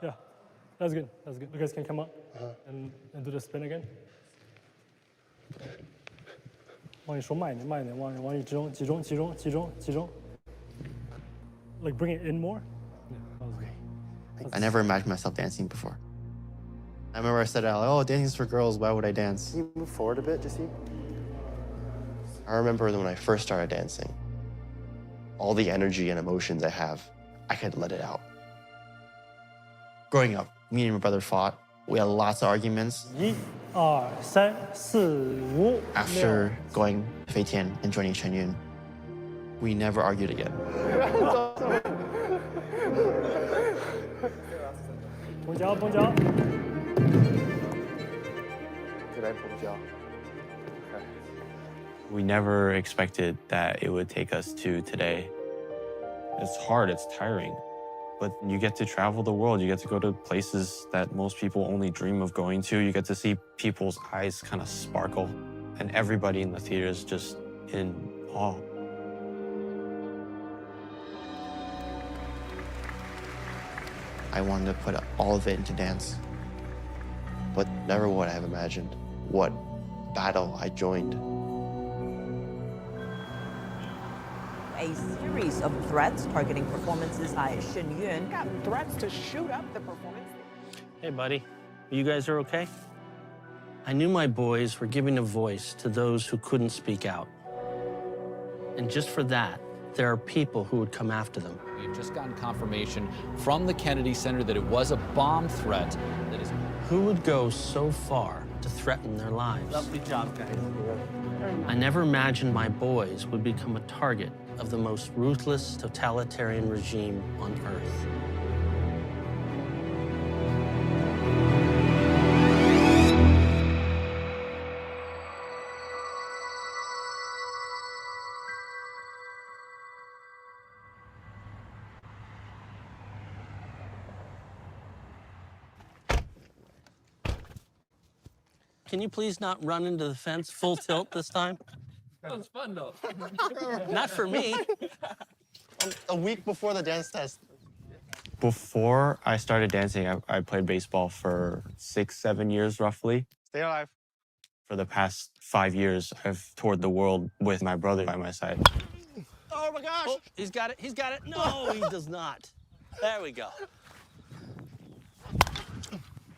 Yeah, that's good. That's good. You guys can come up and do the spin again. 往里说慢一点，慢一点，往里集中。Like bring it in more. Yeah, that was okay. I never imagined myself dancing before. I remember I said out, oh, dancing's for girls, why would I dance? Can you move forward a bit, Jesse? I remember when I first started dancing, all the energy and emotions I have, I could let it out. Growing up, me and my brother fought. We had lots of arguments. 1、2、3、4、5。After going to Feitian and joining Shen Yun, we never argued again. 绷脚，绷脚。再来绷脚。 We never expected that it would take us to today. It's hard, it's tiring, but you get to travel the world. You get to go to places that most people only dream of going to. You get to see people's eyes kind of sparkle, and everybody in the theater is just in awe. I wanted to put all of it into dance, but never would I have imagined what battle I joined. A series of threats targeting performances by Shen Yun. Got threats to shoot up the performance. Hey, buddy. You guys are okay? I knew my boys were giving a voice to those who couldn't speak out. And just for that, there are people who would come after them. We've just gotten confirmation from the Kennedy Center that it was a bomb threat that is... Who would go so far to threaten their lives? Lovely job, guys. I never imagined my boys would become a target of the most ruthless totalitarian regime on Earth. Can you please not run into the fence full tilt this time? That was fun, though. Not for me. A week before the dance test. Before I started dancing, I played baseball for 6-7 years, roughly. Stay alive. For the past 5 years, I've toured the world with my brother by my side. Oh my gosh! Oh, he's got it, he's got it. No, he does not. There we go.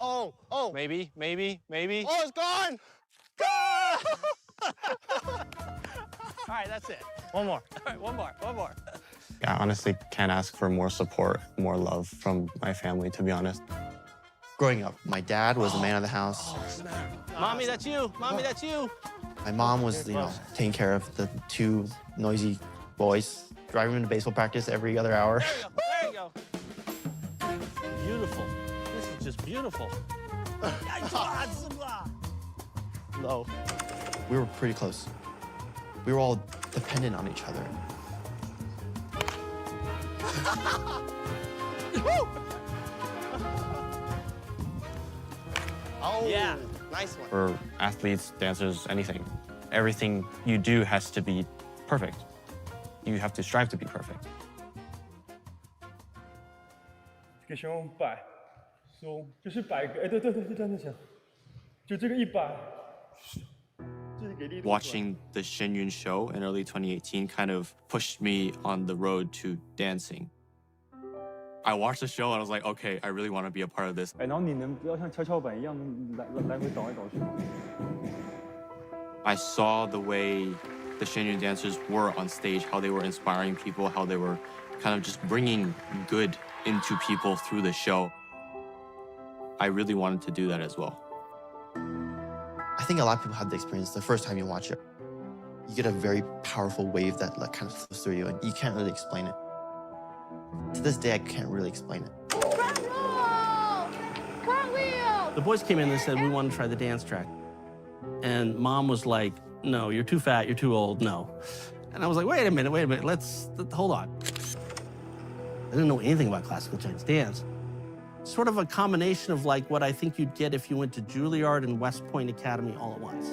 Oh. Maybe. Oh, it's gone! All right, that's it. One more. All right, one more. I honestly can't ask for more support, more love from my family, to be honest. Growing up, my dad was the man of the house. Mommy, that's you. Mommy, that's you. My mom was, taking care of the two noisy boys, driving them to baseball practice every other hour. There you go. Beautiful. This is just beautiful. No. We were pretty close. We were all dependent on each other. Oh, yeah. Nice one. For athletes, dancers, anything, everything you do has to be perfect. You have to strive to be perfect. 给胸摆，松，就是摆个，哎，对，就这样就行，就这个一摆。 Watching the Shen Yun show in early 2018 kind of pushed me on the road to dancing. I watched the show and I was like, okay, I really want to be a part of this. 哎，然后你能不要像跷跷板一样来回倒来倒去吗？ I saw the way the Shen Yun dancers were on stage, how they were inspiring people, how they were kind of just bringing good into people through the show. I really wanted to do that as well. I think a lot of people have the experience the first time you watch it. You get a very powerful wave that kind of flows through you, and you can't really explain it. To this day, I can't really explain it. The boys came in and said, we want to try the dance track. And Mom was like, no, you're too fat, you're too old, no. And I was like, wait a minute, let's hold on. I didn't know anything about classical Chinese dance. Sort of a combination of like what I think you'd get if you went to Juilliard and West Point Academy all at once.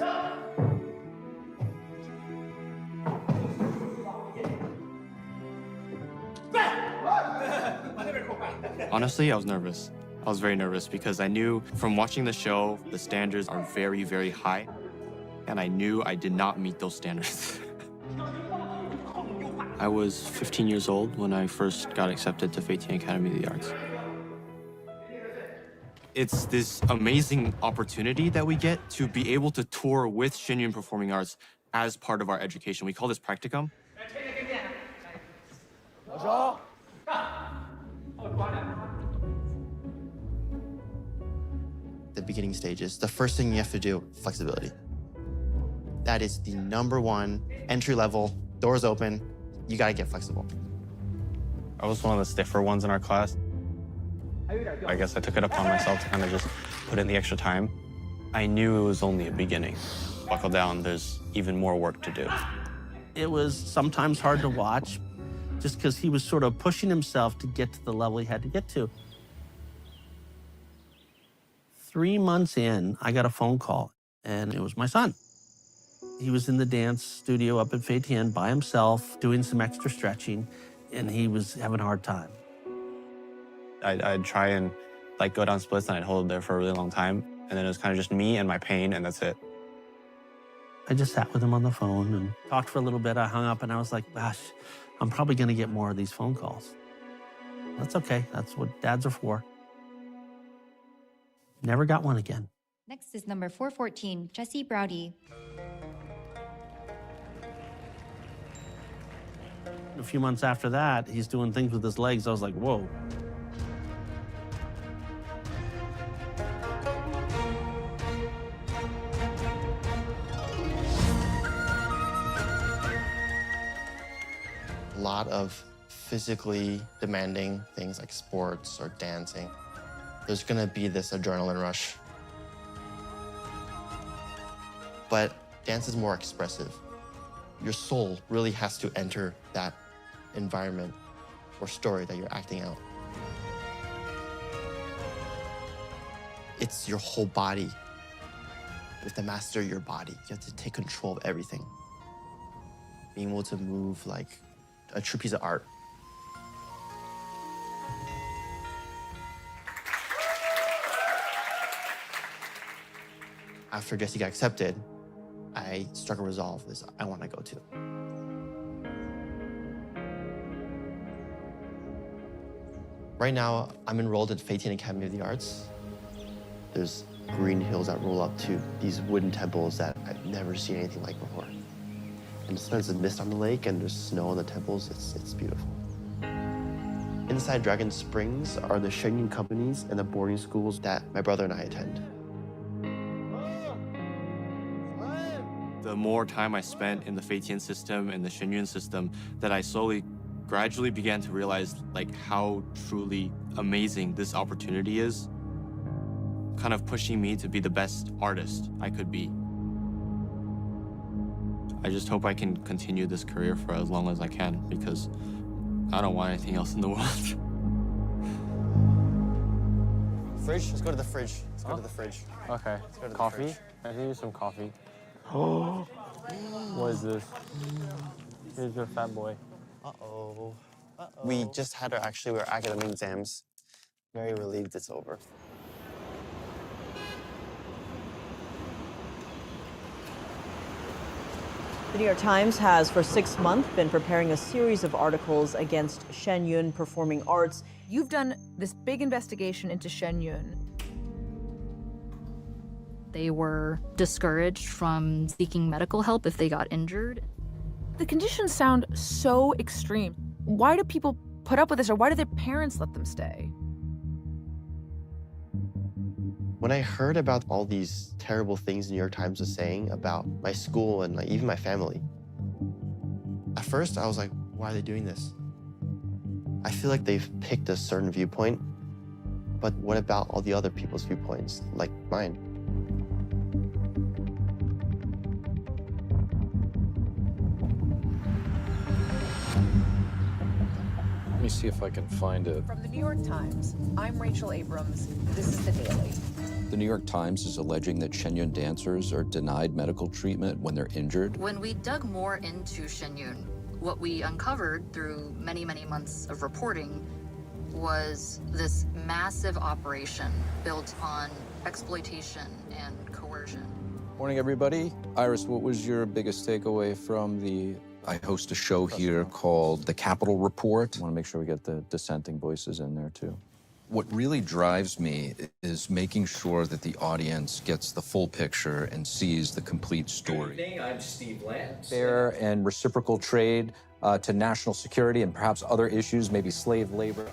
Honestly, I was nervous. I was very nervous because I knew from watching the show, the standards are very, very high. And I knew I did not meet those standards. I was 15 years old when I first got accepted to Feitian Academy of the Arts. It's this amazing opportunity that we get to be able to tour with Shen Yun Performing Arts as part of our education. We call this practicum. The beginning stages, the first thing you have to do, flexibility. That is the #1 entry level, doors open, you gotta get flexible. I was one of the stiffer ones in our class. I guess I took it upon myself to kind of just put in the extra time. I knew it was only a beginning. Buckle down, there's even more work to do. It was sometimes hard to watch just because he was sort of pushing himself to get to the level he had to get to. 3 months in, I got a phone call, and it was my son. He was in the dance studio up at Feitian by himself, doing some extra stretching, and he was having a hard time. I'd try and like go down splits and I'd hold it there for a really long time. And then it was kind of just me and my pain, and that's it. I just sat with him on the phone and talked for a little bit. I hung up and I was like, gosh, I'm probably gonna get more of these phone calls. That's okay, that's what dads are for. Never got one again. Next is number 414, Jesse Browdy. A few months after that, he's doing things with his legs. I was like, whoa. A lot of physically demanding things like sports or dancing. There's gonna be this adrenaline rush. But dance is more expressive. Your soul really has to enter that environment or story that you're acting out. It's your whole body. You have to master your body. You have to take control of everything. Being able to move like a true piece of art. After Jesse got accepted, I struck a resolve this I want to go to. Right now, I'm enrolled at Feitian Academy of the Arts. There's green hills that roll up to these wooden temples that I've never seen anything like before. And there's a mist on the lake and there's snow on the temples. It's beautiful. Inside Dragon Springs are the Shen Yun companies and the boarding schools that my brother and I attend. The more time I spent in the Feitian system and the Shen Yun system, that I gradually began to realize like how truly amazing this opportunity is, kind of pushing me to be the best artist I could be. I just hope I can continue this career for as long as I can, because I don't want anything else in the world. Fridge? Let's go to the fridge. Let's go to the fridge. Okay. Let's go to the Coffee? fridge. I can use some coffee. Oh, what is this? Here's your fat boy. Uh-oh. We just had our academic exams. Very relieved it's over. The New York Times has, for 6 months, been preparing a series of articles against Shen Yun Performing Arts. You've done this big investigation into Shen Yun. They were discouraged from seeking medical help if they got injured. The conditions sound so extreme. Why do people put up with this, or why do their parents let them stay? When I heard about all these terrible things the New York Times was saying about my school and like, even my family, at first I was like, why are they doing this? I feel like they've picked a certain viewpoint, but what about all the other people's viewpoints, like mine? Let me see if I can find it. From the New York Times, I'm Rachel Abrams. This is The Daily. The New York Times is alleging that Shen Yun dancers are denied medical treatment when they're injured. When we dug more into Shen Yun, what we uncovered through many, many months of reporting was this massive operation built on exploitation and coercion. Morning, everybody. Iris, what was your biggest takeaway from the... I host a show here called The Capitol Report. I want to make sure we get the dissenting voices in there, too. What really drives me is making sure that the audience gets the full picture and sees the complete story. Good evening, I'm Steve Lance. Fair and reciprocal trade to national security and perhaps other issues, maybe slave labor.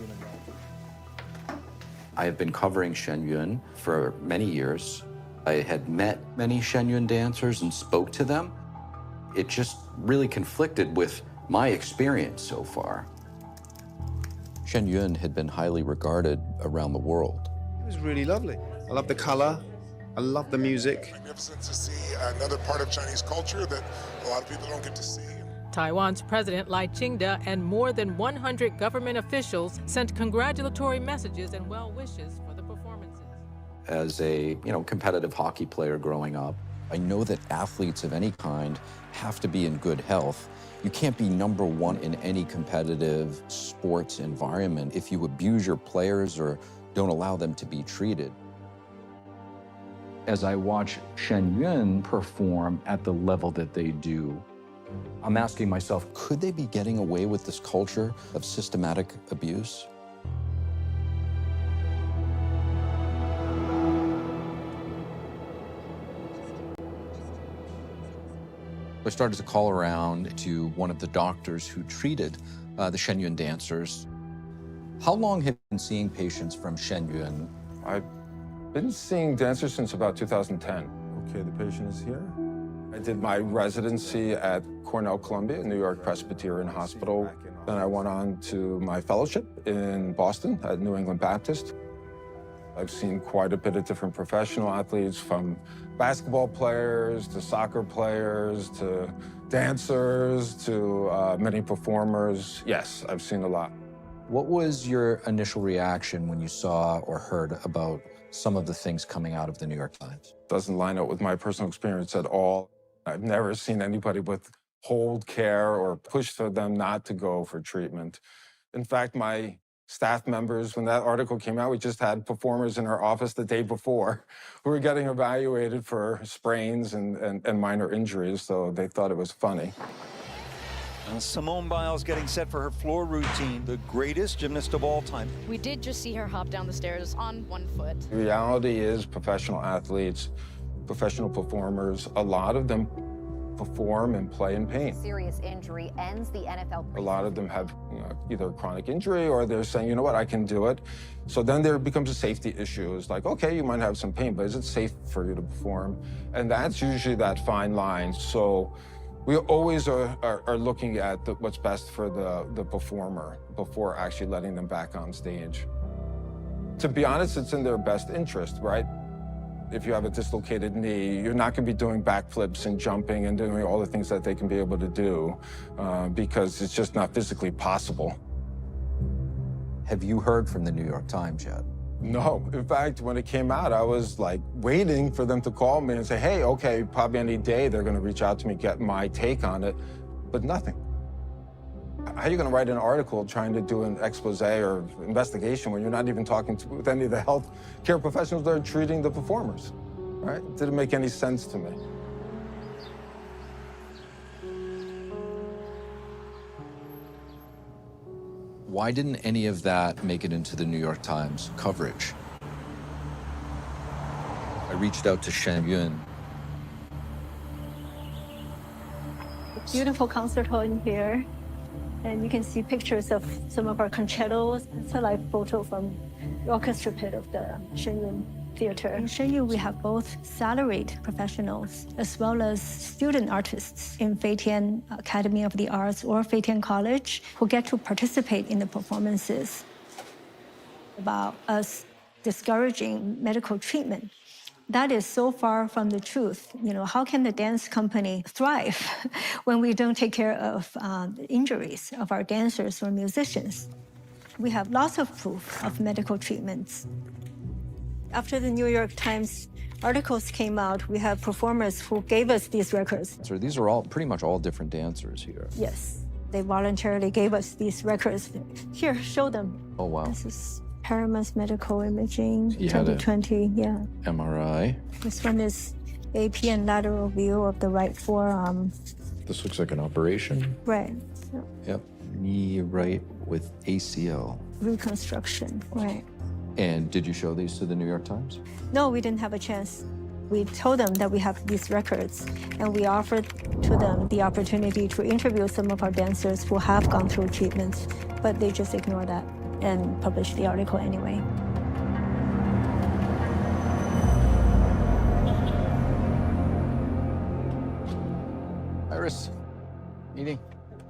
I have been covering Shen Yun for many years. I had met many Shen Yun dancers and spoke to them. It just really conflicted with my experience so far. Shen Yun had been highly regarded around the world. It was really lovely. I love the color. I love the music. Magnificent to see another part of Chinese culture that a lot of people don't get to see. Taiwan's President Lai Ching-te and more than 100 government officials sent congratulatory messages and well wishes for the performances. As a, competitive hockey player growing up, I know that athletes of any kind have to be in good health. You can't be number one in any competitive sports environment if you abuse your players or don't allow them to be treated. As I watch Shen Yun perform at the level that they do, I'm asking myself, could they be getting away with this culture of systematic abuse? I started to call around to one of the doctors who treated the Shen Yun dancers. How long have you been seeing patients from Shen Yun? I've been seeing dancers since about 2010. Okay, the patient is here. I did my residency at Cornell Columbia, New York Presbyterian Hospital. Then I went on to my fellowship in Boston at New England Baptist. I've seen quite a bit of different professional athletes, from basketball players to soccer players to dancers to many performers. Yes, I've seen a lot. What was your initial reaction when you saw or heard about some of the things coming out of the New York Times? Doesn't line up with my personal experience at all. I've never seen anybody withhold care or push for them not to go for treatment. In fact, my staff members, when that article came out, we just had performers in our office the day before who were getting evaluated for sprains and minor injuries, so they thought it was funny. And Simone Biles getting set for her floor routine, the greatest gymnast of all time. We did just see her hop down the stairs on one foot. The reality is professional athletes, professional performers, a lot of them perform and play in pain. Serious injury ends the NFL. A lot of them have either a chronic injury or they're saying, you know what, I can do it. So then there becomes a safety issue. It's like, okay, you might have some pain, but is it safe for you to perform? And that's usually that fine line. So we always are looking at what's best for the performer before actually letting them back on stage. To be honest, it's in their best interest, right? If you have a dislocated knee, you're not going to be doing backflips and jumping and doing all the things that they can be able to do because it's just not physically possible. Have you heard from the New York Times yet? No. In fact, when it came out, I was like waiting for them to call me and say, hey, okay, probably any day they're going to reach out to me, get my take on it, but nothing. How are you going to write an article trying to do an expose or investigation when you're not even talking with any of the health care professionals that are treating the performers, right? It didn't make any sense to me. Why didn't any of that make it into the New York Times coverage? I reached out to Shen Yun. Beautiful concert hall in here. And you can see pictures of some of our concertos. It's a live photo from the orchestra pit of the Shen Yun Theater. In Shen Yun, we have both salaried professionals as well as student artists in Feitian Academy of the Arts or Feitian College who get to participate in the performances. About us discouraging medical treatment. That is so far from the truth. How can the dance company thrive when we don't take care of the injuries of our dancers or musicians? We have lots of proof of medical treatments. After the New York Times articles came out, we have performers who gave us these records. So these are all pretty much all different dancers here. Yes, they voluntarily gave us these records. Here, show them. Oh, wow. This is Paramount's medical imaging, You had a 2020, yeah. MRI. This one is AP and lateral view of the right forearm. This looks like an operation. Right, so Yep. Knee right with ACL. reconstruction, right. And did you show these to the New York Times? No, we didn't have a chance. We told them that we have these records, and we offered to them the opportunity to interview some of our dancers who have gone through treatments, but they just ignored that and published the article anyway. Iris, meeting.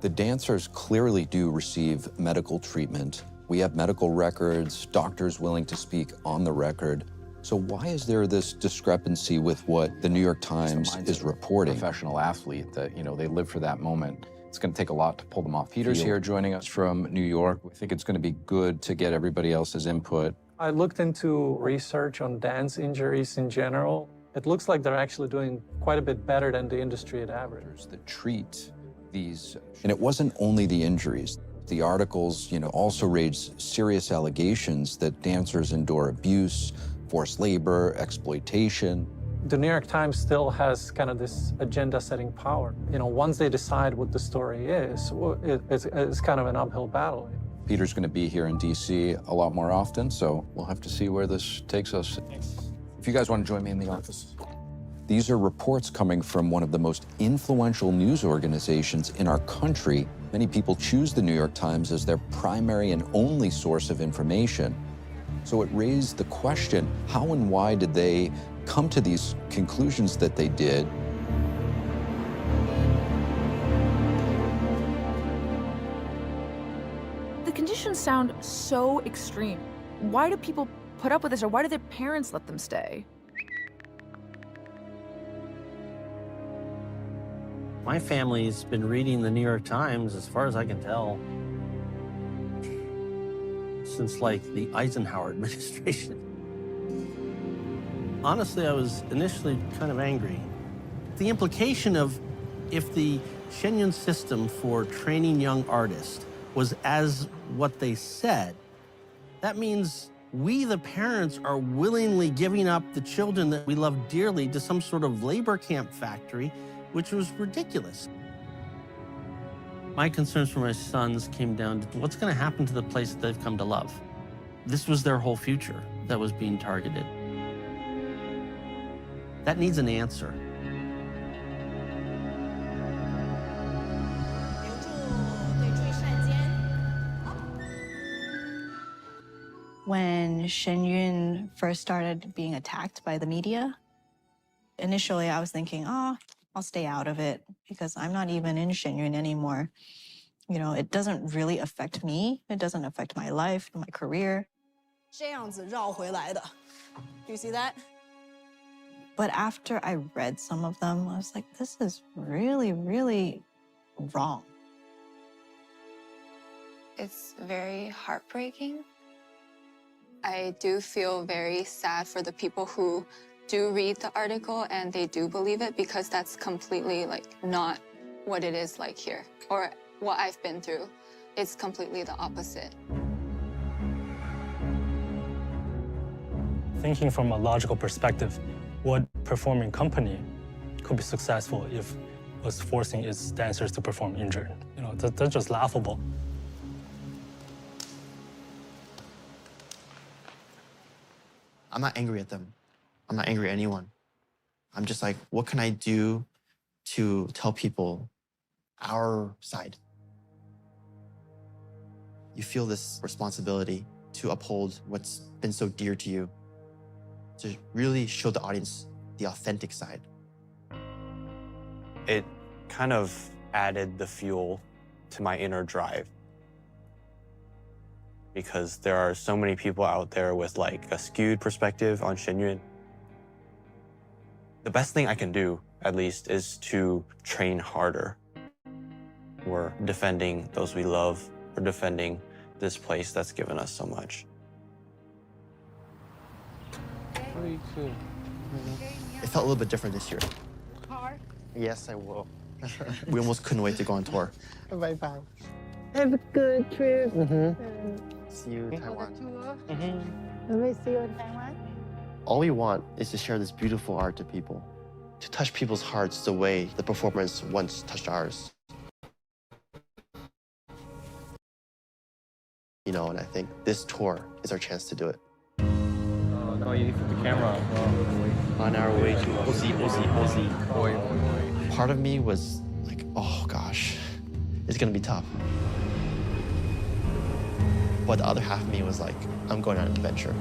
The dancers clearly do receive medical treatment. We have medical records, doctors willing to speak on the record. So why is there this discrepancy with what the New York Times is reporting? Professional athlete that, they live for that moment. It's going to take a lot to pull them off. Peter's here joining us from New York. I think it's going to be good to get everybody else's input. I looked into research on dance injuries in general. It looks like they're actually doing quite a bit better than the industry at average. That treat these. And it wasn't only the injuries. The articles, also raised serious allegations that dancers endure abuse, forced labor, exploitation. The New York Times still has kind of this agenda-setting power. Once they decide what the story is, it's kind of an uphill battle. Peter's going to be here in D.C. a lot more often, so we'll have to see where this takes us. If you guys want to join me in the office. These are reports coming from one of the most influential news organizations in our country. Many people choose the New York Times as their primary and only source of information. So it raised the question, how and why did they come to these conclusions that they did? The conditions sound so extreme. Why do people put up with this, or why do their parents let them stay? My family's been reading the New York Times, as far as I can tell, since like the Eisenhower administration. Honestly, I was initially kind of angry. The implication of if the Shen Yun system for training young artists was as what they said, that means we, the parents, are willingly giving up the children that we love dearly to some sort of labor camp factory, which was ridiculous. My concerns for my sons came down to what's going to happen to the place that they've come to love. This was their whole future that was being targeted. That needs an answer. When Shen Yun first started being attacked by the media, initially I was thinking, I'll stay out of it because I'm not even in Shen Yun anymore. It doesn't really affect me. It doesn't affect my life, my career. 这样子绕回来的. Do you see that? But after I read some of them, I was like, this is really, really wrong. It's very heartbreaking. I do feel very sad for the people who do read the article and they do believe it, because that's completely not what it is like here or what I've been through. It's completely the opposite. Thinking from a logical perspective, what performing company could be successful if it was forcing its dancers to perform injured? That's just laughable. I'm not angry at them. I'm not angry at anyone. I'm just like, what can I do to tell people our side? You feel this responsibility to uphold what's been so dear to you, to really show the audience the authentic side. It kind of added the fuel to my inner drive, because there are so many people out there with a skewed perspective on Shen Yun. The best thing I can do, at least, is to train harder. We're defending those we love. We're defending this place that's given us so much. It felt a little bit different this year. Yes, I will. We almost couldn't wait to go on tour. Bye-bye. Have a good trip. See you in Taiwan. We will see you in Taiwan. All we want is to share this beautiful art to people, to touch people's hearts the way the performance once touched ours. You know, and I think this tour is our chance to do it. Oh, no, you put the camera On our way to Part of me was like, oh gosh, it's gonna be tough. But the other half of me was like, I'm going on an adventure.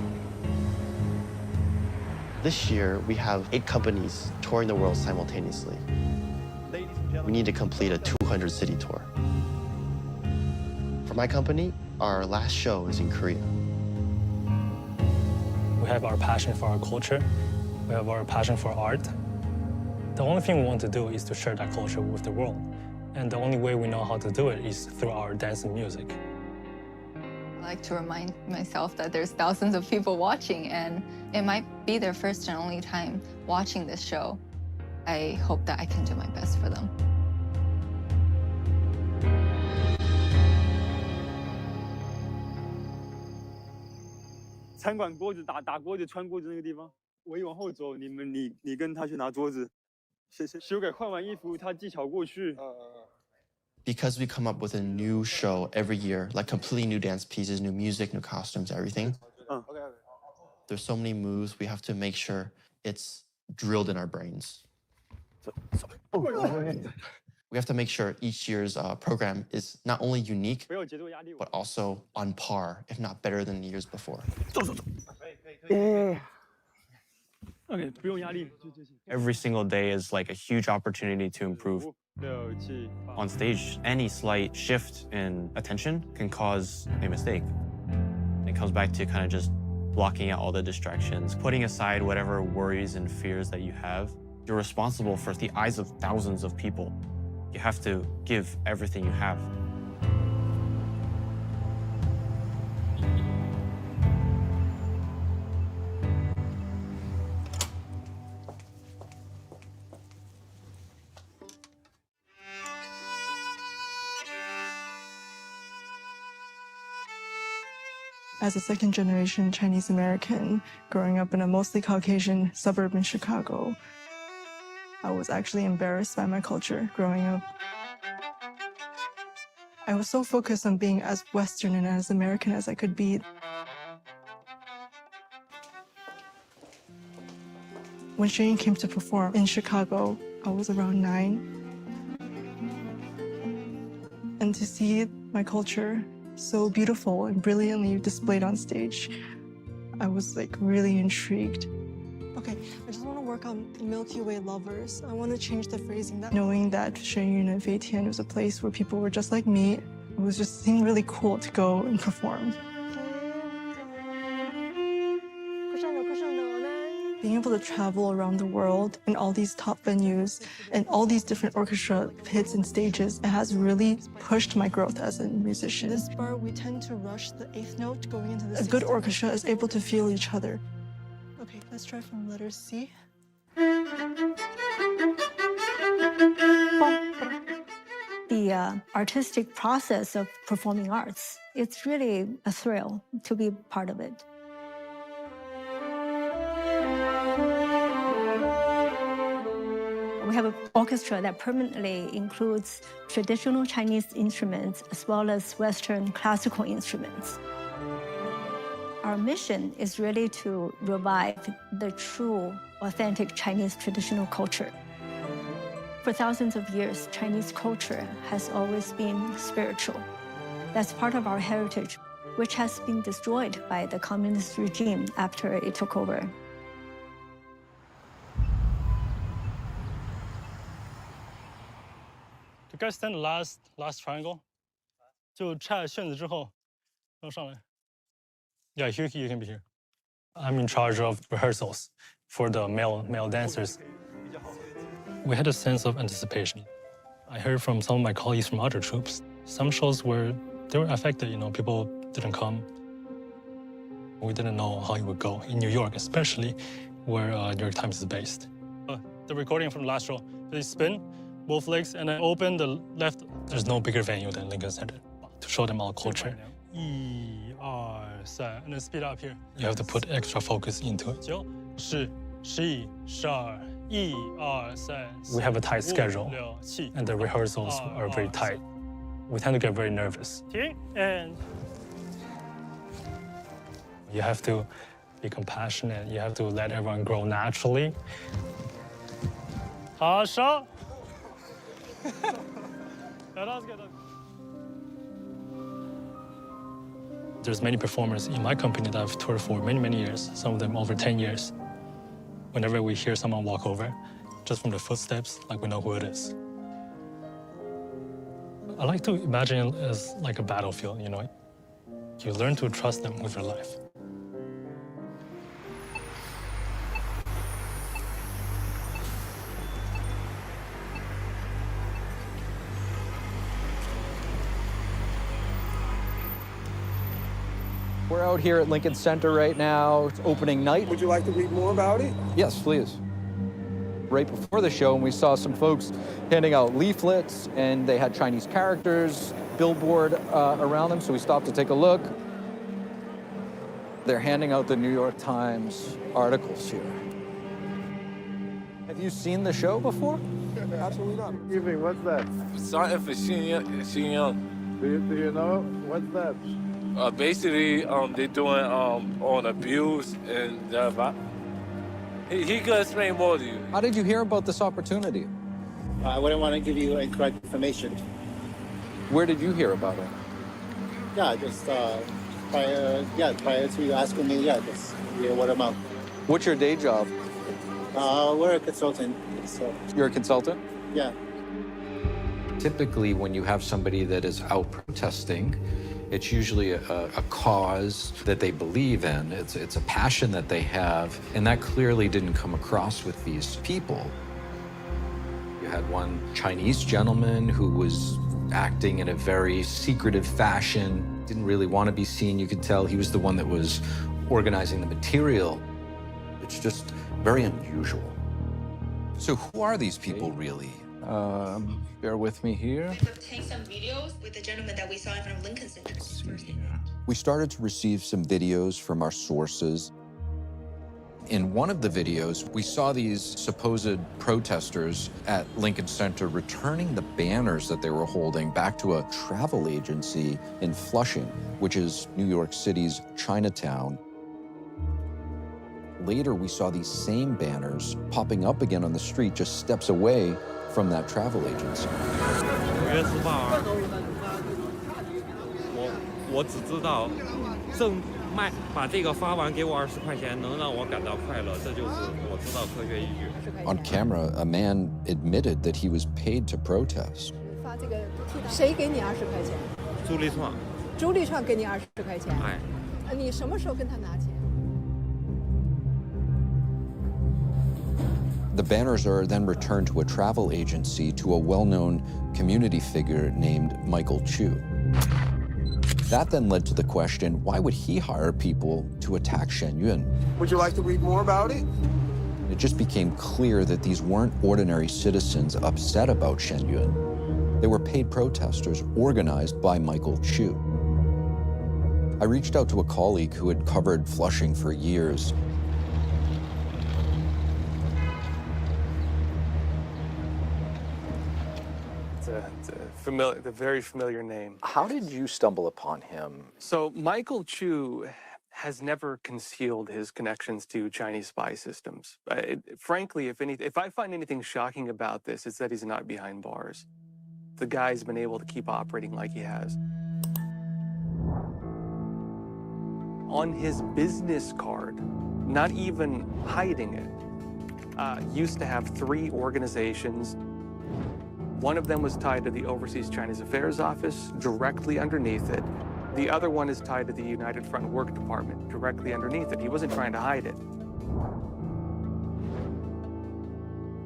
This year, we have 8 companies touring the world simultaneously. We need to complete a 200-city tour. For my company, our last show is in Korea. We have our passion for our culture. We have our passion for art. The only thing we want to do is to share that culture with the world. And the only way we know how to do it is through our dance and music. I like to remind myself that there's thousands of people watching, and it might be their first and only time watching this show. I hope that I can do my best for them. Because we come up with a new show every year, like completely new dance pieces, new music, new costumes, everything. There's so many moves, we have to make sure it's drilled in our brains. We have to make sure each year's program is not only unique, but also on par, if not better than the years before. Every single day is like a huge opportunity to improve. On stage, any slight shift in attention can cause a mistake. It comes back to kind of just blocking out all the distractions, putting aside whatever worries and fears that you have. You're responsible for the eyes of thousands of people. You have to give everything you have. As a second-generation Chinese American growing up in a mostly Caucasian suburb in Chicago, I was actually embarrassed by my culture growing up. I was so focused on being as Western and as American as I could be. When Shen Yun came to perform in Chicago, I was around 9. And to see my culture so beautiful and brilliantly displayed on stage, I was like really intrigued. Okay, I just want to work on Milky Way lovers. I want to change the phrasing. Knowing that Shen Yun and Fei Tian was a place where people were just like me, it was just seemed really cool to go and perform. Being able to travel around the world in all these top venues and all these different orchestra pits and stages, it has really pushed my growth as a musician. This bar, we tend to rush the 8th note going into the 6th. A good orchestra is able to feel each other. Okay, let's try from letter C. The artistic process of performing arts, it's really a thrill to be part of it. We have an orchestra that permanently includes traditional Chinese instruments as well as Western classical instruments. Our mission is really to revive the true, authentic Chinese traditional culture. For thousands of years, Chinese culture has always been spiritual. That's part of our heritage, which has been destroyed by the communist regime after it took over. You guys stand the last triangle. 就拆旋子之后，然后上来。Yeah, here you can be here. I'm in charge of rehearsals for the male dancers. We had a sense of anticipation. I heard from some of my colleagues from other troupes. Some shows were affected. You know, people didn't come. We didn't know how it would go in New York, especially where New York Times is based. The recording from the last show, they spin both legs and then open the left. There's no bigger venue than Lincoln Center to show them our culture. 1、2。3, and then speed up here. You have to put extra focus into it. 9, 10, 11, 12, 1, 2, 3, we have a tight schedule, 6, 7, and the rehearsals are very tight. We tend to get very nervous. 停 and you have to be compassionate. You have to let everyone grow naturally. 好，收。Yeah, that's good. There's many performers in my company that I've toured for many, many years, some of them over 10 years. Whenever we hear someone walk over, just from the footsteps, like we know who it is. I like to imagine it as like a battlefield, you know? You learn to trust them with your life. We're out here at Lincoln Center right now. It's opening night. Would you like to read more about it? Yes, please. Right before the show, and we saw some folks handing out leaflets, and they had Chinese characters, billboard around them, so we stopped to take a look. They're handing out the New York Times articles here. Have you seen the show before? Absolutely not. Excuse me, what's that? Starting for Shen Yun. Do you know? What's that? Basically, they're doing on abuse and he could explain more to you. How did you hear about this opportunity? I wouldn't want to give you incorrect information. Where did you hear about it? Yeah, just prior to you asking me, just word of mouth. What's your day job? We're a consultant. So. You're a consultant? Yeah. Typically, when you have somebody that is out protesting, it's usually a cause that they believe in. It's a passion that they have, and that clearly didn't come across with these people. You had one Chinese gentleman who was acting in a very secretive fashion, didn't really want to be seen. You could tell he was the one that was organizing the material. It's just very unusual. So who are these people really? Bear with me here. Take some videos with the gentleman that we saw in front of Lincoln Center. We started to receive some videos from our sources. In one of the videos, we saw these supposed protesters at Lincoln Center returning the banners that they were holding back to a travel agency in Flushing, which is New York City's Chinatown. Later, we saw these same banners popping up again on the street just steps away from that travel agency. 5月4号啊，我只知道把这个发完给我20块钱，能让我感到快乐，这就是我知道科学依据。 On camera, a man admitted that he was paid to protest. 发这个谁给你20块钱？朱立创。朱立创给你20块钱。哎。你什么时候跟他拿钱？ The banners are then returned to a travel agency to a well-known community figure named Michael Chu. That then led to the question, why would he hire people to attack Shen Yun? Would you like to read more about it? It just became clear that these weren't ordinary citizens upset about Shen Yun. They were paid protesters organized by Michael Chu. I reached out to a colleague who had covered Flushing for years. It's a very familiar name. How did you stumble upon him? So Michael Chu has never concealed his connections to Chinese spy systems. Frankly, if I find anything shocking about this, it's that he's not behind bars. The guy's been able to keep operating like he has. On his business card, not even hiding it, used to have 3 organizations. One of them was tied to the Overseas Chinese Affairs Office, directly underneath it. The other one is tied to the United Front Work Department, directly underneath it. He wasn't trying to hide it.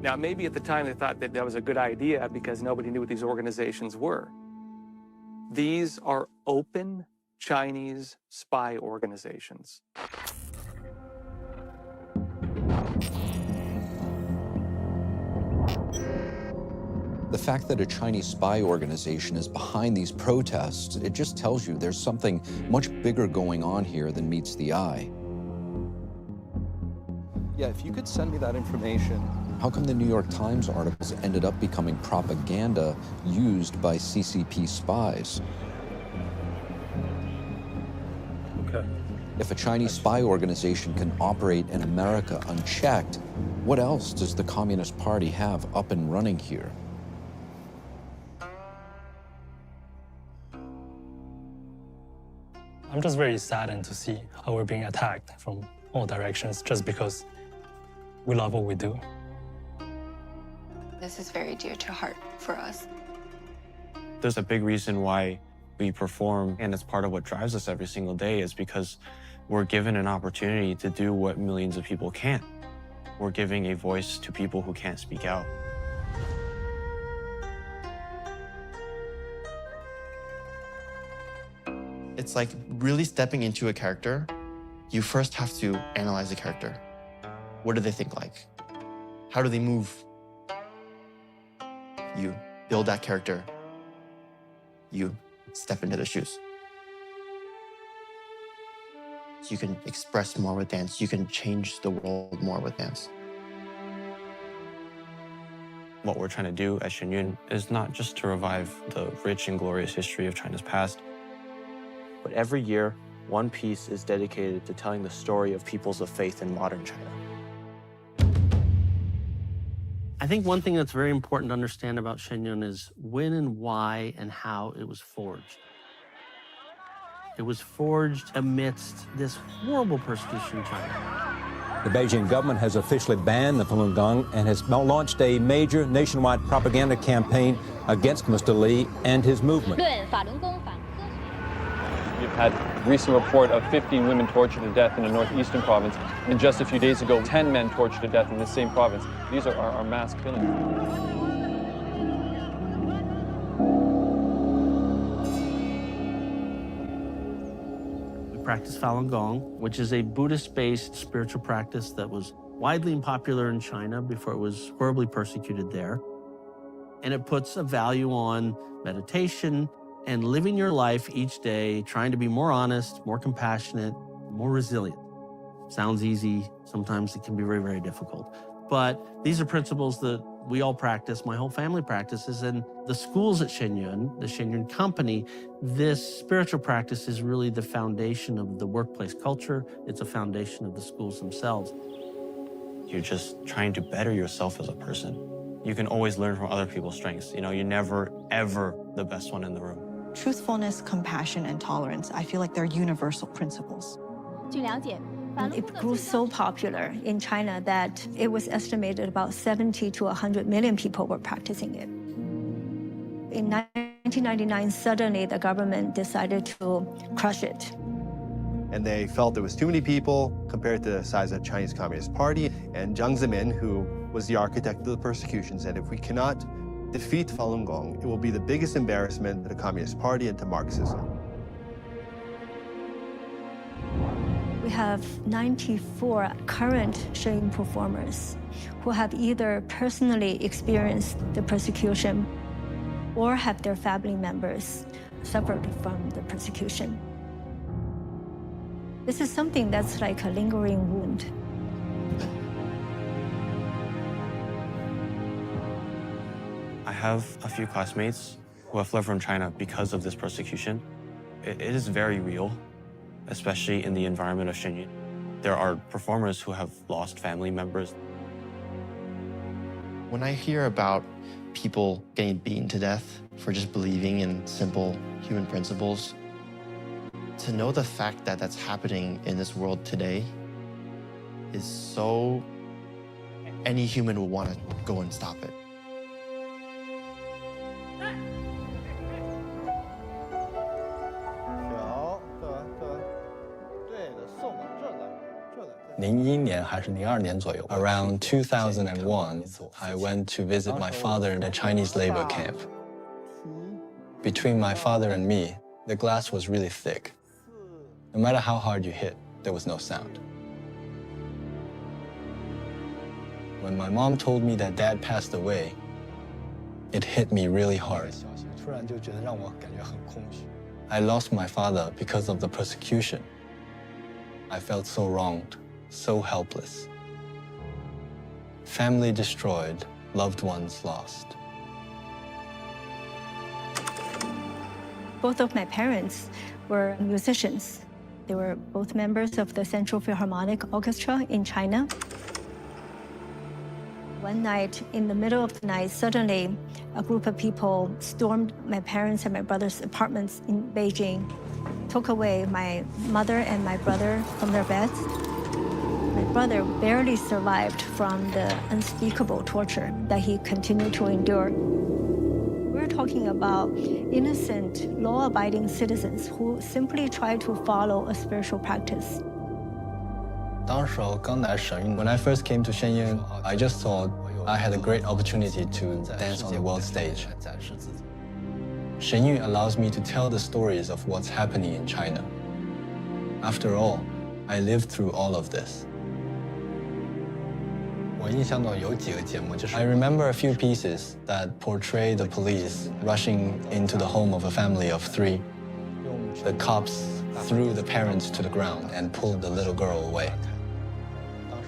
Now, maybe at the time they thought that that was a good idea because nobody knew what these organizations were. These are open Chinese spy organizations. The fact that a Chinese spy organization is behind these protests, it just tells you there's something much bigger going on here than meets the eye. Yeah, if you could send me that information. How come the New York Times articles ended up becoming propaganda used by CCP spies? Okay. If a Chinese spy organization can operate in America unchecked, what else does the Communist Party have up and running here? I'm just very saddened to see how we're being attacked from all directions just because we love what we do. This is very dear to heart for us. There's a big reason why we perform, and it's part of what drives us every single day, is because we're given an opportunity to do what millions of people can't. We're giving a voice to people who can't speak out. It's like really stepping into a character. You first have to analyze the character. What do they think like? How do they move? You build that character. You step into their shoes. You can express more with dance. You can change the world more with dance. What we're trying to do at Shen Yun is not just to revive the rich and glorious history of China's past, but every year, one piece is dedicated to telling the story of peoples of faith in modern China. I think one thing that's very important to understand about Shen Yun is when and why and how it was forged. It was forged amidst this horrible persecution in China. The Beijing government has officially banned the Falun Gong and has launched a major nationwide propaganda campaign against Mr. Li and his movement. You've had a recent report of 15 women tortured to death in the northeastern province, and just a few days ago, 10 men tortured to death in the same province. These are mass killings. We practice Falun Gong, which is a Buddhist-based spiritual practice that was widely unpopular in China before it was horribly persecuted there. And it puts a value on meditation and living your life each day, trying to be more honest, more compassionate, more resilient. Sounds easy. Sometimes it can be very, very difficult. But these are principles that we all practice, my whole family practices, and the schools at Shen Yun, the Shen Yun Company, this spiritual practice is really the foundation of the workplace culture. It's a foundation of the schools themselves. You're just trying to better yourself as a person. You can always learn from other people's strengths. You know, you're never, ever the best one in the room. Truthfulness, compassion, and tolerance, I feel like they're universal principles. It grew so popular in China that it was estimated about 70 to 100 million people were practicing it. In 1999, suddenly the government decided to crush it. And they felt there was too many people compared to the size of the Chinese Communist Party. And Jiang Zemin, who was the architect of the persecution, said, if we cannot defeat Falun Gong, it will be the biggest embarrassment to the Communist Party and to Marxism. We have 94 current Shen Yun performers who have either personally experienced the persecution or have their family members suffered from the persecution. This is something that's like a lingering wound. I have a few classmates who have fled from China because of this persecution. It is very real, especially in the environment of Shen Yun. There are performers who have lost family members. When I hear about people getting beaten to death for just believing in simple human principles, to know the fact that that's happening in this world today is so... any human would want to go and stop it. Around 2001, I went to visit my father in a Chinese labor camp. Between my father and me, the glass was really thick. No matter how hard you hit, there was no sound. When my mom told me that Dad passed away, it hit me really hard. I lost my father because of the persecution. I felt so wronged, so helpless. Family destroyed, loved ones lost. Both of my parents were musicians. They were both members of the Central Philharmonic Orchestra in China. One night, in the middle of the night, suddenly a group of people stormed my parents' and my brother's apartments in Beijing, took away my mother and my brother from their beds. My brother barely survived from the unspeakable torture that he continued to endure. We're talking about innocent, law-abiding citizens who simply try to follow a spiritual practice. When I first came to Shen Yun, I just thought I had a great opportunity to dance on the world stage. Shen Yun allows me to tell the stories of what's happening in China. After all, I lived through all of this. I remember a few pieces that portray the police rushing into the home of a family of 3. The cops threw the parents to the ground and pulled the little girl away.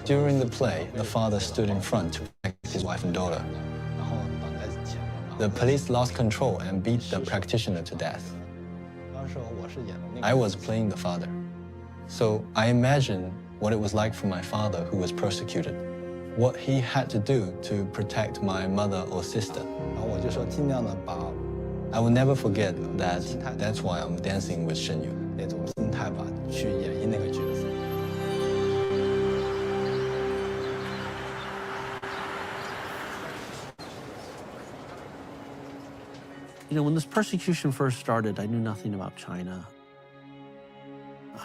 During the play, the father stood in front to protect his wife and daughter. The police lost control and beat the practitioner to death. I was playing the father. So I imagine what it was like for my father who was persecuted, what he had to do to protect my mother or sister. I will never forget that. That's why I'm dancing with Shen Yun. You know, when this persecution first started, I knew nothing about China.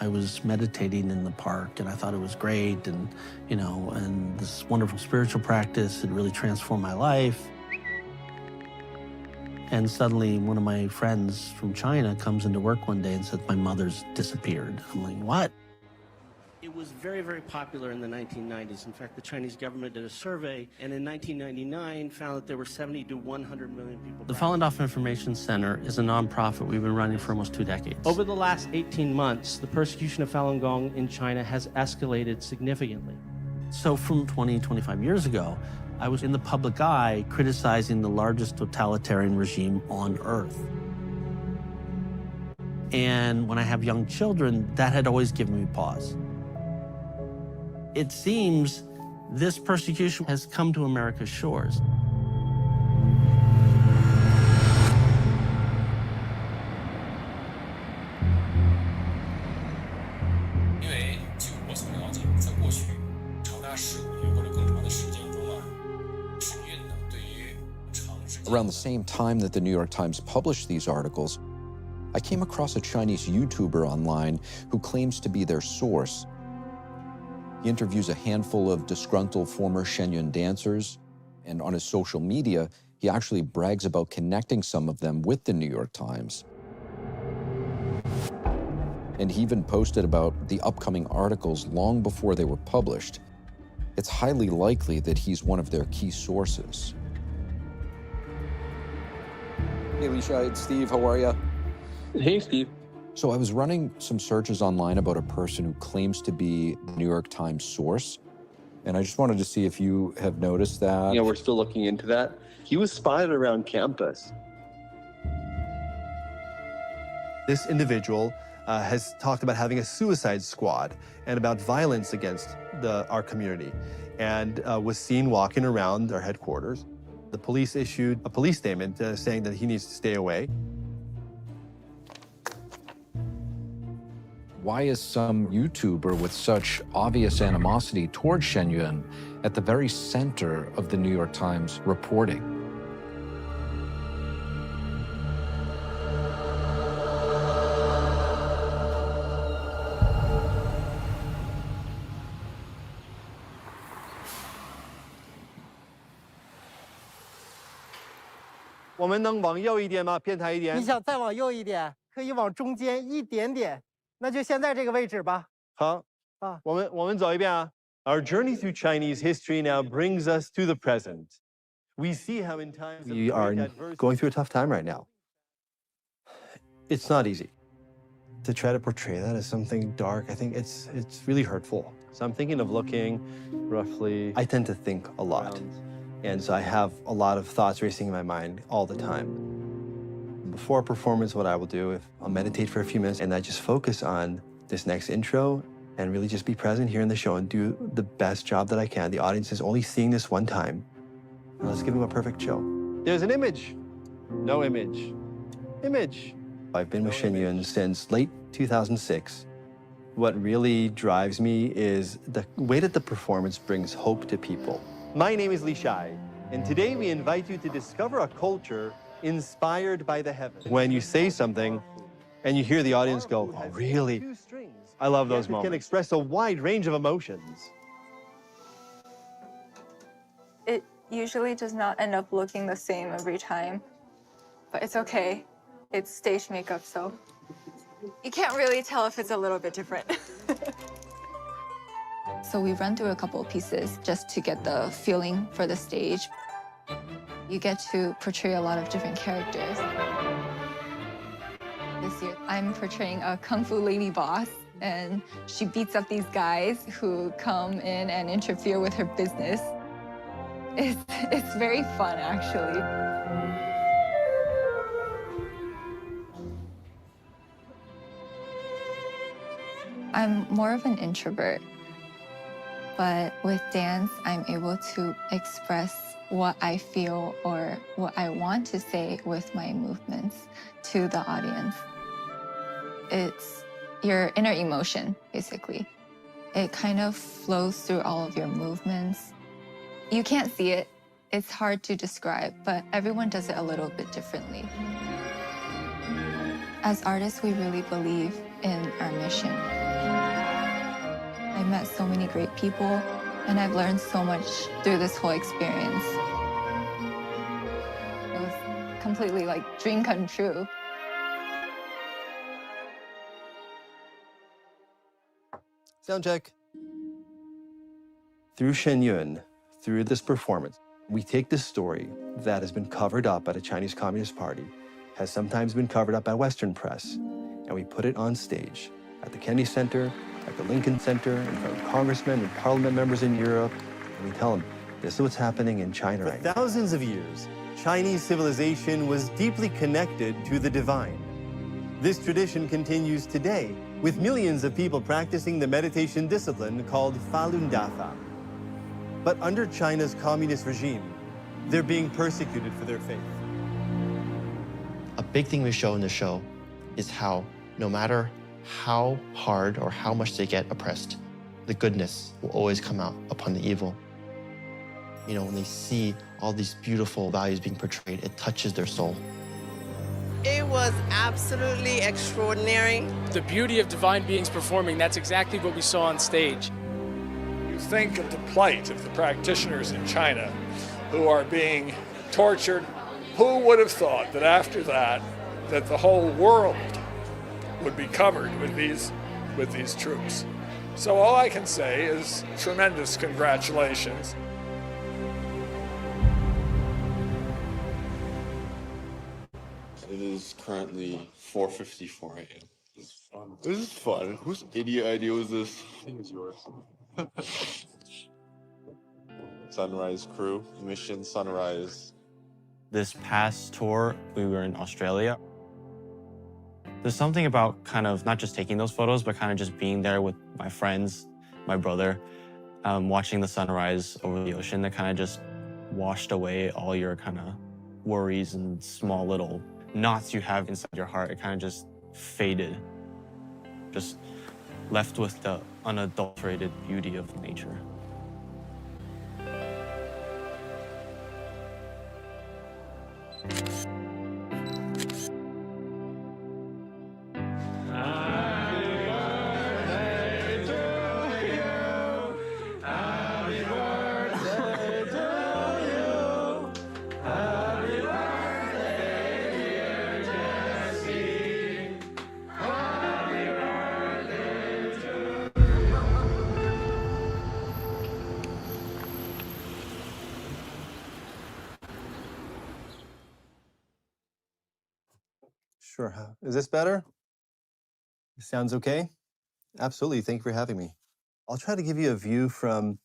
I was meditating in the park, and I thought it was great, and, you know, and this wonderful spiritual practice had really transformed my life. And suddenly, one of my friends from China comes into work one day and says, my mother's disappeared. I'm like, what? It was very, very popular in the 1990s. In fact, the Chinese government did a survey, and in 1999 found that there were 70 to 100 million people. The Falun Dafa Information Center is a nonprofit we've been running for almost 2 decades. Over the last 18 months, the persecution of Falun Gong in China has escalated significantly. So from 20, 25 years ago, I was in the public eye criticizing the largest totalitarian regime on earth. And when I have young children, that had always given me pause. It seems this persecution has come to America's shores. Around the same time that the New York Times published these articles, I came across a Chinese YouTuber online who claims to be their source. He interviews a handful of disgruntled former Shen Yun dancers, and on his social media, he actually brags about connecting some of them with the New York Times. And he even posted about the upcoming articles long before they were published. It's highly likely that he's one of their key sources. Hey, Alicia, it's Steve. How are you? Hey, Steve. So I was running some searches online about a person who claims to be the New York Times source, and I just wanted to see if you have noticed that. Yeah, we're still looking into that. He was spotted around campus. This individual has talked about having a suicide squad and about violence against our community, and was seen walking around our headquarters. The police issued a police statement saying that he needs to stay away. Why is some YouTuber with such obvious animosity towards Shen Yun at the very center of the New York Times reporting?我们能往右一点吗？偏台一点。你想再往右一点，可以往中间一点点，那就现在这个位置吧。好啊，我们走一遍啊。Our journey through Chinese history now brings us to the present. We see how in times we are going through a tough time right now. It's not easy. To try to portray that as something dark, I think it's really hurtful. So I'm thinking of looking roughly, I tend to think a lot. And so I have a lot of thoughts racing in my mind all the time. Before a performance, what I will do, I'll meditate for a few minutes and I just focus on this next intro and really just be present here in the show and do the best job that I can. The audience is only seeing this one time. Let's give them a perfect show. There's an image. No image. Image. I've been with Shen Yun since late 2006. What really drives me is the way that the performance brings hope to people. My name is Li Shai, and today we invite you to discover a culture inspired by the heavens. When you say something and you hear the audience go, oh, really? I love those moments. It can express a wide range of emotions. It usually does not end up looking the same every time, but it's okay. It's stage makeup, so you can't really tell if it's a little bit different. So we run through a couple of pieces just to get the feeling for the stage. You get to portray a lot of different characters. This year, I'm portraying a kung fu lady boss, and she beats up these guys who come in and interfere with her business. It's very fun, actually. I'm more of an introvert, but with dance, I'm able to express what I feel or what I want to say with my movements to the audience. It's your inner emotion, basically. It kind of flows through all of your movements. You can't see it. It's hard to describe, but everyone does it a little bit differently. As artists, we really believe in our mission. I've met so many great people, and I've learned so much through this whole experience. It was completely like dream come true. Sound check. Through Shen Yun, through this performance, we take this story that has been covered up by the Chinese Communist Party, has sometimes been covered up by Western press, and we put it on stage at the Kennedy Center, at the Lincoln Center, in front of congressmen and parliament members in Europe, and we tell them, this is what's happening in China right now. For thousands of years, Chinese civilization was deeply connected to the divine. This tradition continues today, with millions of people practicing the meditation discipline called Falun Dafa. But under China's communist regime, they're being persecuted for their faith. A big thing we show in the show is how, no matter how hard or how much they get oppressed, the goodness will always come out upon the evil. You know, when they see all these beautiful values being portrayed, it touches their soul. It was absolutely extraordinary. The beauty of divine beings performing, that's exactly what we saw on stage. You think of the plight of the practitioners in China who are being tortured. Who would have thought that after that the whole world would be covered with these troops? So all I can say is tremendous congratulations. It is currently 4:54 a.m. This is fun. Whose idiot idea was this? I think it's yours. Sunrise crew, mission Sunrise. This past tour, we were in Australia. There's something about kind of not just taking those photos, but kind of just being there with my friends, my brother, watching the sunrise over the ocean that kind of just washed away all your kind of worries and small little knots you have inside your heart. It kind of just faded, just left with the unadulterated beauty of nature. Sure. Is this better? Sounds okay? Absolutely. Thank you for having me. I'll try to give you a view from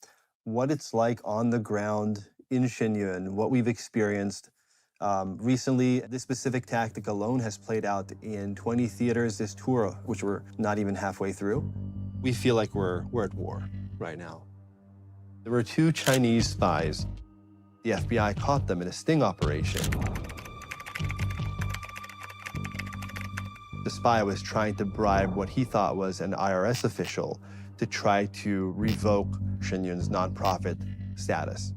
what it's like on the ground in Shen Yun, what we've experienced. Recently, this specific tactic alone has played out in 20 theaters this tour, which we're not even halfway through. We feel like we're at war right now. There were 2 Chinese spies. The FBI caught them in a sting operation. The spy was trying to bribe what he thought was an IRS official to try to revoke Shen Yun's nonprofit status.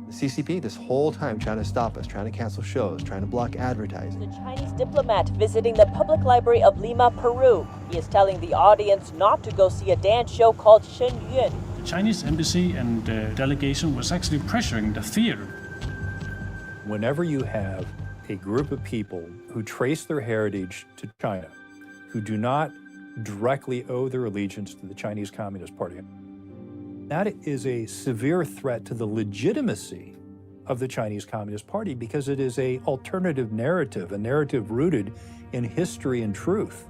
The CCP, this whole time, trying to stop us, trying to cancel shows, trying to block advertising. The Chinese diplomat visiting the Public Library of Lima, Peru. He is telling the audience not to go see a dance show called Shen Yun. The Chinese embassy and delegation was actually pressuring the theater. Whenever you have a group of people who trace their heritage to China, who do not directly owe their allegiance to the Chinese Communist Party, that is a severe threat to the legitimacy of the Chinese Communist Party because it is an alternative narrative, a narrative rooted in history and truth.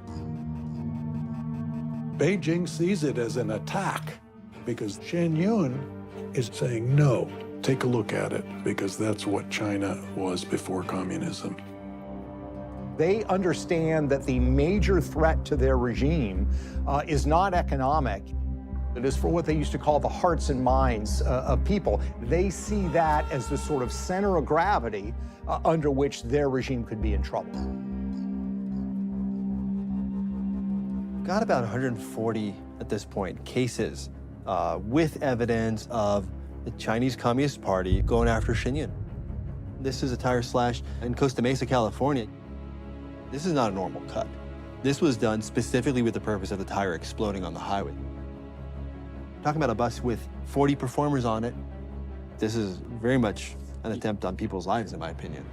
Beijing sees it as an attack because Shen Yun is saying, no, take a look at it, because that's what China was before communism. They understand that the major threat to their regime is not economic. It is for what they used to call the hearts and minds of people. They see that as the sort of center of gravity under which their regime could be in trouble. Got about 140 at this point cases with evidence of the Chinese Communist Party going after Shen Yun. This is a tire slash in Costa Mesa, California. This is not a normal cut. This was done specifically with the purpose of the tire exploding on the highway. Talking about a bus with 40 performers on it. This is very much an attempt on people's lives, in my opinion.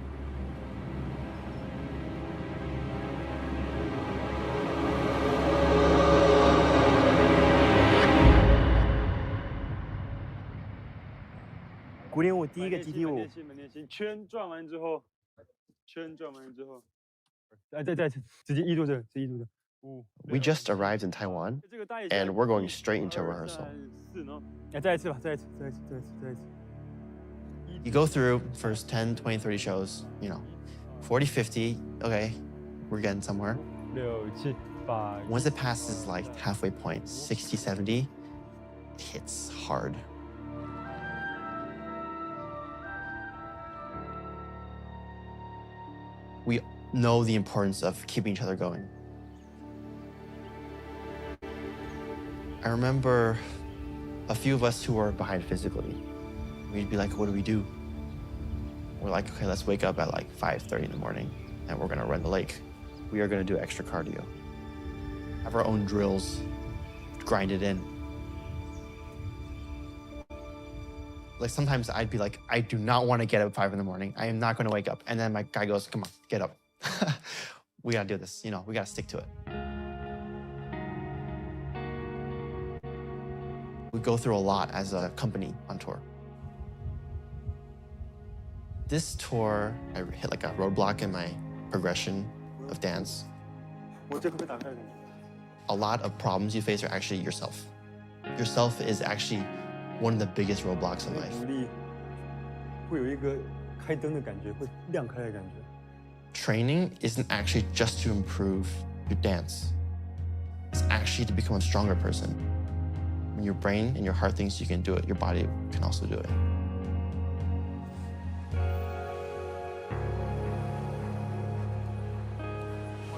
We just arrived in Taiwan, and we're going straight into rehearsal. You go through first 10, 20, 30 shows, 40, 50, okay, we're getting somewhere. Once it passes like halfway point, 60, 70, it hits hard. We know the importance of keeping each other going. I remember a few of us who were behind physically. We'd be like, what do we do? We're like, okay, let's wake up at like 5:30 in the morning and we're gonna run the lake. We are gonna do extra cardio. Have our own drills, grind it in. Like sometimes I'd be like, I do not wanna get up at 5 in the morning. I am not gonna wake up. And then my guy goes, come on, get up. We gotta do this, we gotta stick to it. We go through a lot as a company on tour. This tour, I hit like a roadblock in my progression of dance. A lot of problems you face are actually yourself. Yourself is actually one of the biggest roadblocks in life. Training isn't actually just to improve your dance. It's actually to become a stronger person. When your brain and your heart thinks you can do it, your body can also do it.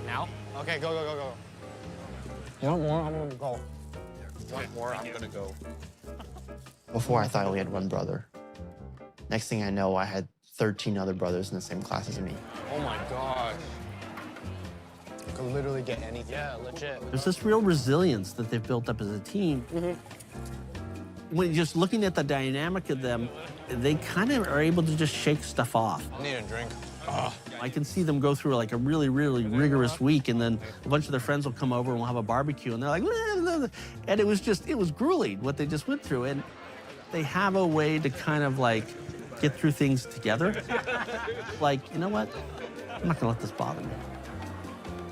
Now? Okay, go, go, go, go. You want more? I'm gonna go. Want more? I'm gonna go. Before, I thought I only had one brother. Next thing I know, I had 13 other brothers in the same class as me. Oh my God. You could literally get anything. Yeah, legit. There's this real resilience that they've built up as a team. When you're just looking at the dynamic of them, they kind of are able to just shake stuff off. I need a drink. I can see them go through like a really, really rigorous week, and then a bunch of their friends will come over and we'll have a barbecue, and they're like, and it was grueling what they just went through. And they have a way to kind of like get through things together. Like, you know what? I'm not gonna let this bother me.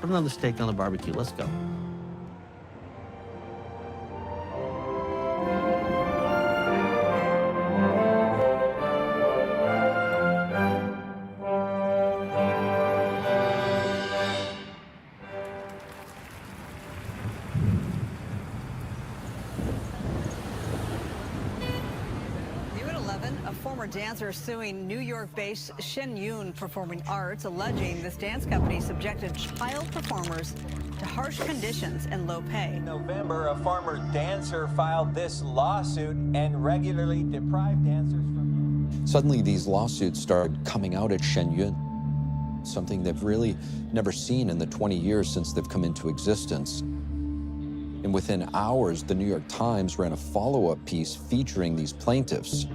Put another steak on the barbecue, let's go. Dancer suing New York-based Shen Yun Performing Arts, alleging this dance company subjected child performers to harsh conditions and low pay. In November, a former dancer filed this lawsuit and regularly deprived dancers from... Suddenly, these lawsuits started coming out at Shen Yun, something they've really never seen in the 20 years since they've come into existence. And within hours, the New York Times ran a follow-up piece featuring these plaintiffs.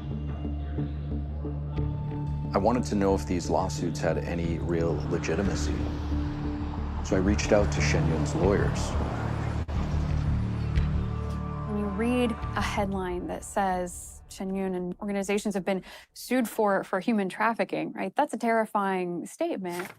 I wanted to know if these lawsuits had any real legitimacy. So I reached out to Shen Yun's lawyers. When you read a headline that says Shen Yun and organizations have been sued for human trafficking, right? That's a terrifying statement.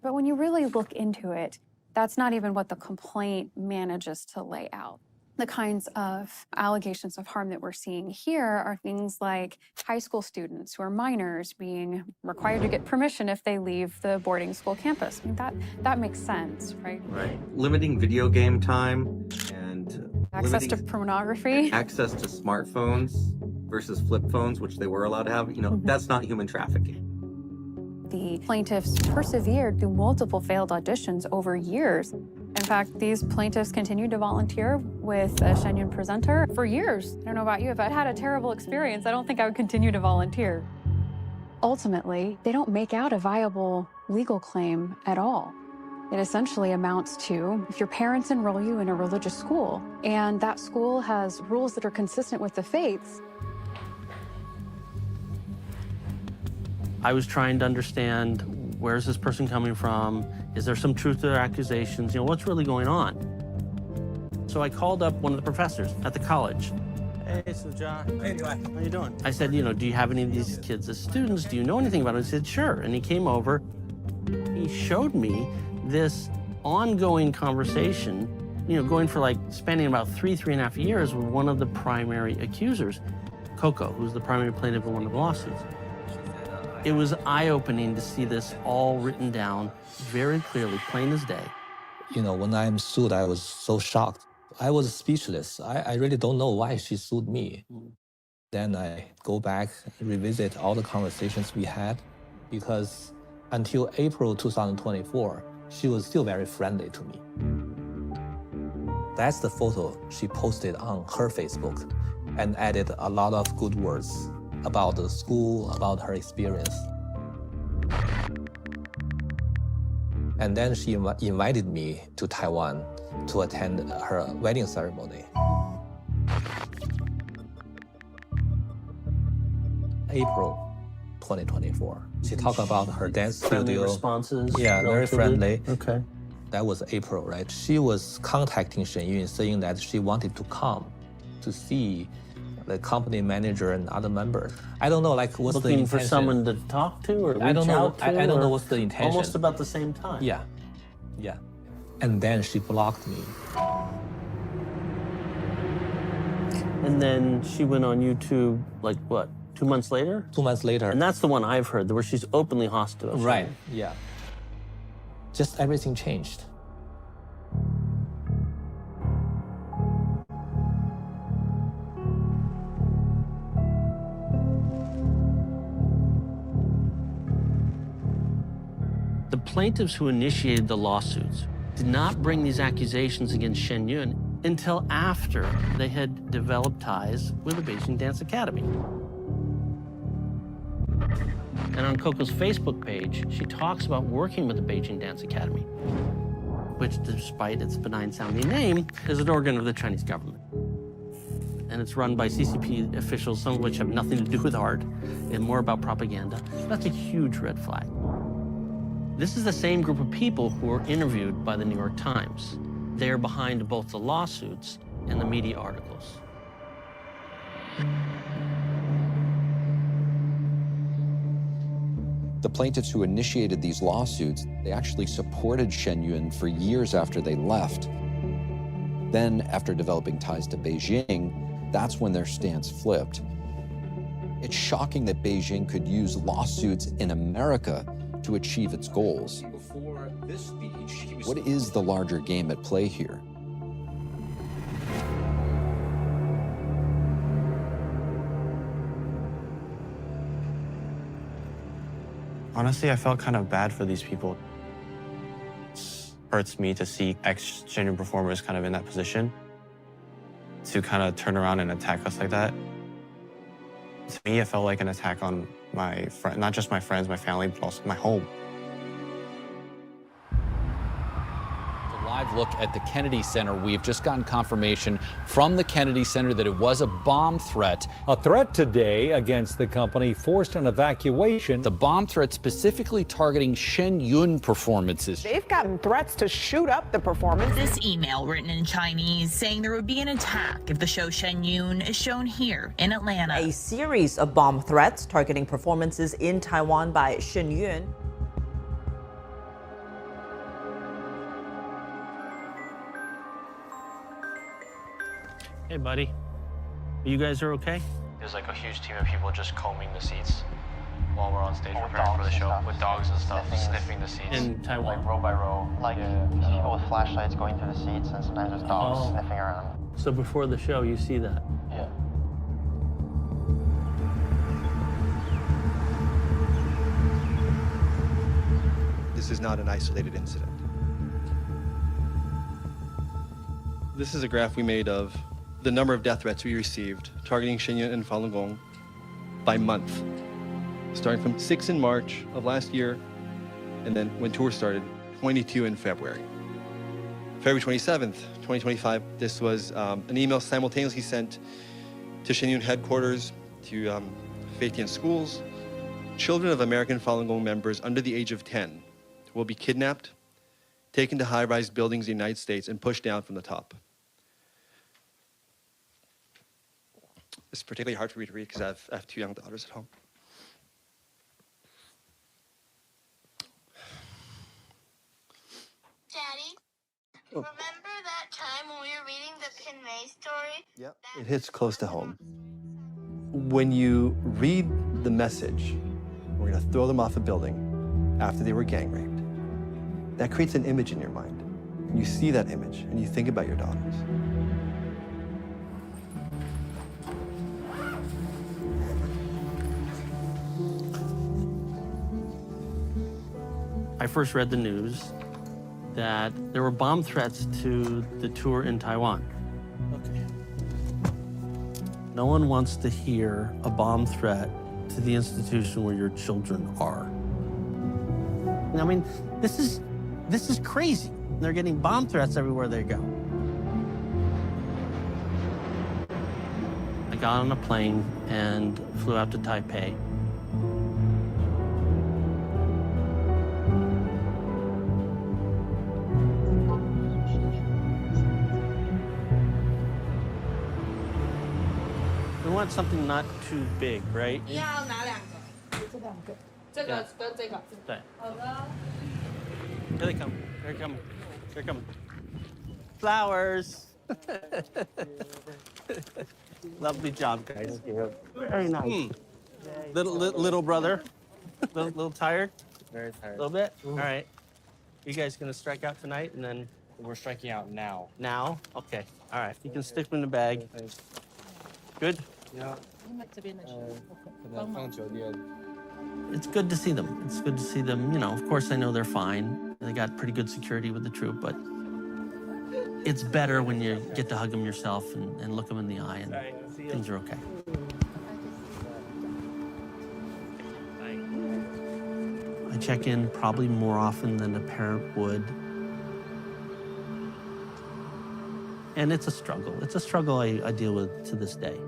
But when you really look into it, that's not even what the complaint manages to lay out. The kinds of allegations of harm that we're seeing here are things like high school students who are minors being required to get permission if they leave the boarding school campus. I mean, that makes sense, right? Right. Limiting video game time and access to pornography. Access to smartphones versus flip phones, which they were allowed to have, that's not human trafficking. The plaintiffs persevered through multiple failed auditions over years. In fact, these plaintiffs continued to volunteer with a Shen Yun presenter for years. I don't know about you, if I had a terrible experience, I don't think I would continue to volunteer. Ultimately, they don't make out a viable legal claim at all. It essentially amounts to, if your parents enroll you in a religious school, and that school has rules that are consistent with the faiths. I was trying to understand, where's this person coming from? Is there some truth to their accusations? What's really going on? So I called up one of the professors at the college. Hey, Suja. Hey, how you doing? I said, do you have any of these kids as students? Do you know anything about them? He said, sure. And he came over. He showed me this ongoing conversation, going for spanning about 3.5 years with one of the primary accusers, Coco, who's the primary plaintiff in one of the lawsuits. It was eye-opening to see this all written down very clearly, plain as day. When I'm sued, I was so shocked. I was speechless. I really don't know why she sued me. Then I go back, revisit all the conversations we had, because until April 2024, she was still very friendly to me. That's the photo she posted on her Facebook and added a lot of good words about the school, about her experience. And then she invited me to Taiwan to attend her wedding ceremony. April 2024. She talked about her dance studio. Responses? Yeah, very friendly. Okay. That was April, right? She was contacting Shen Yun saying that she wanted to come to see the company manager and other members. I don't know, what's the intention? Looking for someone to talk to or reach out to? I don't know what's the intention. Almost about the same time. Yeah. And then she blocked me. And then she went on YouTube, 2 months later? 2 months later. And that's the one I've heard, where she's openly hostile. Right, yeah. Just everything changed. The plaintiffs who initiated the lawsuits did not bring these accusations against Shen Yun until after they had developed ties with the Beijing Dance Academy. And on Coco's Facebook page, she talks about working with the Beijing Dance Academy, which, despite its benign-sounding name, is an organ of the Chinese government. And it's run by CCP officials, some of which have nothing to do with art and more about propaganda. That's a huge red flag. This is the same group of people who were interviewed by the New York Times. They're behind both the lawsuits and the media articles. The plaintiffs who initiated these lawsuits, they actually supported Shen Yun for years after they left. Then, after developing ties to Beijing, that's when their stance flipped. It's shocking that Beijing could use lawsuits in America to achieve its goals. Before this speech, what is the larger game at play here? Honestly, I felt kind of bad for these people. It hurts me to see ex-Shen Yun performers kind of in that position to kind of turn around and attack us like that. To me, it felt like an attack on my friend, not just my friends, my family, but also my home. Live look at the Kennedy Center. We've just gotten confirmation from the Kennedy Center that it was a bomb threat. A threat today against the company forced an evacuation. The bomb threat specifically targeting Shen Yun performances. They've gotten threats to shoot up the performance. This email written in Chinese saying there would be an attack if the show Shen Yun is shown here in Atlanta. A series of bomb threats targeting performances in Taiwan by Shen Yun. Hey, buddy. You guys are okay? There's like a huge team of people just combing the seats while we're on stage preparing for the show with dogs and stuff, sniffing the seats. In Taiwan? Like row by row. Like people with flashlights going through the seats, and sometimes there's dogs sniffing around. So before the show, you see that? Yeah. This is not an isolated incident. This is a graph we made of the number of death threats we received targeting Shen Yun and Falun Gong by month, starting from 6 in March of last year, and then when tour started, 22 in February. February 27th, 2025, this was an email simultaneously sent to Shen Yun headquarters, to Faith Tien schools. Children of American Falun Gong members under the age of 10 will be kidnapped, taken to high-rise buildings in the United States, and pushed down from the top. It's particularly hard for me to read because I have 2 young daughters at home. Daddy, remember that time when we were reading the Pin May story? Yep. It hits close to home. When you read the message, we're going to throw them off a building after they were gang raped, that creates an image in your mind. And you see that image and you think about your daughters. I first read the news that there were bomb threats to the tour in Taiwan. Okay. No one wants to hear a bomb threat to the institution where your children are. I mean, this is crazy. They're getting bomb threats everywhere they go. I got on a plane and flew out to Taipei. We want something not too big, right? 要拿2个，这2个，这个跟这个。对。好的。 Here they come. Here they come. Here they come. Flowers. Lovely job, guys. Very nice. Little brother. little tired? Very tired. A little bit? All right. You guys gonna strike out tonight and then? We're striking out now. Now? Okay. All right. You can stick them in the bag. Good? Yeah. It's good to see them. It's good to see them. You know, of course, I know they're fine. They got pretty good security with the troop, but it's better when you get to hug them yourself and look them in the eye and things are okay. I check in probably more often than a parent would. And it's a struggle. It's a struggle I deal with to this day.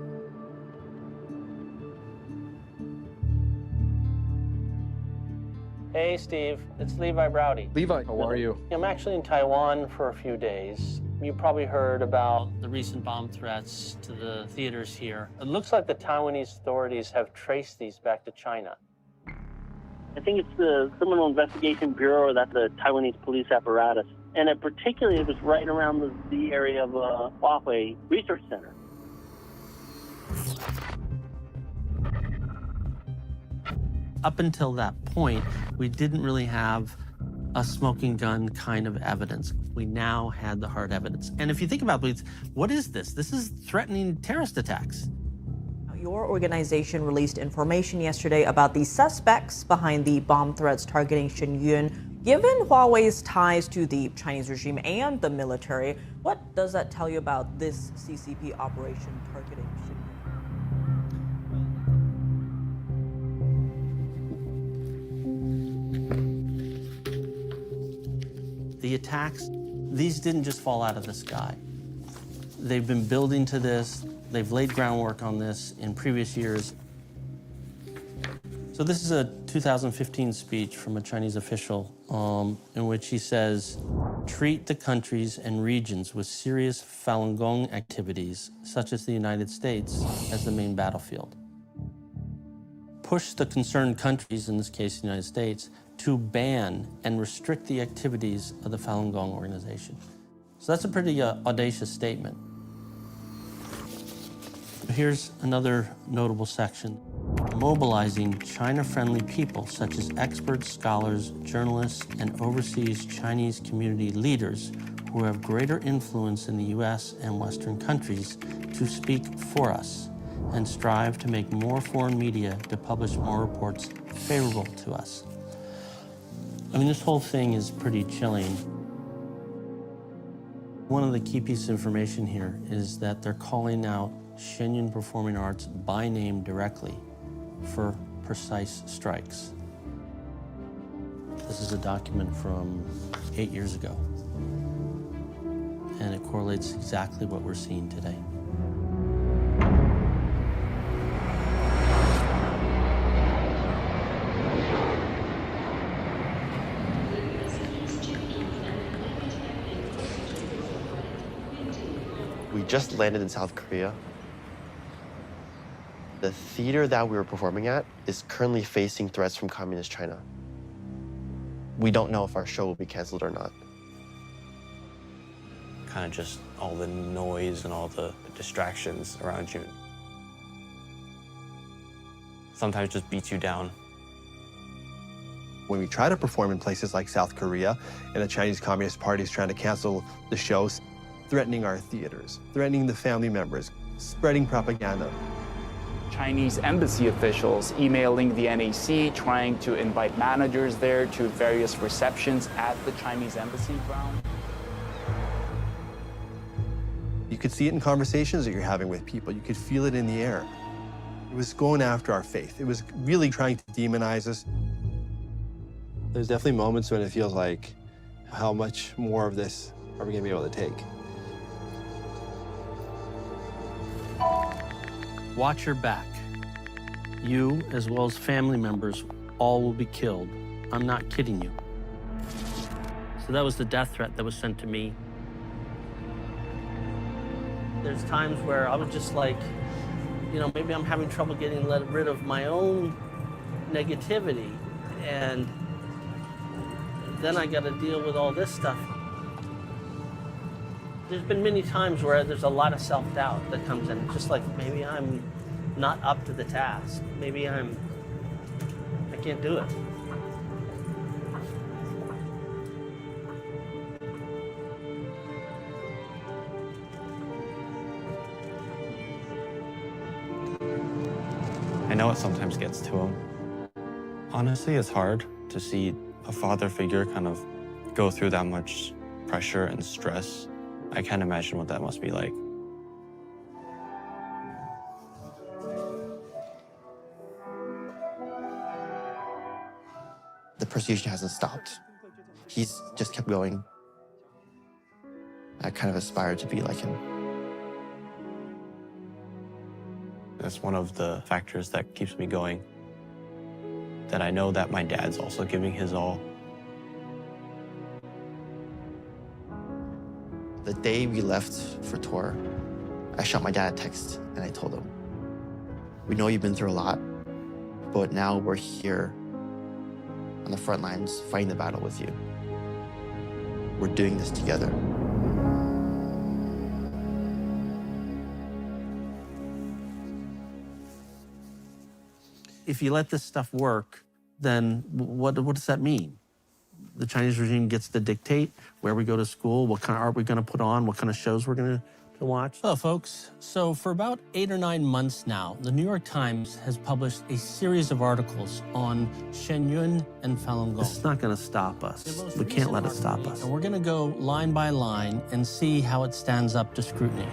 Hey, Steve. It's Levi Browdy. Levi, how are you? I'm actually in Taiwan for a few days. You probably heard about the recent bomb threats to the theaters here. It looks like the Taiwanese authorities have traced these back to China. I think it's the Criminal Investigation Bureau, or that's the Taiwanese police apparatus. And particularly, it was right around the area of Huawei Research Center. Up until that point, we didn't really have a smoking gun kind of evidence. We now had the hard evidence. And if you think about it, what is this? This is threatening terrorist attacks. Your organization released information yesterday about the suspects behind the bomb threats targeting Shen Yun. Given Huawei's ties to the Chinese regime and the military, what does that tell you about this CCP operation targeting Shen Yun? The attacks, these didn't just fall out of the sky. They've been building to this. They've laid groundwork on this in previous years. So this is a 2015 speech from a Chinese official in which he says, treat the countries and regions with serious Falun Gong activities, such as the United States, as the main battlefield. Push the concerned countries, in this case the United States, to ban and restrict the activities of the Falun Gong organization. So that's a pretty audacious statement. Here's another notable section. Mobilizing China-friendly people such as experts, scholars, journalists, and overseas Chinese community leaders who have greater influence in the US and Western countries to speak for us and strive to make more foreign media to publish more reports favorable to us. I mean, this whole thing is pretty chilling. One of the key pieces of information here is that they're calling out Shen Yun Performing Arts by name directly for precise strikes. This is a document from 8 years ago, and it correlates exactly what we're seeing today. We just landed in South Korea. The theater that we were performing at is currently facing threats from Communist China. We don't know if our show will be canceled or not. Kind of just all the noise and all the distractions around you. Sometimes just beats you down. When we try to perform in places like South Korea and the Chinese Communist Party is trying to cancel the shows, threatening our theaters, threatening the family members, spreading propaganda. Chinese embassy officials emailing the NAC, trying to invite managers there to various receptions at the Chinese embassy ground. You could see it in conversations that you're having with people. You could feel it in the air. It was going after our faith. It was really trying to demonize us. There's definitely moments when it feels like, how much more of this are we gonna be able to take? Watch your back. You, as well as family members, all will be killed. I'm not kidding you. So that was the death threat that was sent to me. There's times where I was just like, you know, maybe I'm having trouble getting rid of my own negativity, and then I got to deal with all this stuff. There's been many times where there's a lot of self-doubt that comes in. Just like, maybe I'm not up to the task. Maybe I can't do it. I know it sometimes gets to him. Honestly, it's hard to see a father figure kind of go through that much pressure and stress. I can't imagine what that must be like. The persecution hasn't stopped. He's just kept going. I kind of aspire to be like him. That's one of the factors that keeps me going. That I know that my dad's also giving his all. The day we left for tour, I shot my dad a text and I told him, we know you've been through a lot, but now we're here on the front lines fighting the battle with you. We're doing this together. If you let this stuff work, then what does that mean? The Chinese regime gets to dictate where we go to school, what kind of art we're going to put on, what kind of shows we're going to watch. Hello, folks. So for about 8 or 9 months now, the New York Times has published a series of articles on Shen Yun and Falun Gong. It's not going to stop us. We can't let it stop us. And we're going to go line by line and see how it stands up to scrutiny.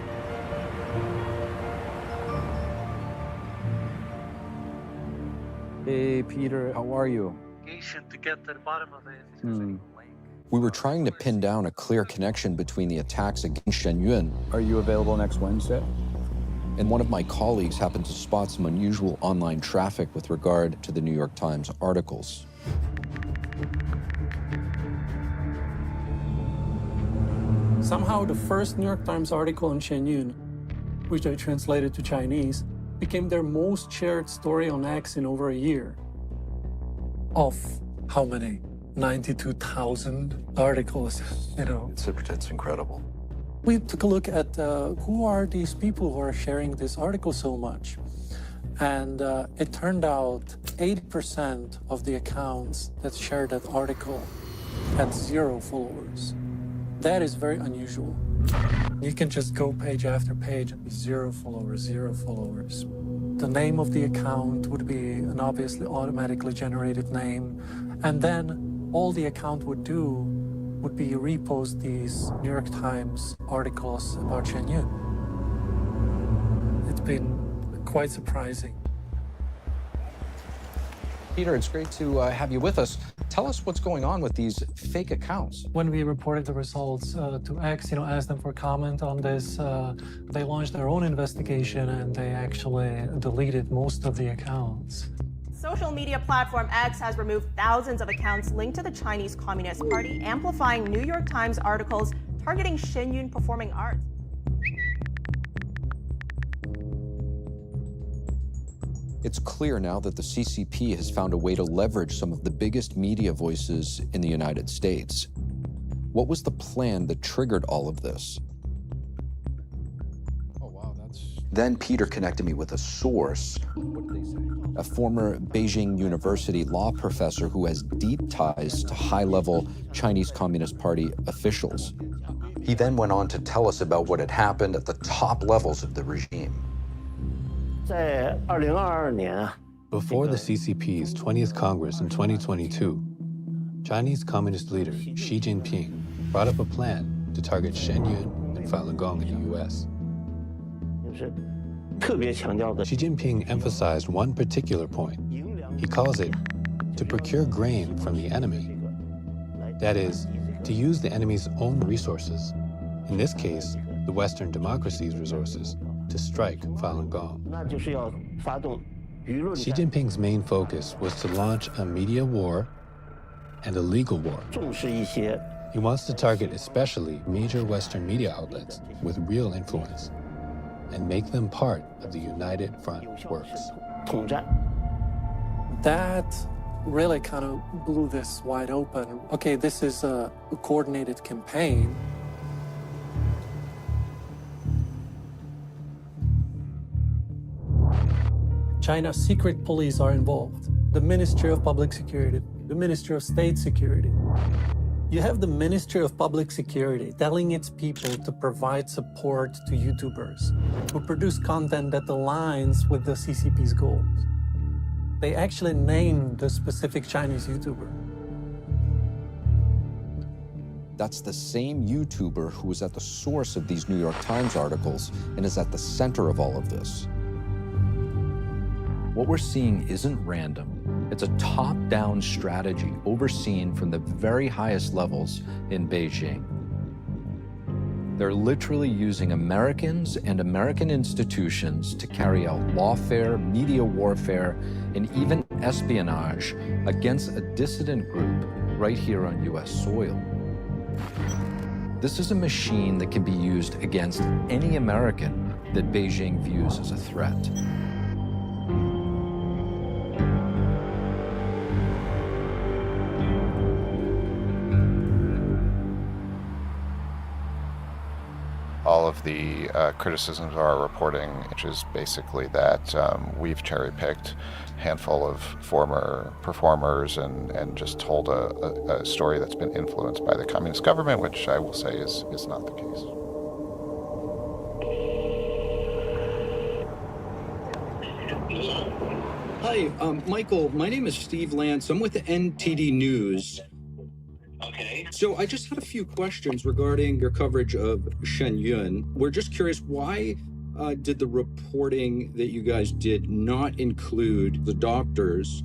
Hey, Peter, how are you? To get to the bottom of it. We were trying to pin down a clear connection between the attacks against Shen Yun. Are you available next Wednesday? And one of my colleagues happened to spot some unusual online traffic with regard to the New York Times articles. Somehow the first New York Times article on Shen Yun, which I translated to Chinese, became their most shared story on X in over a year. Of how many? 92,000 articles, you know. It's incredible. We took a look at who are these people who are sharing this article so much. And it turned out 80% of the accounts that shared that article had 0 followers. That is very unusual. You can just go page after page and 0 followers, 0 followers. The name of the account would be an obviously automatically generated name. And then all the account would do would be repost these New York Times articles about Shen Yun. It's been quite surprising. Peter, it's great to have you with us. Tell us what's going on with these fake accounts. When we reported the results to X, asked them for comment on this, they launched their own investigation and they actually deleted most of the accounts. Social media platform X has removed thousands of accounts linked to the Chinese Communist Party, amplifying New York Times articles targeting Shen Yun performing arts. It's clear now that the CCP has found a way to leverage some of the biggest media voices in the United States. What was the plan that triggered all of this? Oh, wow, Then Peter connected me with a source, a former Beijing University law professor who has deep ties to high-level Chinese Communist Party officials. He then went on to tell us about what had happened at the top levels of the regime. Before the CCP's 20th Congress in 2022, Chinese Communist leader Xi Jinping brought up a plan to target Shen Yun and Falun Gong in the U.S. Xi Jinping emphasized one particular point. He calls it to procure grain from the enemy. That is, to use the enemy's own resources, in this case, the Western democracy's resources, to strike Falun Gong. Xi Jinping's main focus was to launch a media war and a legal war. He wants to target especially major Western media outlets with real influence and make them part of the United Front works. That really kind of blew this wide open. Okay, this is a coordinated campaign. China's secret police are involved. The Ministry of Public Security, the Ministry of State Security. You have the Ministry of Public Security telling its people to provide support to YouTubers who produce content that aligns with the CCP's goals. They actually named the specific Chinese YouTuber. That's the same YouTuber who was at the source of these New York Times articles and is at the center of all of this. What we're seeing isn't random. It's a top-down strategy overseen from the very highest levels in Beijing. They're literally using Americans and American institutions to carry out lawfare, media warfare, and even espionage against a dissident group right here on U.S. soil. This is a machine that can be used against any American that Beijing views as a threat. of the criticisms of our reporting, which is basically that we've cherry-picked a handful of former performers and just told a story that's been influenced by the communist government, which I will say is not the case. Hi, Michael. My name is Steve Lance. I'm with the NTD News. Okay. So I just had a few questions regarding your coverage of Shen Yun. We're just curious, why did the reporting that you guys did not include the doctors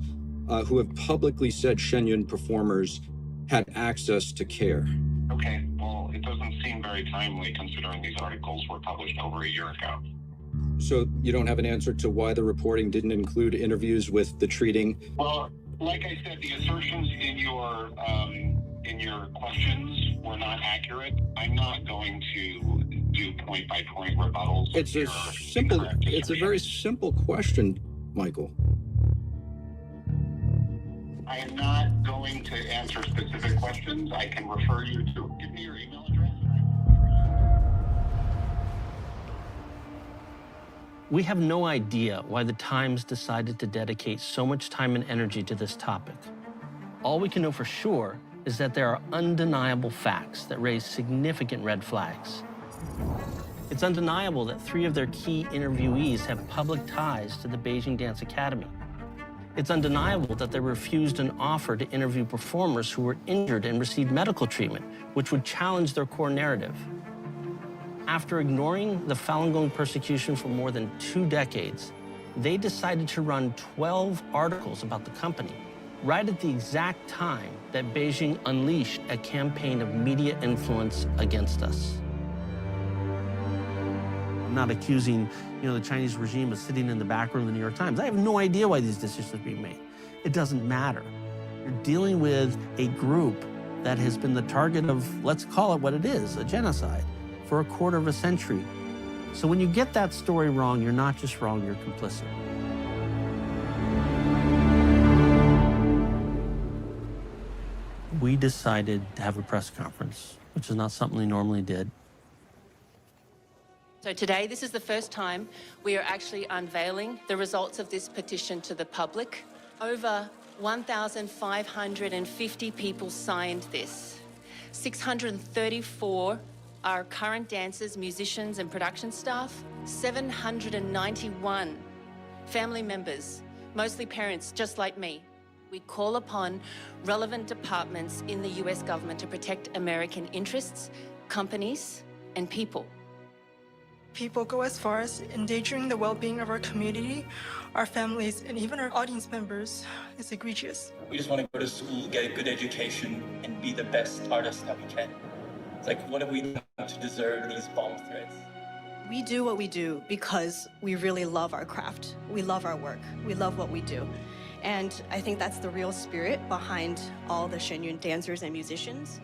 who have publicly said Shen Yun performers had access to care? Okay, well, it doesn't seem very timely considering these articles were published over a year ago. So you don't have an answer to why the reporting didn't include interviews with the treating? Well, like I said, the assertions in your questions were not accurate. I'm not going to do point-by-point rebuttals. It's a very simple question, Michael. I am not going to answer specific questions. I can refer you to, give me your email address. We have no idea why the Times decided to dedicate so much time and energy to this topic. All we can know for sure is that there are undeniable facts that raise significant red flags. It's undeniable that 3 of their key interviewees have public ties to the Beijing Dance Academy. It's undeniable that they refused an offer to interview performers who were injured and received medical treatment, which would challenge their core narrative. After ignoring the Falun Gong persecution for more than 2 decades, they decided to run 12 articles about the company, right at the exact time that Beijing unleashed a campaign of media influence against us. I'm not accusing, the Chinese regime of sitting in the back room of the New York Times. I have no idea why these decisions are being made. It doesn't matter. You're dealing with a group that has been the target of, let's call it what it is, a genocide, for a quarter of a century. So when you get that story wrong, you're not just wrong, you're complicit. We decided to have a press conference, which is not something we normally did. So today, this is the first time we are actually unveiling the results of this petition to the public. Over 1,550 people signed this. 634 are current dancers, musicians, and production staff. 791 family members, mostly parents just like me. We call upon relevant departments in the US government to protect American interests, companies, and people. People go as far as endangering the well-being of our community, our families, and even our audience members. It's egregious. We just want to go to school, get a good education, and be the best artists that we can. It's like, what have we done to deserve these bomb threats? We do what we do because we really love our craft. We love our work. We love what we do. And I think that's the real spirit behind all the Shen Yun dancers and musicians.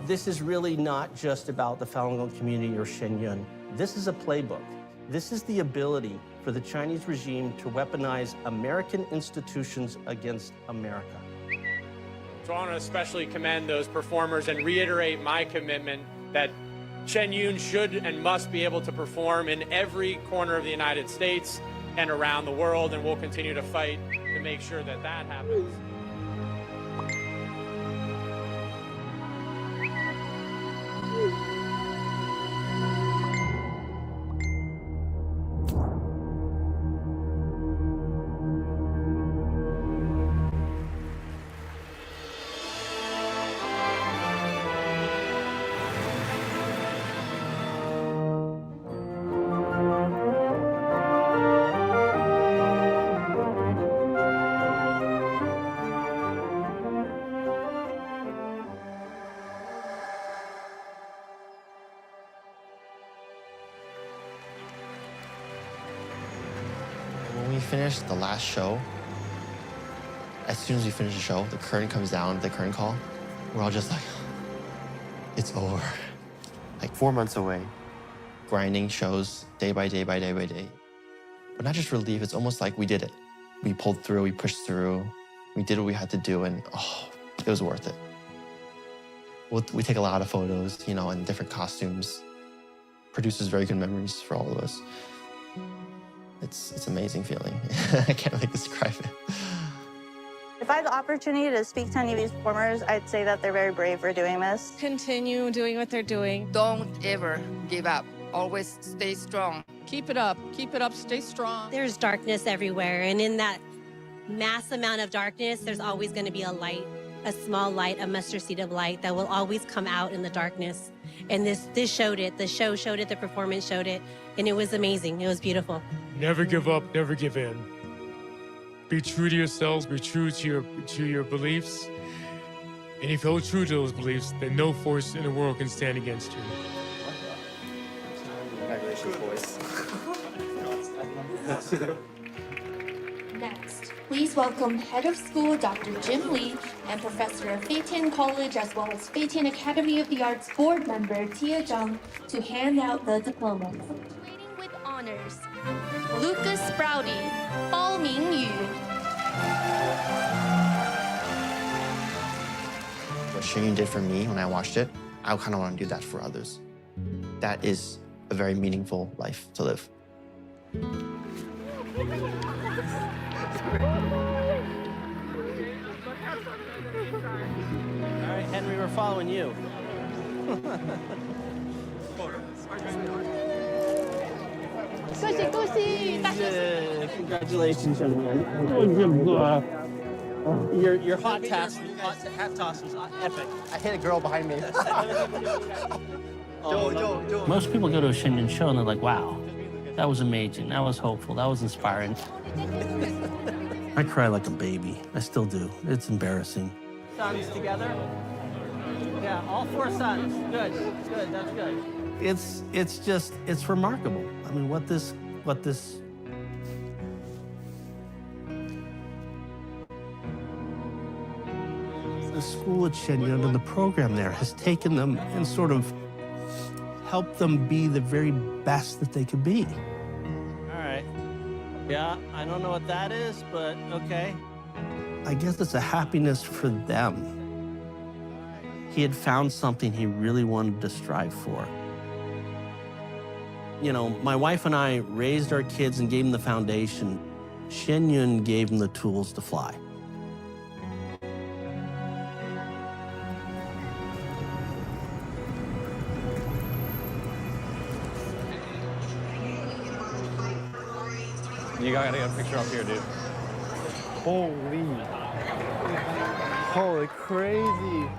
This is really not just about the Falun Gong community or Shen Yun. This is a playbook. This is the ability for the Chinese regime to weaponize American institutions against America. So I want to especially commend those performers and reiterate my commitment that Shen Yun should and must be able to perform in every corner of the United States and around the world, and we'll continue to fight to make sure that that happens. When we finished the last show, as soon as we finished the show, the curtain comes down, the curtain call, we're all just like, it's over. Like 4 months away, grinding shows day by day by day by day. But not just relief, it's almost like we did it. We pulled through, we pushed through, we did what we had to do, and it was worth it. We take a lot of photos, in different costumes. produces very good memories for all of us. It's an amazing feeling. I can't really describe it. If I had the opportunity to speak to any of these performers, I'd say that they're very brave for doing this. Continue doing what they're doing. Don't ever give up. Always stay strong. Keep it up, stay strong. There's darkness everywhere, and in that mass amount of darkness, there's always going to be a light, a small light, a mustard seed of light that will always come out in the darkness. And this showed it. The show showed it, the performance showed it, and it was amazing. It was beautiful. Never give up, never give in. Be true to yourselves, be true to your beliefs. And if you hold true to those beliefs, then no force in the world can stand against you. Congratulations, boys. Next, please welcome Head of School Dr. Jim Lee and Professor of Feitian College as well as Feitian Academy of the Arts Board Member Tia Zhang to hand out the diplomas. Training with honors, Lucas Browdy, Bao Mingyu. What Shen Yun did for me when I watched it, I kind of want to do that for others. That is a very meaningful life to live. All right, Henry, we're following you. Congratulations, your hot toss was epic. I hit a girl behind me. Most people go to a Shen Yun show and they're like, wow, that was amazing, that was hopeful, that was inspiring. I cry like a baby. I still do. It's embarrassing. Sons together? Yeah, all 4 sons. Good, that's good. It's remarkable. I mean, what this the school at Shen Yun and the program there has taken them and sort of helped them be the very best that they could be. All right. Yeah, I don't know what that is, but okay. I guess it's a happiness for them. He had found something he really wanted to strive for. You know, my wife and I raised our kids and gave them the foundation. Shen Yun gave them the tools to fly. You gotta get a picture up here, dude. Holy crazy.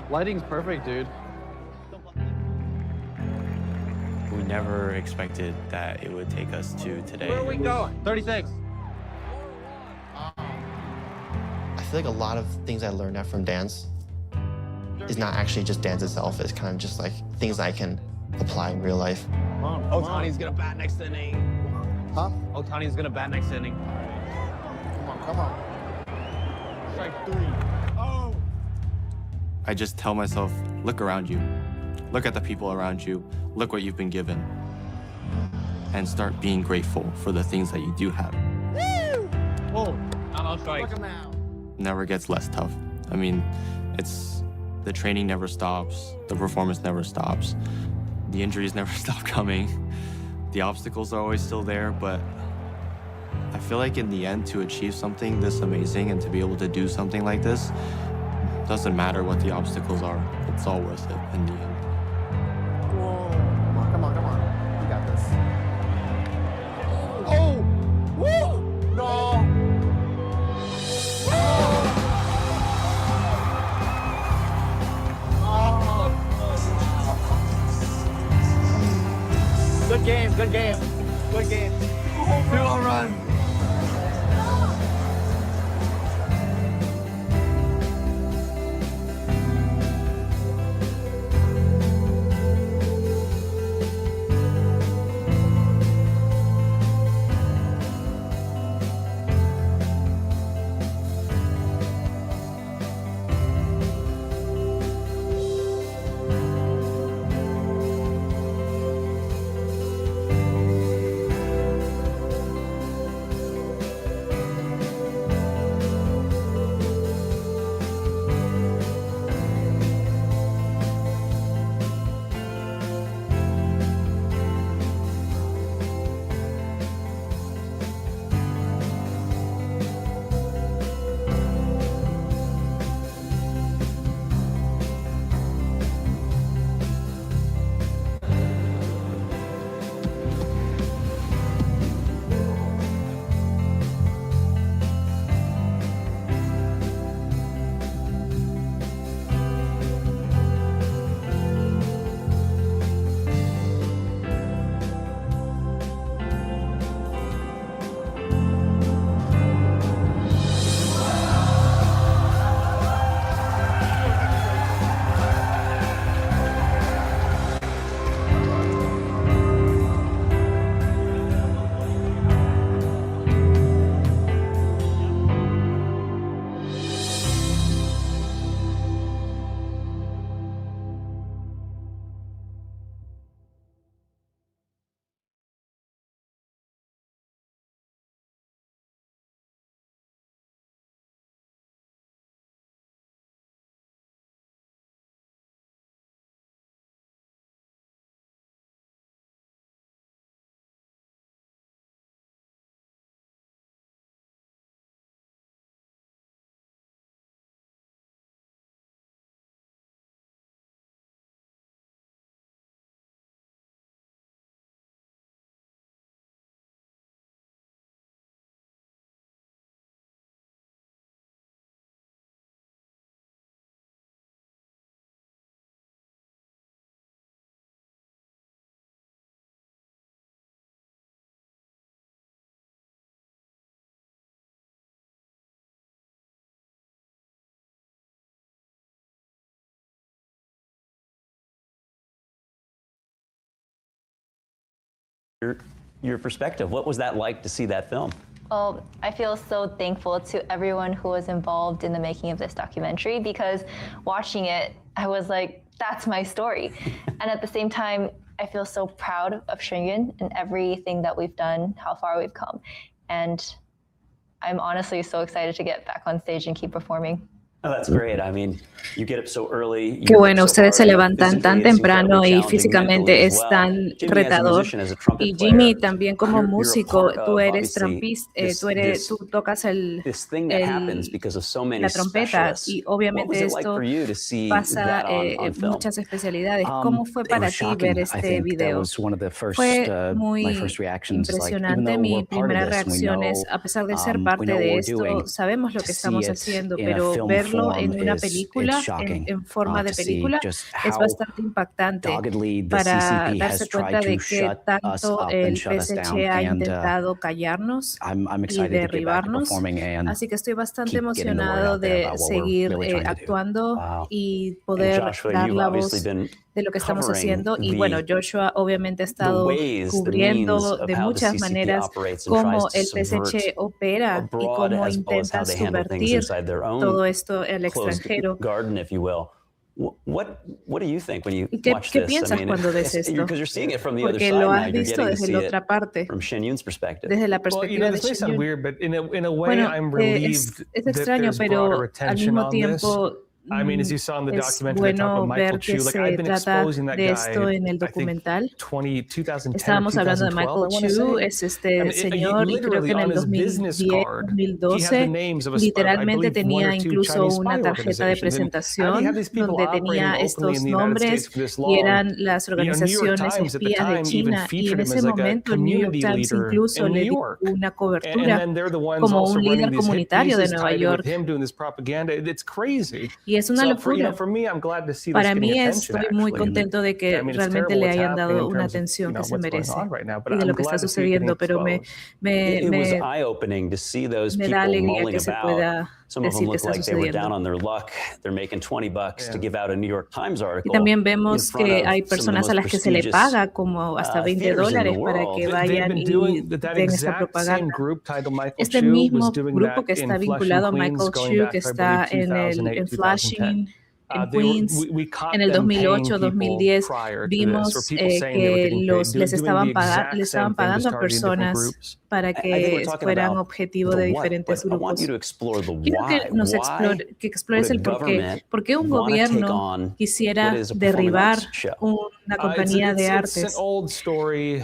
Lighting's perfect, dude. We never expected that it would take us to today. Where are we going? 36. I feel like a lot of things I learned out from dance is not actually just dance itself. It's kind of just like things I can apply in real life. Otani's gonna bat next inning. Huh? Otani's gonna bat next inning. Come on. Strike 3. Oh! I just tell myself, look around you. Look at the people around you. Look what you've been given. And start being grateful for the things that you do have. Woo! Whoa, not strike. Never gets less tough. I mean, the training never stops. The performance never stops. The injuries never stop coming. The obstacles are always still there, but I feel like in the end, to achieve something this amazing and to be able to do something like this, doesn't matter what the obstacles are. It's all worth it in the end. Whoa. Come on. You got this. Oh! Woo! No! Good game. 2-home run. Your perspective, what was that like to see that film? Well, I feel so thankful to everyone who was involved in the making of this documentary, because watching it, I was like, that's my story. And at the same time, I feel so proud of Shen Yun and everything that we've done, how far we've come. And I'm honestly so excited to get back on stage and keep performing. Oh, that's great. I mean, you get up so early. Qué bueno, ustedes se levantan tan temprano y físicamente es tan retador. Y Jimmy, también como músico, tú eres trompista, tú tocas la trompeta y obviamente esto pasa en muchas especialidades. ¿Cómo fue para ti ver este video? Fue muy impresionante. Mi primera reacción es, a pesar de ser parte de esto, sabemos lo que estamos haciendo, pero verlo en una película, en forma de película, es bastante impactante para darse cuenta de que tanto el PSG ha intentado callarnos y derribarnos. Así que estoy bastante emocionado de seguir actuando y poder dar la voz de lo que estamos haciendo. Y bueno, Joshua obviamente ha estado cubriendo de muchas maneras cómo el PSG opera y cómo intenta subvertir todo esto al extranjero. ¿Y qué piensas cuando ves esto? Porque lo has visto desde la otra parte, desde la perspectiva de Shen Yun. Bueno, es extraño, pero al mismo tiempo es bueno ver que se trata de esto en el documental. Estábamos hablando de Michael Chu, es este señor, y creo que en el 2010, 2012, literalmente tenía incluso una tarjeta de presentación donde tenía estos nombres y eran las organizaciones espías de China, y en ese momento el New York Times incluso le dio una cobertura como un líder comunitario de Nueva York. Y es una locura. Para mí estoy muy contento de que realmente le hayan dado una atención que se merece y de lo que está sucediendo, pero me da alegría que se pueda decir que está sucediendo. Y también vemos que hay personas a las que se le paga como hasta $20 para que vayan y den esta propaganda. Este mismo grupo que está vinculado a Michael Chu, que está en Flushing, en Queens, en el 2008-2010, vimos que les estaban pagando a personas para que fueran objetivo de diferentes grupos. Quiero que explores el porqué. ¿Por qué un gobierno quisiera derribar una compañía de artes?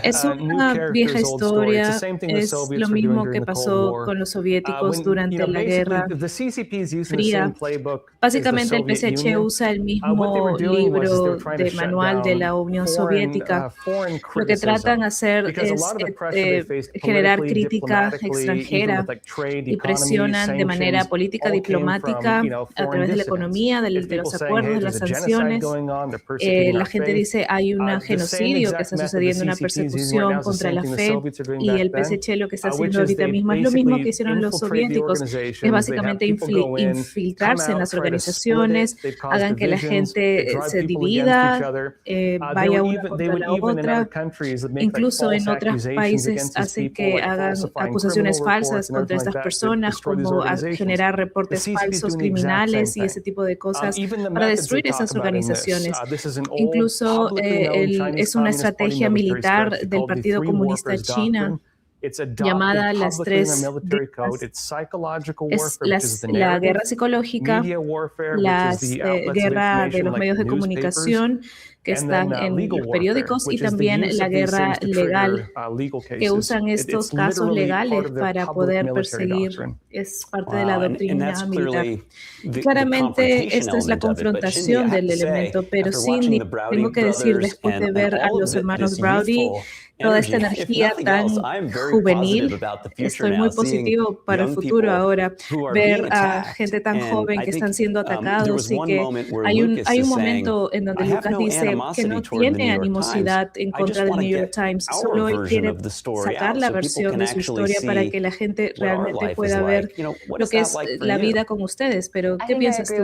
Es una vieja historia, es lo mismo que pasó con los soviéticos durante la Guerra Fría. Básicamente el PSC usa el mismo libro de manual de la Unión Soviética. Lo que tratan de hacer es generar crítica extranjera y presionan de manera política, diplomática, a través de la economía, de los acuerdos, de las sanciones. La gente dice hay un genocidio que está sucediendo, una persecución contra la fe, y el PSC lo que está haciendo ahorita mismo es lo mismo que hicieron los soviéticos, es básicamente infiltrarse en las organizaciones, hagan que la gente se divida, vaya una contra la otra. Incluso en otros países hacen que hagan acusaciones falsas contra estas personas, como generar reportes falsos criminales y ese tipo de cosas para destruir esas organizaciones. Incluso es una estrategia militar del Partido Comunista China llamada las 3 guerras. Es la guerra psicológica, la guerra de los medios de comunicación que están en los periódicos, y también la guerra legal, que usan estos casos legales para poder perseguir. Es parte de la doctrina militar. Claramente esta es la confrontación del elemento, pero Cindy, tengo que decir, después de ver a los hermanos Browdy, toda esta energía tan juvenil, estoy muy positivo para el futuro ahora, ver a gente tan joven que están siendo atacados, y que hay un momento en donde Lucas dice que no tiene animosidad en contra del New York Times, solo él quiere sacar la versión de su historia para que la gente realmente pueda ver lo que es la vida con ustedes. Pero, ¿qué piensas tú?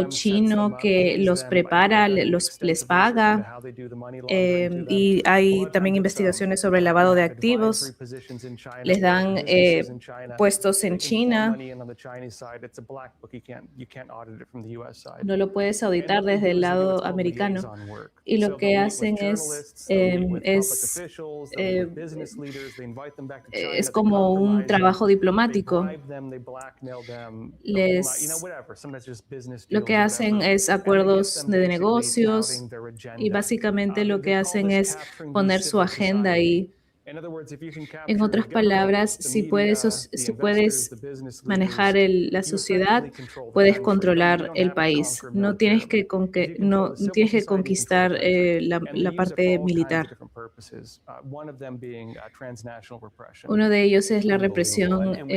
Estado chino que los prepara, les paga, y hay también investigaciones sobre el lavado de activos. Les dan puestos en China. No lo puedes auditar desde el lado americano. Y lo que hacen es como un trabajo diplomático. Lo que hacen es acuerdos de negocios y básicamente lo que hacen es poner su agenda ahí. En otras palabras, si puedes manejar la sociedad, puedes controlar el país. No tienes que conquistar la parte militar. Uno de ellos es la represión.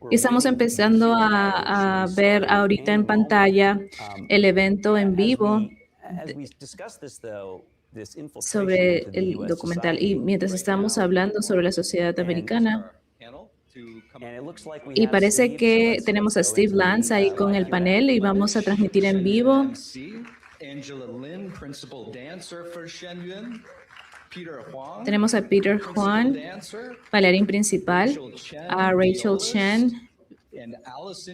Estamos empezando a ver ahorita en pantalla el evento en vivo sobre el documental. Y mientras estamos hablando sobre la sociedad americana, y parece que tenemos a Steve Lance ahí con el panel y vamos a transmitir en vivo. Tenemos a Peter Juan, bailarín principal, a Rachel Chen,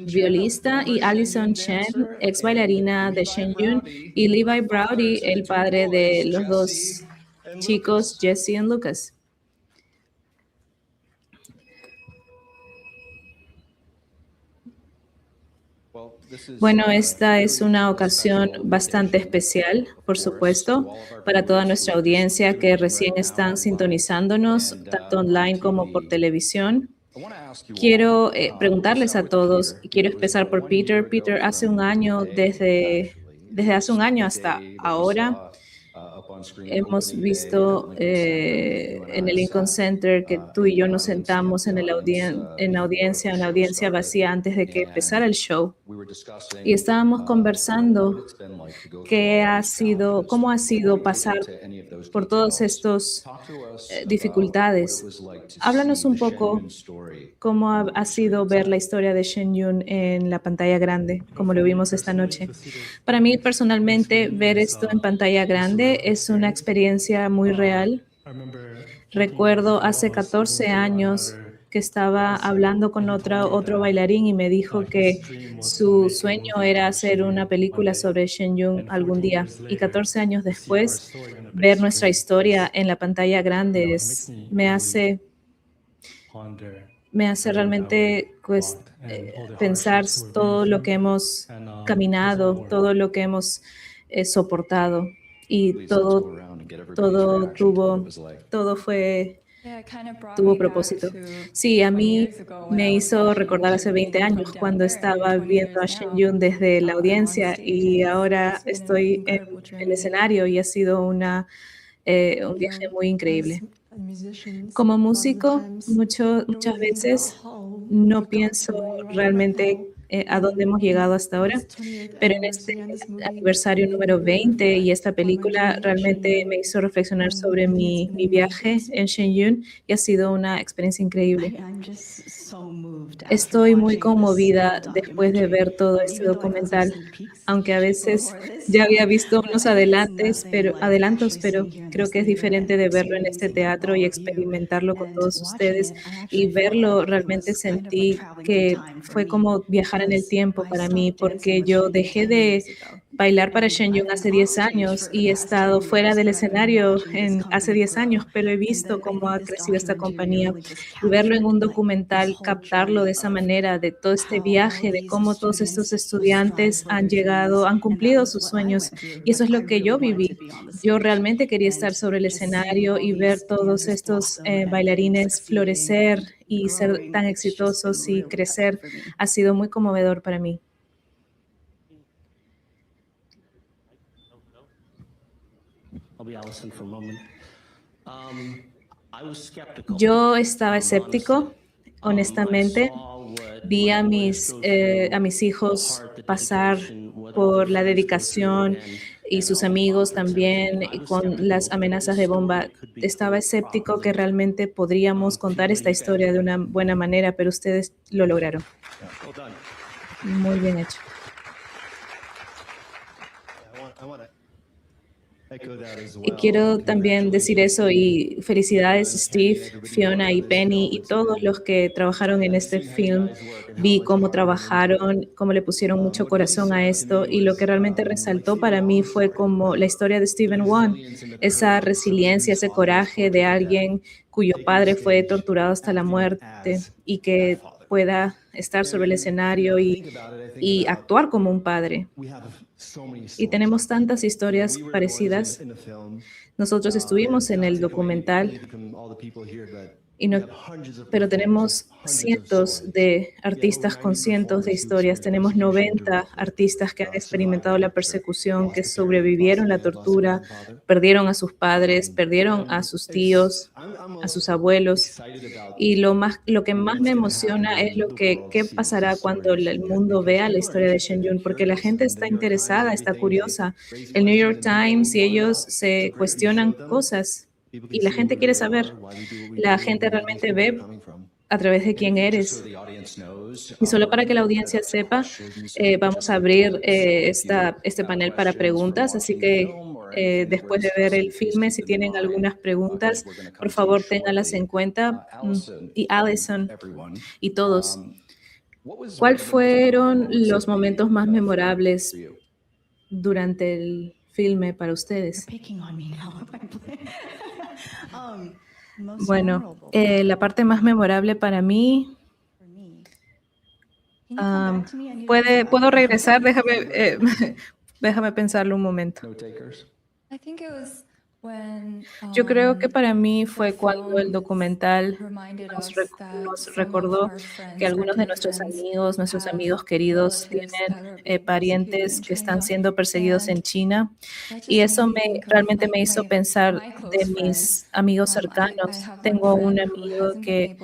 violista, y Allison Chen, ex bailarina de Shen Yun, y Levi Browdy, el padre de los dos chicos, Jesse y Lucas. Bueno, esta es una ocasión bastante especial, por supuesto, para toda nuestra audiencia que recién están sintonizándonos, tanto online como por televisión. Quiero preguntarles a todos, y quiero empezar por Peter. Peter, hace un año, desde hace un año hasta ahora, hemos visto en el Lincoln Center que tú y yo nos sentamos en una audiencia vacía antes de que empezara el show. Y estábamos conversando cómo ha sido pasar por todas estas dificultades. Háblanos un poco cómo ha sido ver la historia de Shen Yun en la pantalla grande, como lo vimos esta noche. Para mí, personalmente, ver esto en pantalla grande es una experiencia muy real. Recuerdo hace 14 años que estaba hablando con otro bailarín y me dijo que su sueño era hacer una película sobre Shen Yun algún día. Y 14 años después, ver nuestra historia en la pantalla grande me hace realmente pensar todo lo que hemos caminado, todo lo que hemos soportado, y todo tuvo propósito. Sí, a mí me hizo recordar hace 20 años cuando estaba viendo a Shen Yun desde la audiencia, y ahora estoy en el escenario y ha sido un viaje muy increíble. Como músico, muchas veces no pienso realmente a dónde hemos llegado hasta ahora, pero en este aniversario número 20 y esta película realmente me hizo reflexionar sobre mi viaje en Shen Yun, y ha sido una experiencia increíble. Estoy muy conmovida después de ver todo este documental, aunque a veces ya había visto unos adelantos, pero creo que es diferente de verlo en este teatro y experimentarlo con todos ustedes, y verlo realmente sentí que fue como viajar en el tiempo para mí, porque yo dejé de bailar para Shen Yun hace 10 años y he estado fuera del escenario hace 10 años, pero he visto cómo ha crecido esta compañía, y verlo en un documental, captarlo de esa manera, de todo este viaje, de cómo todos estos estudiantes han cumplido sus sueños, y eso es lo que yo viví. Yo realmente quería estar sobre el escenario y ver todos estos bailarines florecer y ser tan exitosos y crecer. Ha sido muy conmovedor para mí. Yo estaba escéptico, honestamente. Vi a mis hijos pasar por la dedicación y sus amigos también, y con las amenazas de bomba. Estaba escéptico que realmente podríamos contar esta historia de una buena manera, pero ustedes lo lograron. Muy bien hecho. Y quiero también decir eso y felicidades Steve, Fiona y Penny y todos los que trabajaron en este film. Vi cómo trabajaron, cómo le pusieron mucho corazón a esto y lo que realmente resaltó para mí fue como la historia de Stephen Wan, esa resiliencia, ese coraje de alguien cuyo padre fue torturado hasta la muerte y que pueda estar sobre el escenario y actuar como un padre. Y tenemos tantas historias parecidas. Nosotros estuvimos en el documental, y no, pero tenemos cientos de artistas con cientos de historias. Tenemos 90 artistas que han experimentado la persecución, que sobrevivieron la tortura, perdieron a sus padres, perdieron a sus tíos, a sus abuelos. Y lo que más me emociona es qué pasará cuando el mundo vea la historia de Shen Yun, porque la gente está interesada, está curiosa. El New York Times y ellos se cuestionan cosas y la gente quiere saber. La gente realmente ve a través de quién eres. Y solo para que la audiencia sepa, vamos a abrir este panel para preguntas, así que después de ver el filme, si tienen algunas preguntas, por favor, ténganlas en cuenta. Y Allison y todos, ¿cuáles fueron los momentos más memorables durante el filme para ustedes? Bueno, la parte más memorable para mí, ¿puedo regresar? Déjame pensarlo un momento. Yo creo que para mí fue cuando el documental nos recordó que algunos de nuestros amigos queridos tienen parientes que están siendo perseguidos en China, y eso realmente me hizo pensar de mis amigos cercanos. Tengo un amigo que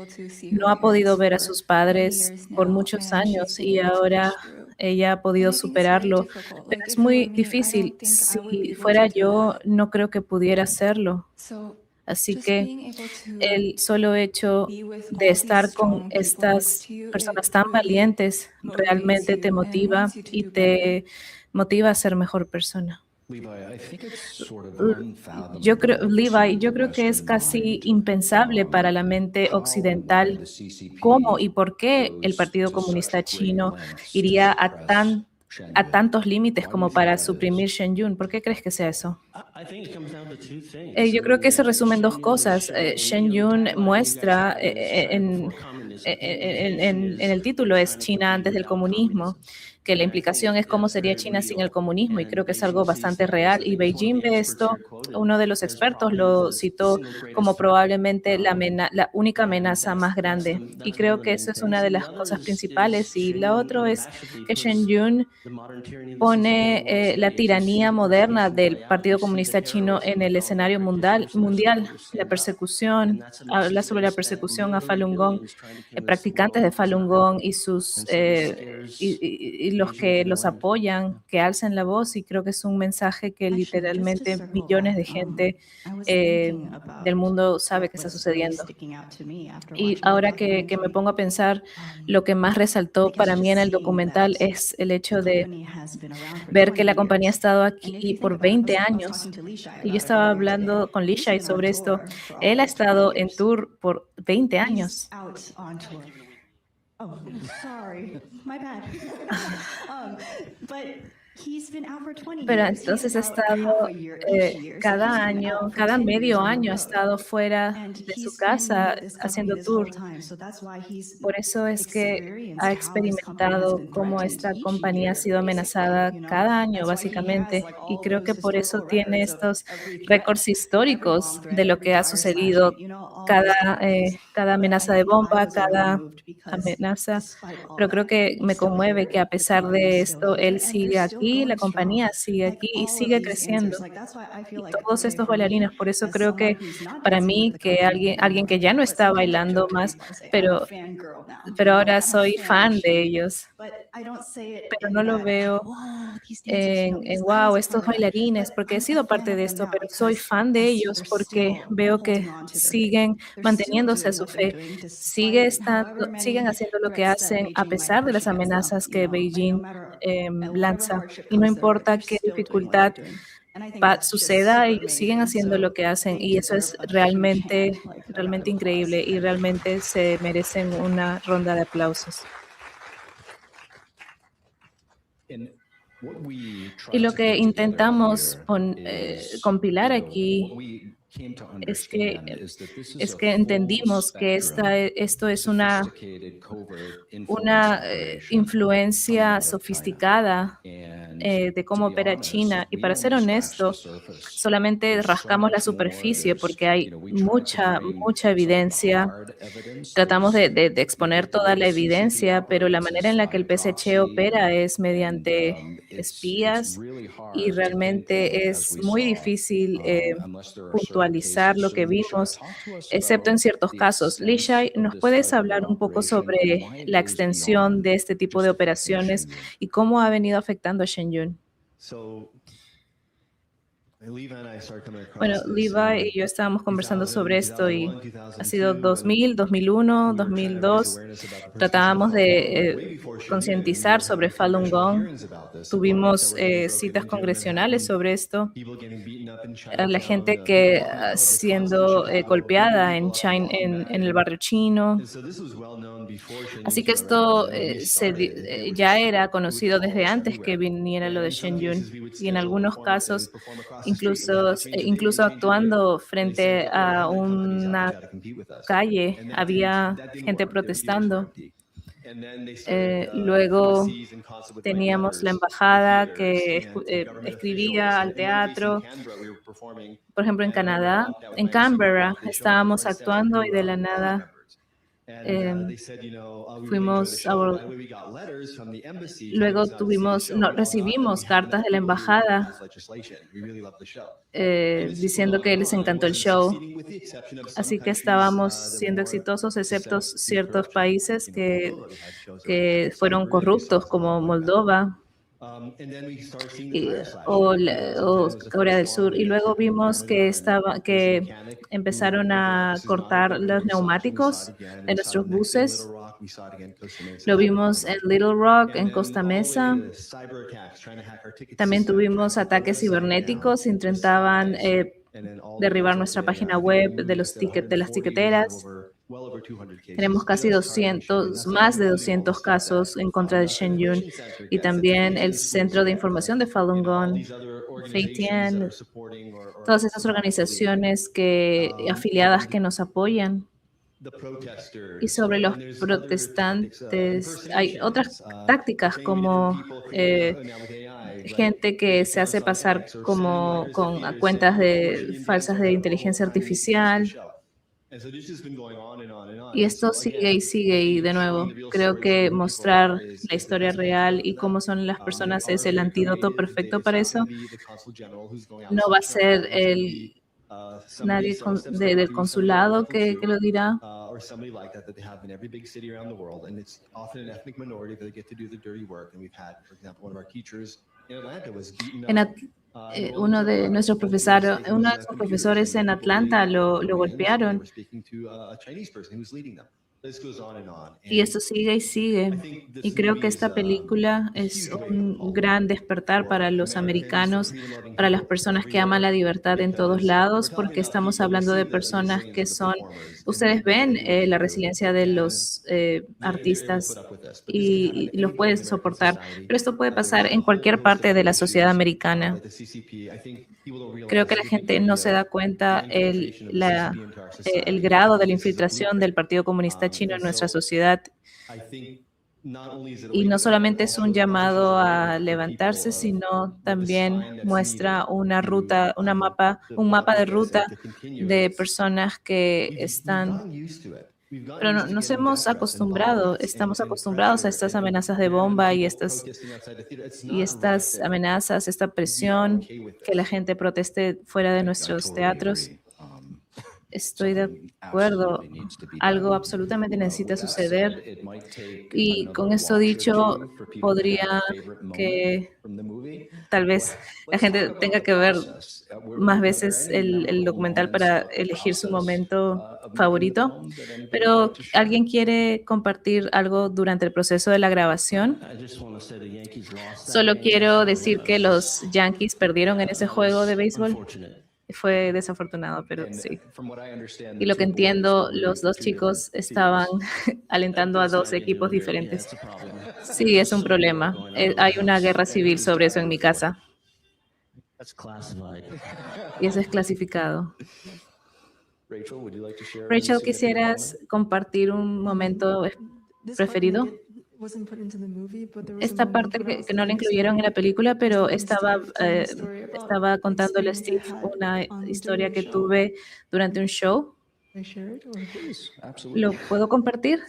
no ha podido ver a sus padres por muchos años y ahora ella ha podido superarlo, pero es muy difícil. Si fuera yo, no creo que pudiera hacerlo. Así que el solo hecho de estar con estas personas tan valientes realmente te motiva y te motiva a ser mejor persona. Yo creo que es casi impensable para la mente occidental cómo y por qué el Partido Comunista Chino iría a tantos límites como para suprimir Shen Yun. ¿Por qué crees que sea eso? Yo creo que se resumen dos cosas. Shen Yun muestra en el título es China antes del comunismo, que la implicación es cómo sería China sin el comunismo, y creo que es algo bastante real. Y Beijing ve esto, uno de los expertos lo citó como probablemente la única amenaza más grande. Y creo que eso es una de las cosas principales. Y la otra es que Shen Yun pone la tiranía moderna del Partido Comunista Chino en el escenario mundial, la persecución, habla sobre la persecución a Falun Gong, practicantes de Falun Gong y sus y los que los apoyan, que alcen la voz, y creo que es un mensaje que literalmente millones de gente del mundo sabe que está sucediendo. Y ahora que me pongo a pensar, lo que más resaltó para mí en el documental es el hecho de ver que la compañía ha estado aquí por 20 años. Y yo estaba hablando con Lishai sobre esto. Él ha estado en tour por 20 años. Oh, sorry, my bad. Pero entonces ha estado cada año, cada medio año ha estado fuera de su casa haciendo tour. Por eso es que ha experimentado cómo esta compañía ha sido amenazada cada año, básicamente. Y creo que por eso tiene estos récords históricos de lo que ha sucedido. Cada amenaza de bomba, cada amenaza. Pero creo que me conmueve que a pesar de esto, él sigue aquí, la compañía sigue aquí y sigue creciendo. Y todos estos bailarines, por eso creo que para mí, que alguien que ya no está bailando más, pero ahora soy fan de ellos. Pero no lo veo en wow, estos bailarines, porque he sido parte de esto, pero soy fan de ellos porque veo que siguen manteniéndose a su fe, siguen haciendo lo que hacen a pesar de las amenazas que Beijing lanza, y no importa qué dificultad suceda, ellos siguen haciendo lo que hacen y eso es realmente, realmente increíble y realmente se merecen una ronda de aplausos. Y lo que intentamos compilar aquí es que entendimos que esto es una influencia sofisticada de cómo opera China. Y para ser honesto, solamente rascamos la superficie porque hay mucha evidencia. Tratamos de exponer toda la evidencia, pero la manera en la que el PSC opera es mediante espías y realmente es muy difícil puntualizar lo que vimos, excepto en ciertos casos. Lishai, ¿nos puedes hablar un poco sobre la extensión de este tipo de operaciones y cómo ha venido afectando a Shen Yun? Bueno, Levi y yo estábamos conversando sobre esto y ha sido 2000, 2001, 2002. Tratábamos de concientizar sobre Falun Gong. Tuvimos citas congresionales sobre esto. La gente que siendo golpeada en el barrio chino. Así que esto ya era conocido desde antes que viniera lo de Shen Yun. Y en algunos casos, incluso actuando frente a una calle, había gente protestando. Luego teníamos la embajada que escribía al teatro. Por ejemplo, en Canadá, en Canberra, estábamos actuando y de la nada fuimos abordados. Luego recibimos cartas de la embajada diciendo que les encantó el show. Así que estábamos siendo exitosos, excepto ciertos países que fueron corruptos, como Moldova o Corea del Sur. Y luego vimos que empezaron a cortar los neumáticos de nuestros buses. Lo vimos en Little Rock, en Costa Mesa. También tuvimos ataques cibernéticos, intentaban derribar nuestra página web de las tiqueteras. Tenemos casi más de 200 casos en contra de Shen Yun y también el Centro de Información de Falun Gong, Feitian, todas esas organizaciones afiliadas que nos apoyan. Y sobre los protestantes, hay otras tácticas como gente que se hace pasar con cuentas falsas de inteligencia artificial. Y esto sigue y sigue y de nuevo, creo que mostrar la historia real y cómo son las personas es el antídoto perfecto para eso. No va a ser nadie del consulado que lo dirá. Uno de nuestros profesores en Atlanta lo golpearon. Y esto sigue y sigue. Y creo que esta película es un gran despertar para los americanos, para las personas que aman la libertad en todos lados, porque estamos hablando de personas que son, ustedes ven la resiliencia de los artistas y los pueden soportar, pero esto puede pasar en cualquier parte de la sociedad americana. Creo que la gente no se da cuenta el grado de la infiltración del Partido Comunista Chino en nuestra sociedad. Y no solamente es un llamado a levantarse, sino también muestra un mapa de ruta de personas que están. Pero nos hemos acostumbrado, estamos acostumbrados a estas amenazas de bomba y estas amenazas, esta presión, que la gente proteste fuera de nuestros teatros. Estoy de acuerdo. Algo absolutamente necesita suceder. Y con esto dicho, podría que tal vez la gente tenga que ver más veces el documental para elegir su momento favorito. Pero ¿alguien quiere compartir algo durante el proceso de la grabación? Solo quiero decir que los Yankees perdieron en ese juego de béisbol. Fue desafortunado, pero sí. Y lo que entiendo, los dos chicos estaban alentando a dos equipos diferentes. Sí, es un problema. Hay una guerra civil sobre eso en mi casa. Y eso es clasificado. Rachel, ¿quisieras compartir un momento preferido? Esta parte que no la incluyeron en la película, pero estaba contándole a Steve una historia que tuve durante un show. ¿Lo puedo compartir?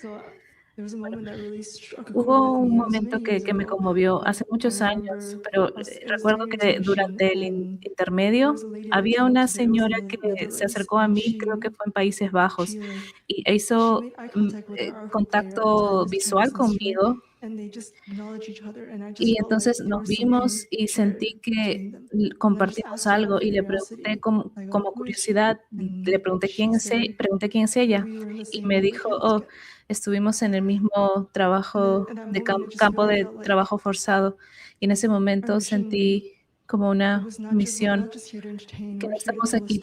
Hubo un momento que me conmovió hace muchos años, pero recuerdo que durante el intermedio había una señora que se acercó a mí, creo que fue en Países Bajos, y hizo contacto visual conmigo. Y entonces nos vimos y sentí que compartimos algo y le pregunté como curiosidad, le pregunté quién es ella y me dijo, oh, estuvimos en el mismo trabajo de campo de trabajo forzado y en ese momento sentí como una misión, que no estamos aquí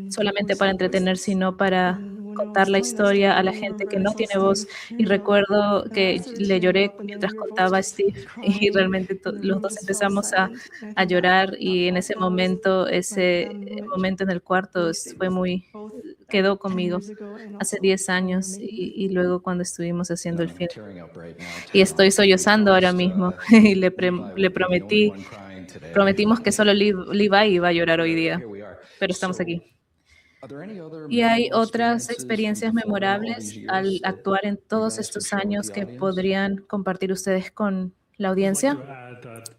solamente para entretener, sino para contar la historia a la gente que no tiene voz. Y recuerdo que le lloré mientras contaba a Steve y realmente los dos empezamos a llorar y en ese momento en el cuarto quedó conmigo hace 10 años y luego cuando estuvimos haciendo el film. Y estoy sollozando ahora mismo y le prometimos que solo Levi iba a llorar hoy día, pero estamos aquí. ¿Y hay otras experiencias memorables al actuar en todos estos años que podrían compartir ustedes con la audiencia?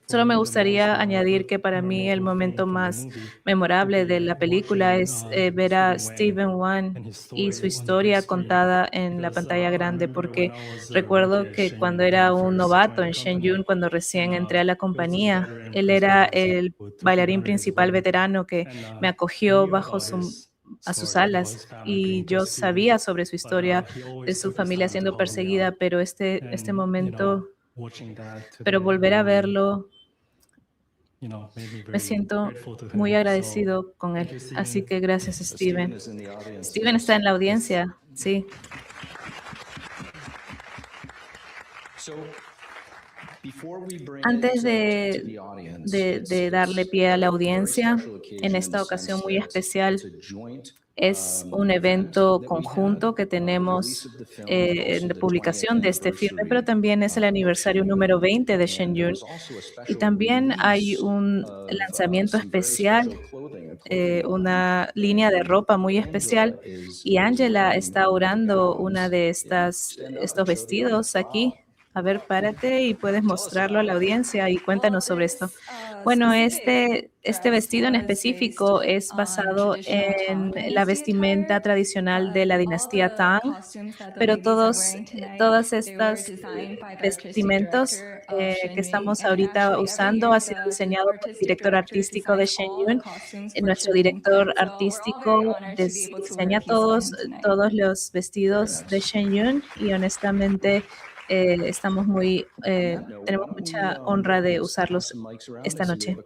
Solo me gustaría añadir que para mí el momento más memorable de la película es ver a Steven Wan y su historia contada en la pantalla grande, porque recuerdo que cuando era un novato en Shen Yun, cuando recién entré a la compañía, él era el bailarín principal veterano que me acogió a sus alas y yo sabía sobre su historia, de su familia siendo perseguida, pero este momento, pero volver a verlo, me siento muy agradecido con él. Así que gracias, Steven. Steven está en la audiencia, sí. Antes de darle pie a la audiencia, en esta ocasión muy especial, es un evento conjunto que tenemos en la publicación de este filme, pero también es el aniversario número 20 de Shen Yun. Y también hay un lanzamiento especial, una línea de ropa muy especial. Y Angela está orando una de estos vestidos aquí. A ver, párate y puedes mostrarlo a la audiencia y cuéntanos sobre esto. Bueno, este vestido en específico es basado en la vestimenta tradicional de la dinastía Tang, pero todas estas vestimentos que estamos ahorita usando ha sido diseñado por el director artístico de Shen Yun. Nuestro director artístico diseña todos los vestidos de Shen Yun y honestamente tenemos mucha honra de usarlos esta noche.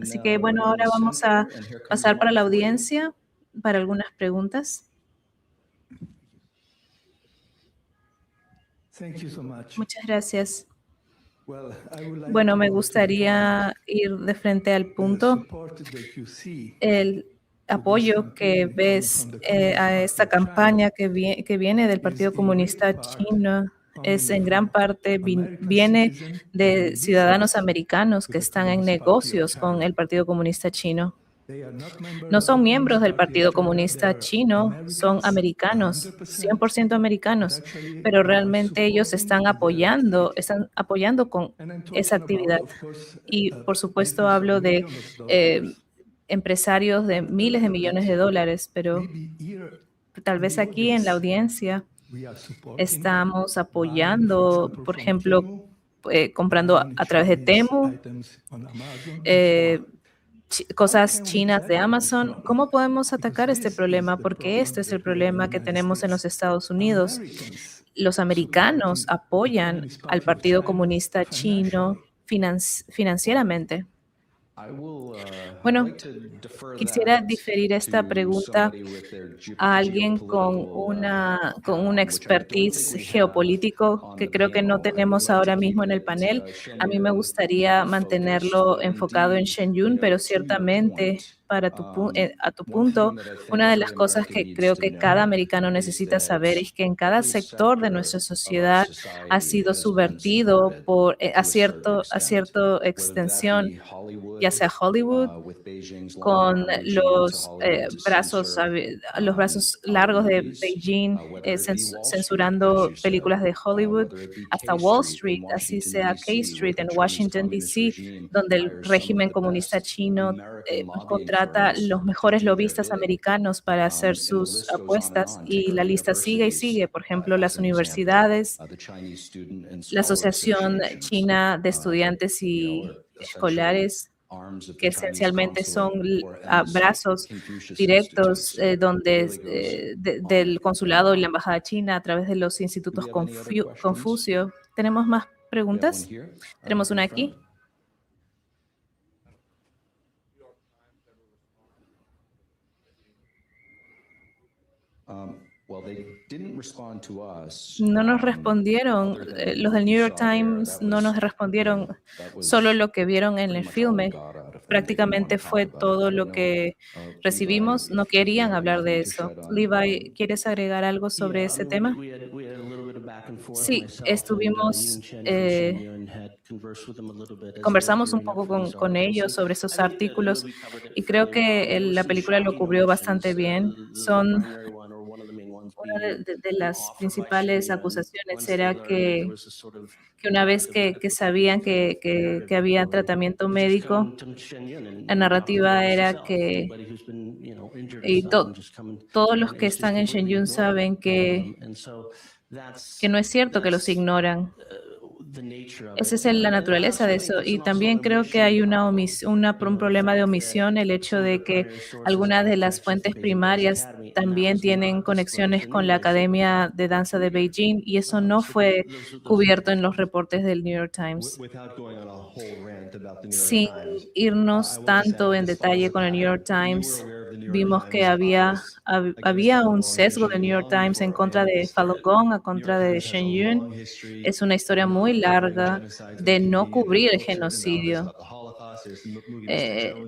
Así que bueno, ahora vamos a pasar para la audiencia para algunas preguntas. Muchas gracias. Bueno, me gustaría ir de frente al punto. El apoyo que ves a esta campaña que viene del Partido Comunista Chino es en gran parte viene de ciudadanos americanos que están en negocios con el Partido Comunista Chino. No son miembros del Partido Comunista Chino, son americanos, 100% americanos, pero realmente ellos están apoyando con esa actividad. Y por supuesto hablo de empresarios de miles de millones de dólares, pero tal vez aquí en la audiencia estamos apoyando, por ejemplo, comprando a través de Temu, cosas chinas de Amazon. ¿Cómo podemos atacar este problema? Porque este es el problema que tenemos en los Estados Unidos. Los americanos apoyan al Partido Comunista Chino financieramente. Bueno, quisiera diferir esta pregunta a alguien con una expertise geopolítico que creo que no tenemos ahora mismo en el panel. A mí me gustaría mantenerlo enfocado en Shen Yun, pero ciertamente a tu punto, una de las cosas que creo que cada americano necesita saber es que en cada sector de nuestra sociedad ha sido subvertido a cierta extensión, ya sea Hollywood, con los brazos largos de Beijing, censurando películas de Hollywood, hasta Wall Street, así sea K Street en Washington, D.C., donde el régimen comunista chino contrata los mejores lobistas americanos para hacer sus apuestas, y la lista sigue y sigue. Por ejemplo, las universidades, la Asociación China de Estudiantes y Escolares, que esencialmente son brazos directos del consulado y la embajada china a través de los institutos Confucio. ¿Tenemos más preguntas? Tenemos una aquí. No nos respondieron, los del New York Times no nos respondieron, solo lo que vieron en el filme. Prácticamente fue todo lo que recibimos, no querían hablar de eso. Levi, ¿quieres agregar algo sobre ese tema? Sí, conversamos un poco con ellos sobre esos artículos y creo que la película lo cubrió bastante bien. Una de las principales acusaciones era que una vez que sabían que había tratamiento médico, la narrativa era que todos los que están en Shen Yun saben que no es cierto, que los ignoran. Esa es la naturaleza de eso. Y también creo que hay un problema de omisión, el hecho de que algunas de las fuentes primarias también tienen conexiones con la Academia de Danza de Beijing, y eso no fue cubierto en los reportes del New York Times. Sin irnos tanto en detalle con el New York Times, vimos que había un sesgo del New York Times en contra de Falun Gong, en contra de Shen Yun. Es una historia muy larga de no cubrir el genocidio.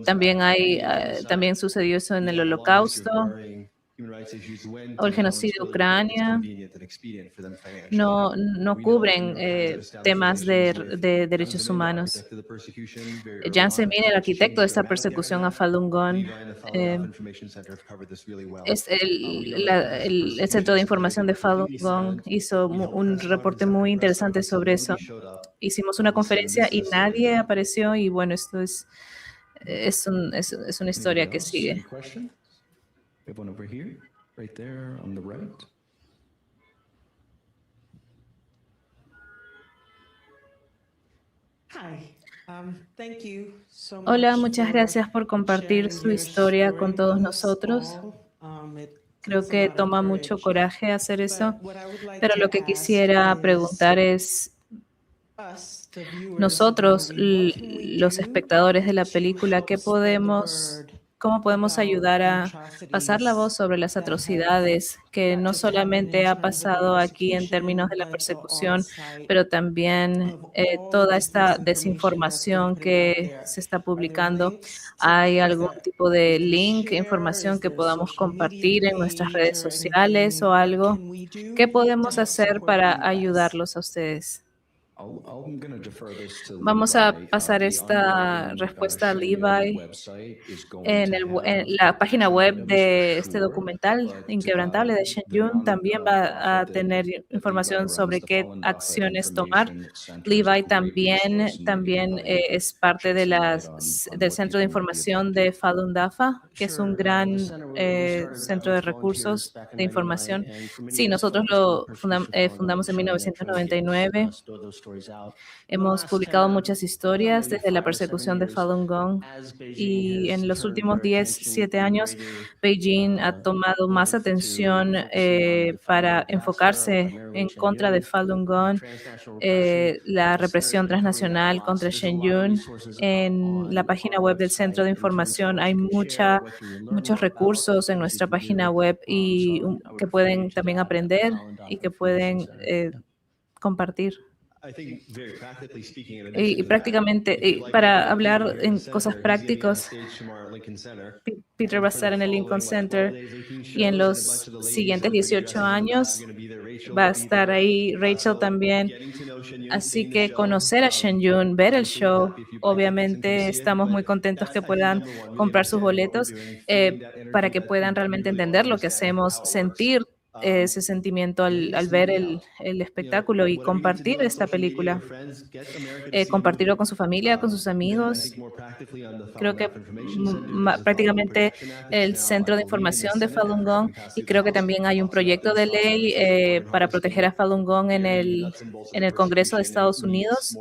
También sucedió eso en el Holocausto o el genocidio de Ucrania. No cubren temas de derechos humanos. Jan Zemin, el arquitecto de esta persecución a Falun Gong, el Centro de Información de Falun Gong hizo un reporte muy interesante sobre eso. Hicimos una conferencia y nadie apareció, y bueno, esto es una historia que sigue. Hola, muchas gracias por compartir su historia con todos nosotros. Creo que toma mucho coraje hacer eso, pero lo que quisiera preguntar es, nosotros, los espectadores de la película, ¿cómo podemos ayudar a pasar la voz sobre las atrocidades que no solamente ha pasado aquí en términos de la persecución, pero también toda esta desinformación que se está publicando? ¿Hay algún tipo de link, información que podamos compartir en nuestras redes sociales o algo? ¿Qué podemos hacer para ayudarlos a ustedes? Vamos a pasar esta respuesta a Levi. En la página web de este documental, Inquebrantable, de Shen Yun, también va a tener información sobre qué acciones tomar. Levi también es parte de del Centro de Información de Falun Dafa, que es un gran centro de recursos de información. Sí, nosotros lo fundamos en 1999. Hemos publicado muchas historias desde la persecución de Falun Gong y en los últimos 7 años, Beijing ha tomado más atención para enfocarse en contra de Falun Gong, la represión transnacional contra Shen Yun. En la página web del Centro de Información hay muchos recursos en nuestra página web y que pueden también aprender y que pueden compartir. Y prácticamente, para hablar en cosas prácticas, Peter va a estar en el Lincoln Center y en los siguientes 18 años va a estar ahí Rachel también. Así que conocer a Shen Yun, ver el show, obviamente estamos muy contentos que puedan comprar sus boletos para que puedan realmente entender lo que hacemos, sentir ese sentimiento al ver el espectáculo y compartir esta película, compartirlo con su familia, con sus amigos. Creo que prácticamente el Centro de Información de Falun Gong, y creo que también hay un proyecto de ley para proteger a Falun Gong en el Congreso de Estados Unidos.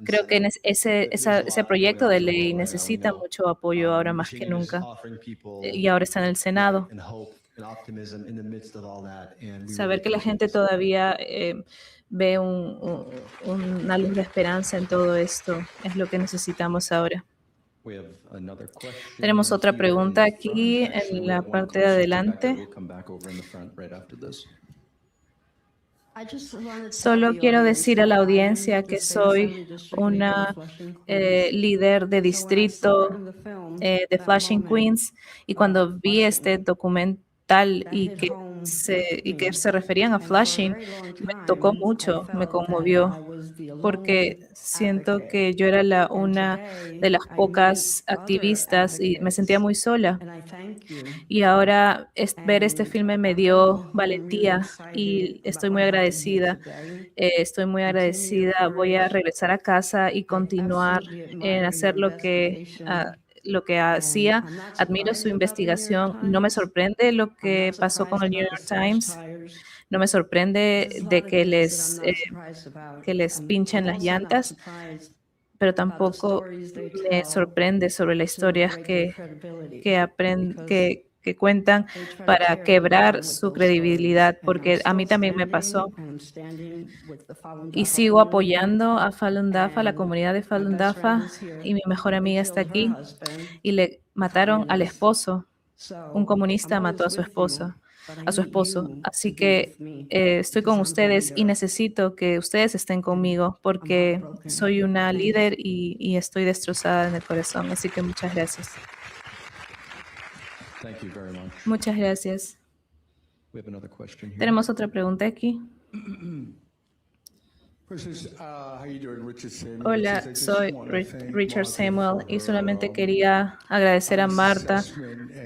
Creo que ese proyecto de ley necesita mucho apoyo ahora más que nunca, y ahora está en el Senado. Saber que la gente todavía ve una luz de esperanza en todo esto es lo que necesitamos ahora. Tenemos otra pregunta aquí en la parte de adelante. Solo quiero decir a la audiencia que soy una líder de distrito de Flushing, Queens, y cuando vi este documental y que se referían a Flushing, me tocó mucho, me conmovió, porque siento que yo era una de las pocas activistas y me sentía muy sola. Y ahora ver este filme me dio valentía y estoy muy agradecida. Voy a regresar a casa y continuar en hacer lo que hacía. Admiro su investigación. No me sorprende lo que pasó con el New York Times. No me sorprende de que les pinchen las llantas, pero tampoco me sorprende sobre las historias que cuentan para quebrar su credibilidad, porque a mí también me pasó. Y sigo apoyando a Falun Dafa, a la comunidad de Falun Dafa, y mi mejor amiga está aquí, y le mataron al esposo. Un comunista mató a su esposo. Así que estoy con ustedes y necesito que ustedes estén conmigo porque soy una líder y estoy destrozada en el corazón. Así que muchas gracias. Muchas gracias. Tenemos otra pregunta aquí. Hola, soy Richard Samuel y solamente quería agradecer a Marta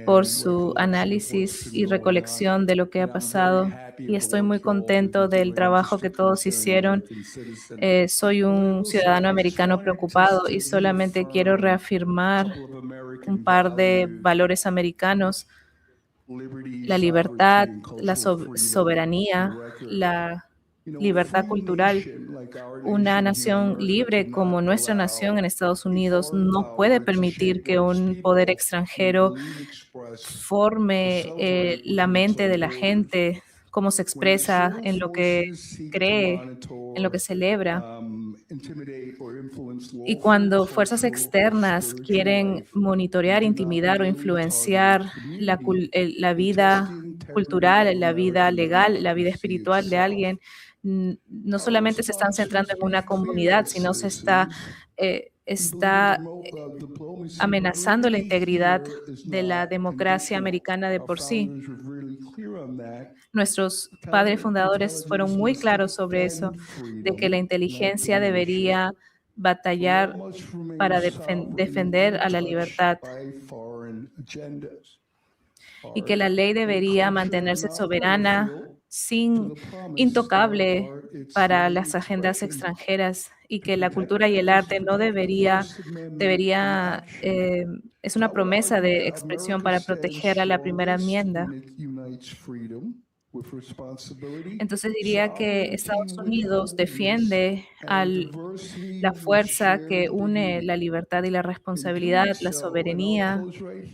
por su análisis y recolección de lo que ha pasado, y estoy muy contento del trabajo que todos hicieron. Soy un ciudadano americano preocupado y solamente quiero reafirmar un par de valores americanos: la libertad, la soberanía, la libertad cultural. Una nación libre como nuestra nación en Estados Unidos no puede permitir que un poder extranjero forme la mente de la gente, cómo se expresa, en lo que cree, en lo que celebra. Y cuando fuerzas externas quieren monitorear, intimidar o influenciar la vida cultural, la vida legal, la vida espiritual de alguien, no solamente se están centrando en una comunidad, sino se está está amenazando la integridad de la democracia americana de por sí. Nuestros padres fundadores fueron muy claros sobre eso, de que la inteligencia debería batallar para defender a la libertad y que la ley debería mantenerse soberana, intocable para las agendas extranjeras, y que la cultura y el arte no es una promesa de expresión para proteger a la primera enmienda. Entonces diría que Estados Unidos defiende la fuerza que une la libertad y la responsabilidad, la soberanía,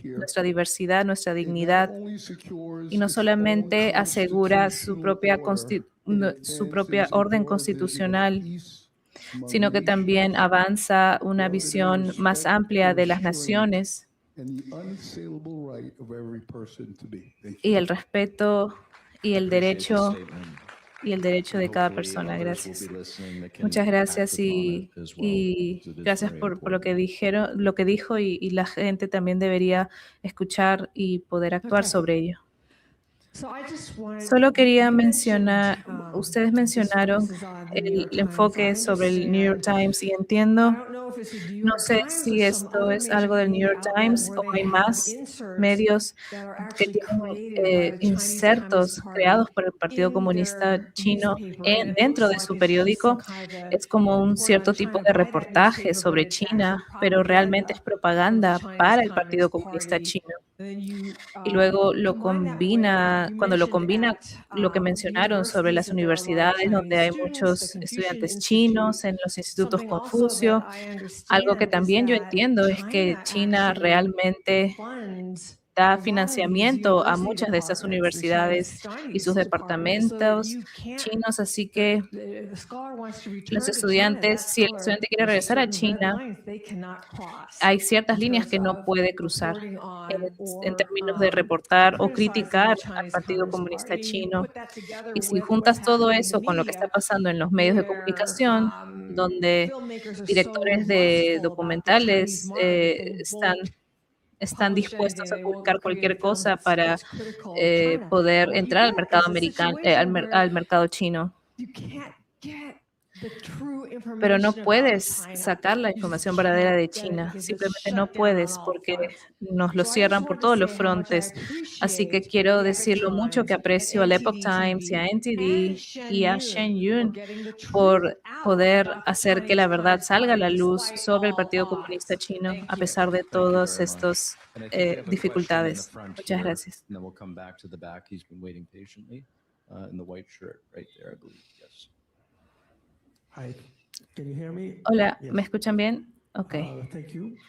nuestra diversidad, nuestra dignidad, y no solamente asegura su propia orden constitucional, sino que también avanza una visión más amplia de las naciones y el respeto y el derecho de cada persona. Gracias. Muchas gracias y gracias por lo que dijo, y la gente también debería escuchar y poder actuar sobre ello. Solo quería mencionar, ustedes mencionaron el enfoque sobre el New York Times, y entiendo, no sé si esto es algo del New York Times o hay más medios que tienen insertos creados por el Partido Comunista Chino dentro de su periódico. Es como un cierto tipo de reportaje sobre China, pero realmente es propaganda para el Partido Comunista Chino. Y luego cuando lo combina lo que mencionaron sobre las universidades, donde hay muchos estudiantes chinos, en los institutos Confucio. Algo que también yo entiendo es que China realmente da financiamiento a muchas de esas universidades y sus departamentos chinos, así que los estudiantes, si el estudiante quiere regresar a China, hay ciertas líneas que no puede cruzar en términos de reportar o criticar al Partido Comunista Chino. Y si juntas todo eso con lo que está pasando en los medios de comunicación, donde directores de documentales están dispuestos a publicar cualquier cosa para poder entrar al mercado americano, al mercado chino. Pero no puedes sacar la información verdadera de China, simplemente no puedes, porque nos lo cierran por todos los frontes. Así que quiero decir lo mucho que aprecio al Epoch Times y a NTD y a Shen Yun por poder hacer que la verdad salga a la luz sobre el Partido Comunista Chino, a pesar de todas estas dificultades. Muchas gracias. Hola, ¿me escuchan bien? Ok.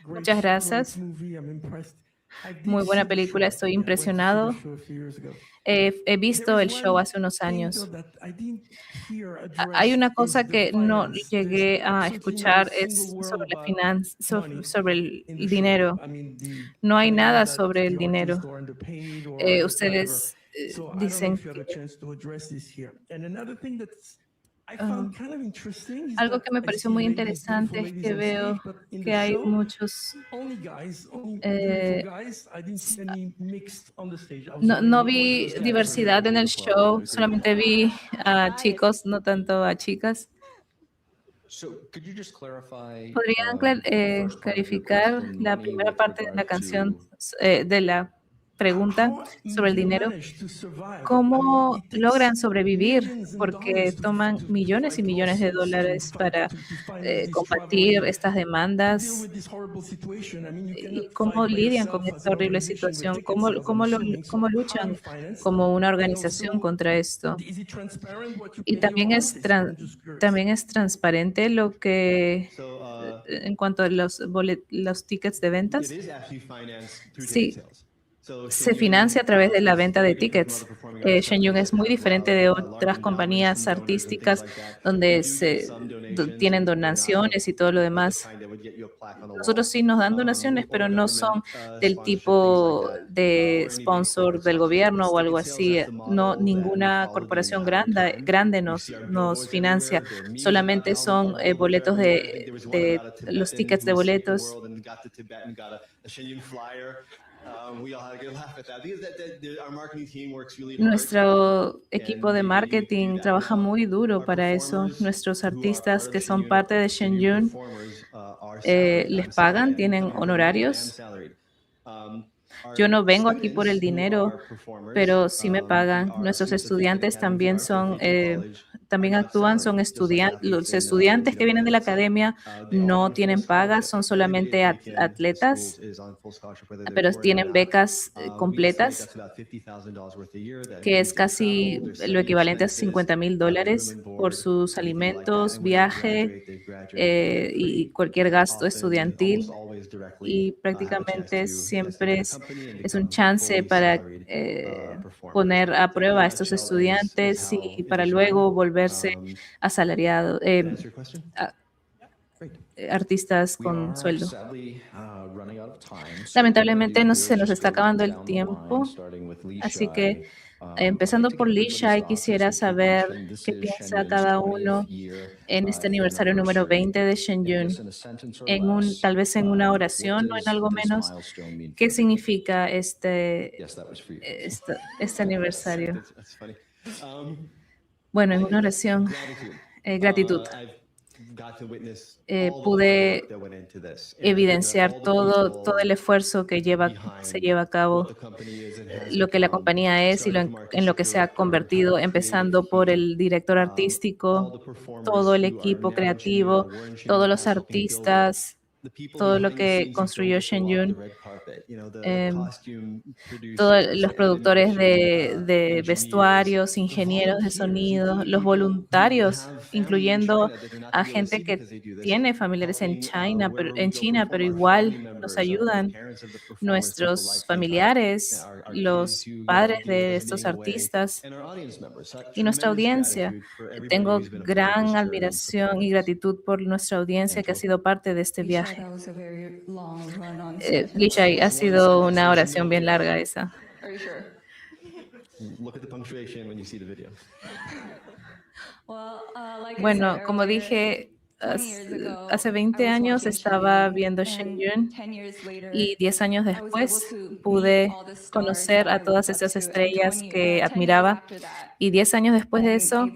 Muchas gracias. Muy buena película, estoy impresionado. He visto el show hace unos años. Hay una cosa que no llegué a escuchar, es sobre el dinero. No hay nada sobre el dinero. Ustedes dicen que algo que me pareció muy interesante es que veo que hay muchos... no vi diversidad en el show, solamente vi a chicos, no tanto a chicas. ¿Podrían clarificar la primera parte de la canción, de la pregunta sobre el dinero? ¿Cómo logran sobrevivir? Porque toman millones y millones de dólares para combatir estas demandas. ¿Y cómo lidian con esta horrible situación? ¿Cómo luchan como una organización contra esto? Y también es transparente lo que en cuanto a los tickets de ventas. Sí. se financia a través de la venta de tickets. Shen Yun es muy diferente de otras compañías artísticas donde tienen donaciones y todo lo demás. Nosotros sí nos dan donaciones, pero no son del tipo de sponsor del gobierno o algo así. No, ninguna corporación grande nos financia. Solamente son boletos de los tickets de boletos. Nuestro equipo de marketing trabaja muy duro para eso. Nuestros artistas que son parte de Shen Yun les pagan, tienen honorarios. Yo no vengo aquí por el dinero, pero sí me pagan. Nuestros estudiantes también también actúan, son estudiantes. Los estudiantes que vienen de la academia no tienen pagas, son solamente atletas, pero tienen becas completas, que es casi lo equivalente a $50,000 por sus alimentos, viaje y cualquier gasto estudiantil. Y prácticamente siempre es un chance para poner a prueba a estos estudiantes y para luego volverse asalariados, artistas con sueldo. Lamentablemente se nos está acabando el tiempo, así que empezando por Li Shai, quisiera saber qué piensa cada uno en este aniversario número 20 de Shen Yun, tal vez en una oración o en algo menos. ¿Qué significa este aniversario? Bueno, en una oración, gratitud. Pude evidenciar todo el esfuerzo que se lleva a cabo, lo que la compañía es y en lo que se ha convertido, empezando por el director artístico, todo el equipo creativo, todos los artistas, todo lo que construyó Shen Yun, todos los productores de vestuarios, ingenieros de sonido, los voluntarios, incluyendo a gente que tiene familiares en China, pero igual nos ayudan, nuestros familiares, los padres de estos artistas y nuestra audiencia. Tengo gran admiración y gratitud por nuestra audiencia que ha sido parte de este viaje. Lishai, ha sido una oración bien larga esa. Bueno, como dije, hace 20 años estaba viendo Shen Yun y 10 años después pude conocer a todas esas estrellas que admiraba. Y 10 años después de eso,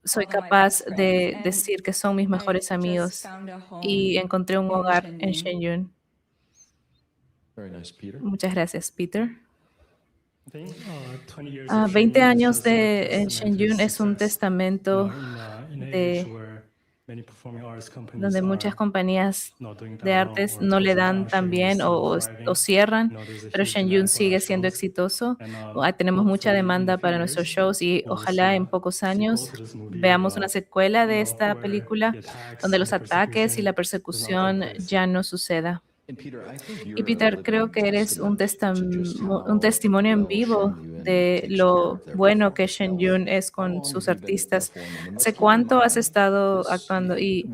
soy capaz de decir que son mis mejores amigos y encontré un hogar en Shen Yun. Muchas gracias, Peter. 20 años de Shen Yun es un testamento donde muchas compañías de artes no le dan tan bien o cierran, pero Shen Yun sigue siendo exitoso. Tenemos mucha demanda para nuestros shows y ojalá en pocos años veamos una secuela de esta película donde los ataques y la persecución ya no suceda. Y Peter, creo que eres un testimonio en vivo de lo bueno que Shen Yun es con sus artistas. ¿Hace cuánto has estado actuando? Y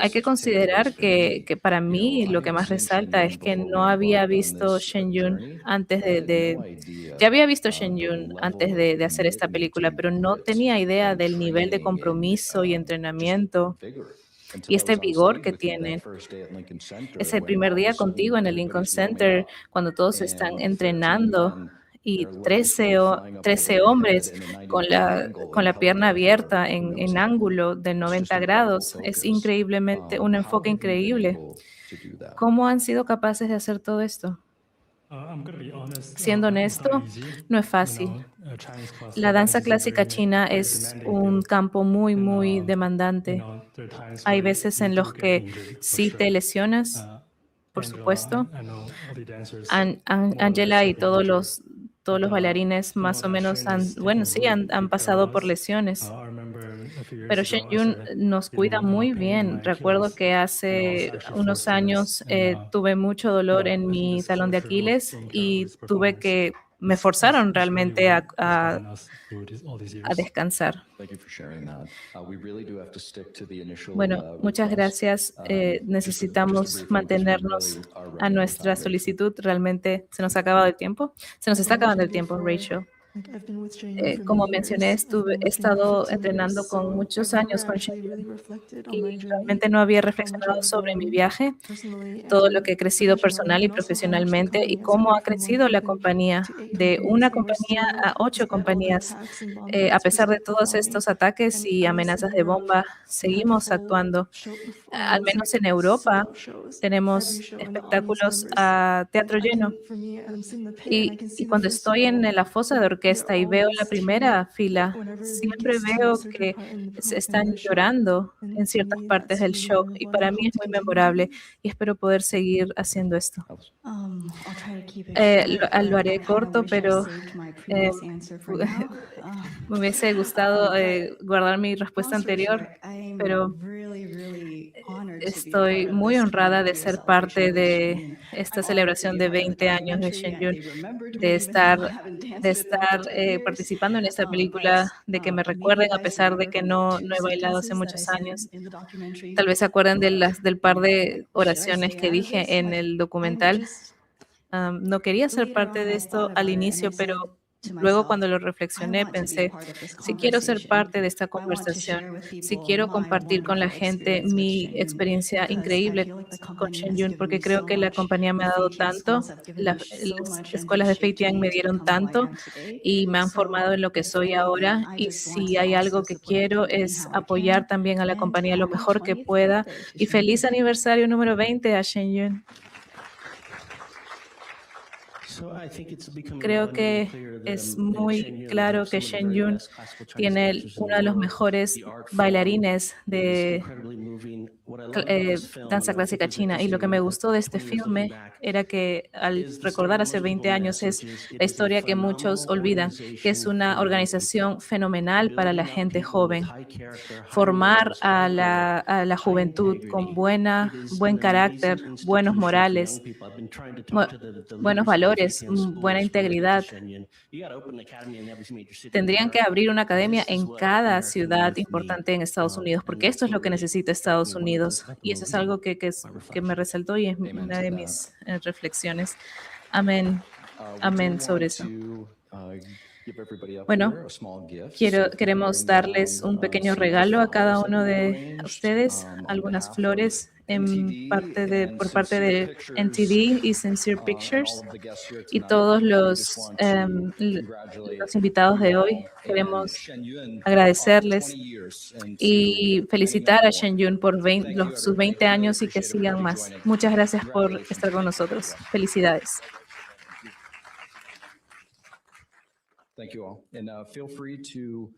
hay que considerar que para mí lo que más resalta es que no había visto Shen Yun antes ya había visto Shen Yun antes de hacer esta película, pero no tenía idea del nivel de compromiso y entrenamiento y este vigor que tienen. Es el primer día contigo en el Lincoln Center, cuando todos están entrenando y 13 hombres con la pierna abierta en ángulo de 90 grados. Es increíblemente un enfoque increíble. ¿Cómo han sido capaces de hacer todo esto? Siendo honesto, no es fácil. La danza clásica china es un campo muy, muy demandante. Hay veces en los que sí te lesionas, por supuesto. Angela y todos los bailarines más o menos han pasado por lesiones. pero Shen Yun nos cuida muy bien. Recuerdo que hace unos años tuve mucho dolor en mi talón de Aquiles y me forzaron realmente a descansar. Bueno, muchas gracias. Necesitamos mantenernos a nuestra solicitud. Realmente se nos ha acabado el tiempo. Se nos está acabando el tiempo, Rachel. Como mencioné, he estado entrenando con muchos años con Shen Yun y realmente no había reflexionado sobre mi viaje, todo lo que he crecido personal y profesionalmente y cómo ha crecido la compañía, de una compañía a 8 compañías. A pesar de todos estos ataques y amenazas de bomba, seguimos actuando. Al menos en Europa tenemos espectáculos a teatro lleno. Y cuando estoy en la fosa de orquesta y veo la primera fila, siempre veo que se están llorando en ciertas partes del show y para mí es muy memorable y espero poder seguir haciendo esto. Lo haré corto, pero me hubiese gustado guardar mi respuesta anterior, pero estoy muy honrada de ser parte de esta celebración de 20 años de Shen Yun, de estar participando en esta película, de que me recuerden a pesar de que no he bailado hace muchos años. Tal vez se acuerdan del par de oraciones que dije en el documental. No quería ser parte de esto al inicio, pero luego cuando lo reflexioné pensé, si quiero ser parte de esta conversación, si quiero compartir con la gente mi experiencia increíble con Shen Yun, porque creo que la compañía me ha dado tanto, las escuelas de Fei Tian me dieron tanto y me han formado en lo que soy ahora, y si hay algo que quiero es apoyar también a la compañía lo mejor que pueda. Y feliz aniversario número 20 a Shen Yun. Creo que es muy claro que Shen Yun tiene uno de los mejores bailarines de danza clásica china, y lo que me gustó de este filme era que al recordar hace 20 años es la historia que muchos olvidan, que es una organización fenomenal para la gente joven. Formar a la juventud con buen carácter, buenos morales, buenos valores, buena integridad. Tendrían que abrir una academia en cada ciudad importante en Estados Unidos, porque esto es lo que necesita Estados Unidos. Y eso es algo que me resaltó y es una de mis reflexiones. Amén. Amén sobre eso. Bueno, queremos darles un pequeño regalo a cada uno de ustedes, algunas flores por parte de NTV y Sincere Pictures, y todos los invitados de hoy. Queremos agradecerles y felicitar a Shen Yun por sus 20 años y que sigan más. Muchas gracias por estar con nosotros. Felicidades. Thank you all. And feel free to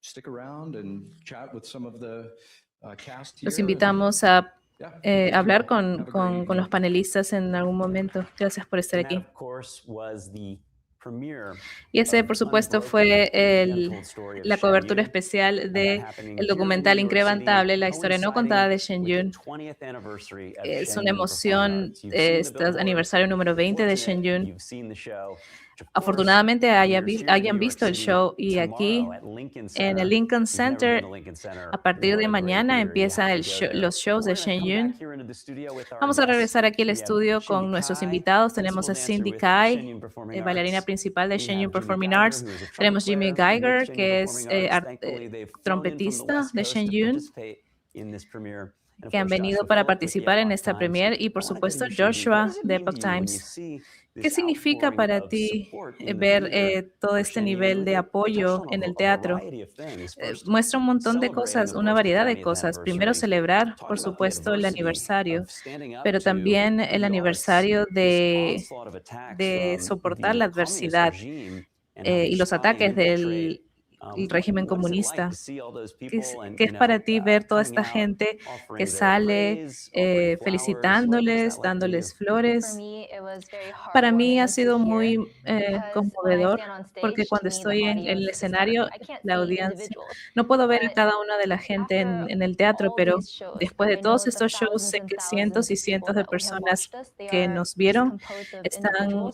stick around and chat with some of the cast here. Los invitamos a hablar con los panelistas en algún momento. Gracias por estar aquí. Y ese, por supuesto, fue la cobertura especial del documental Inquebrantable, la historia no contada de Shen Yun. Es una emoción, este aniversario número 20 de Shen Yun. Afortunadamente hayan visto el show, y aquí en el Lincoln Center a partir de mañana empiezan los shows de Shen Yun. Vamos a regresar aquí al estudio con nuestros invitados. Tenemos a Cindy Kai, bailarina principal de Shen Yun Performing Arts. Tenemos Jimmy Geiger, que es trompetista de Shen Yun, que han venido para participar en esta premiere, y por supuesto Joshua de Epoch Times. ¿Qué significa para ti ver todo este nivel de apoyo en el teatro? Muestra un montón de cosas, una variedad de cosas. Primero, celebrar, por supuesto, el aniversario, pero también el aniversario de soportar la adversidad y los ataques del régimen comunista. ¿Qué es para ti ver toda esta gente que sale felicitándoles, dándoles flores? Para mí ha sido muy conmovedor porque cuando estoy en el escenario, la audiencia, no puedo ver a cada una de la gente en el teatro, pero después de todos estos shows, sé que cientos y cientos de personas que nos vieron están,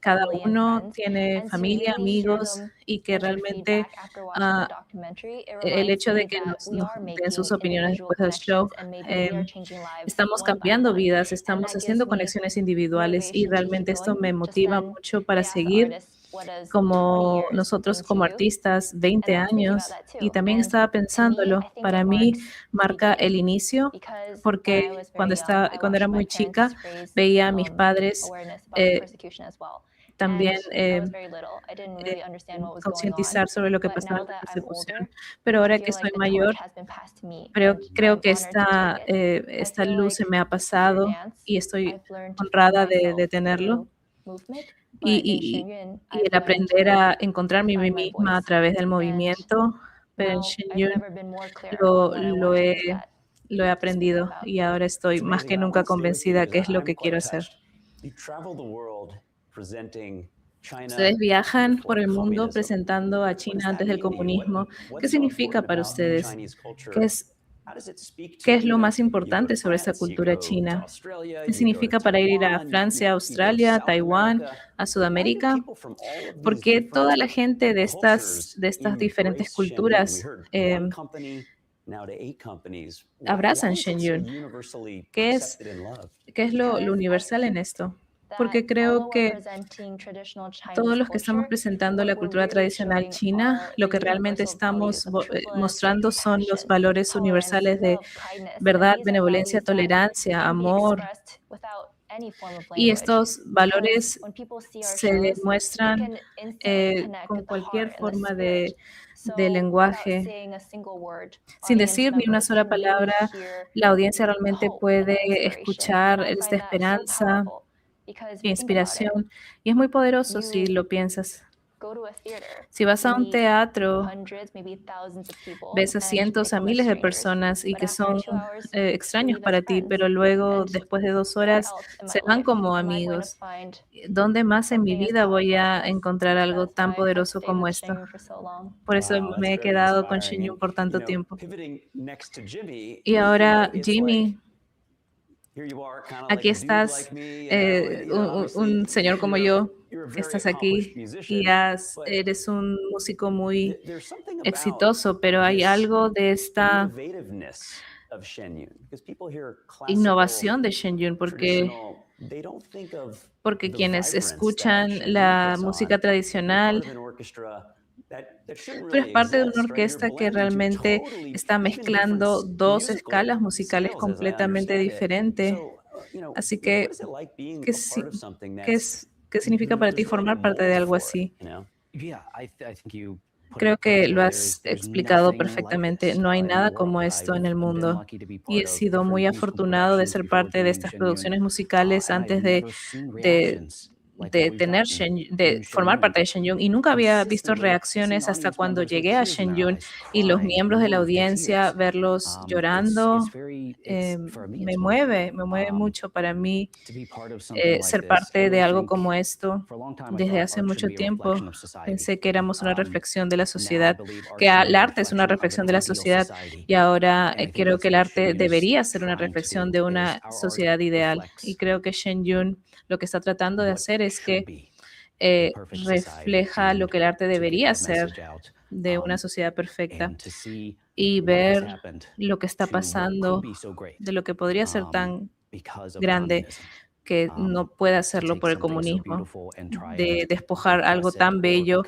cada uno tiene familia, amigos y que realmente el hecho de que nos den sus opiniones después del show, estamos cambiando vidas, estamos haciendo conexiones individuales y realmente esto me motiva mucho para seguir como nosotros como artistas, 20 años, y también estaba pensándolo, para mí marca el inicio, porque cuando era muy chica veía a mis padres también concientizar sobre lo que pasaba en la persecución, pero ahora que soy mayor, creo que esta luz se me ha pasado y estoy honrada de tenerlo. Y el aprender a encontrarme a mí misma a través del movimiento, pero en Shen Yun lo he aprendido y ahora estoy más que nunca convencida que es lo que quiero hacer. Ustedes viajan por el mundo presentando a China antes del comunismo. ¿Qué significa para ustedes? ¿Qué es lo más importante sobre esta cultura china? ¿Qué significa para ir a Francia, Australia, Taiwán, a Sudamérica? ¿Por qué toda la gente de estas diferentes culturas abrazan Shen Yun? ¿Qué es lo universal en esto? Porque creo que todos los que estamos presentando la cultura tradicional china, lo que realmente estamos mostrando son los valores universales de verdad, benevolencia, tolerancia, amor. Y estos valores se muestran con cualquier forma de lenguaje. Sin decir ni una sola palabra, la audiencia realmente puede escuchar esta esperanza, inspiración, y es muy poderoso si lo piensas. Si vas a un teatro, ves a cientos, a miles de personas y que son extraños para ti, pero luego, después de 2 horas, se van como amigos. ¿Dónde más en mi vida voy a encontrar algo tan poderoso como esto? Por eso me he quedado con Shen Yun por tanto tiempo. Y ahora, Jimmy, aquí estás, un señor como yo, que estás aquí y eres un músico muy exitoso, pero hay algo de esta innovación de Shen Yun, porque quienes escuchan la música tradicional, tú eres parte de una orquesta que realmente está mezclando 2 escalas musicales completamente diferentes. Así que, ¿qué significa para ti formar parte de algo así? Creo que lo has explicado perfectamente. No hay nada como esto en el mundo. Y he sido muy afortunado de ser parte de estas producciones musicales antes de formar parte de Shen Yun, y nunca había visto reacciones hasta cuando llegué a Shen Yun y los miembros de la audiencia, verlos llorando, me mueve mucho para mí ser parte de algo como esto. Desde hace mucho tiempo pensé que éramos una reflexión de la sociedad, que el arte es una reflexión de la sociedad, y ahora creo que el arte debería ser una reflexión de una sociedad ideal, y creo que Shen Yun lo que está tratando de hacer es que refleja lo que el arte debería ser de una sociedad perfecta, y ver lo que está pasando, de lo que podría ser tan grande que no puede hacerlo por el comunismo, de despojar algo tan bello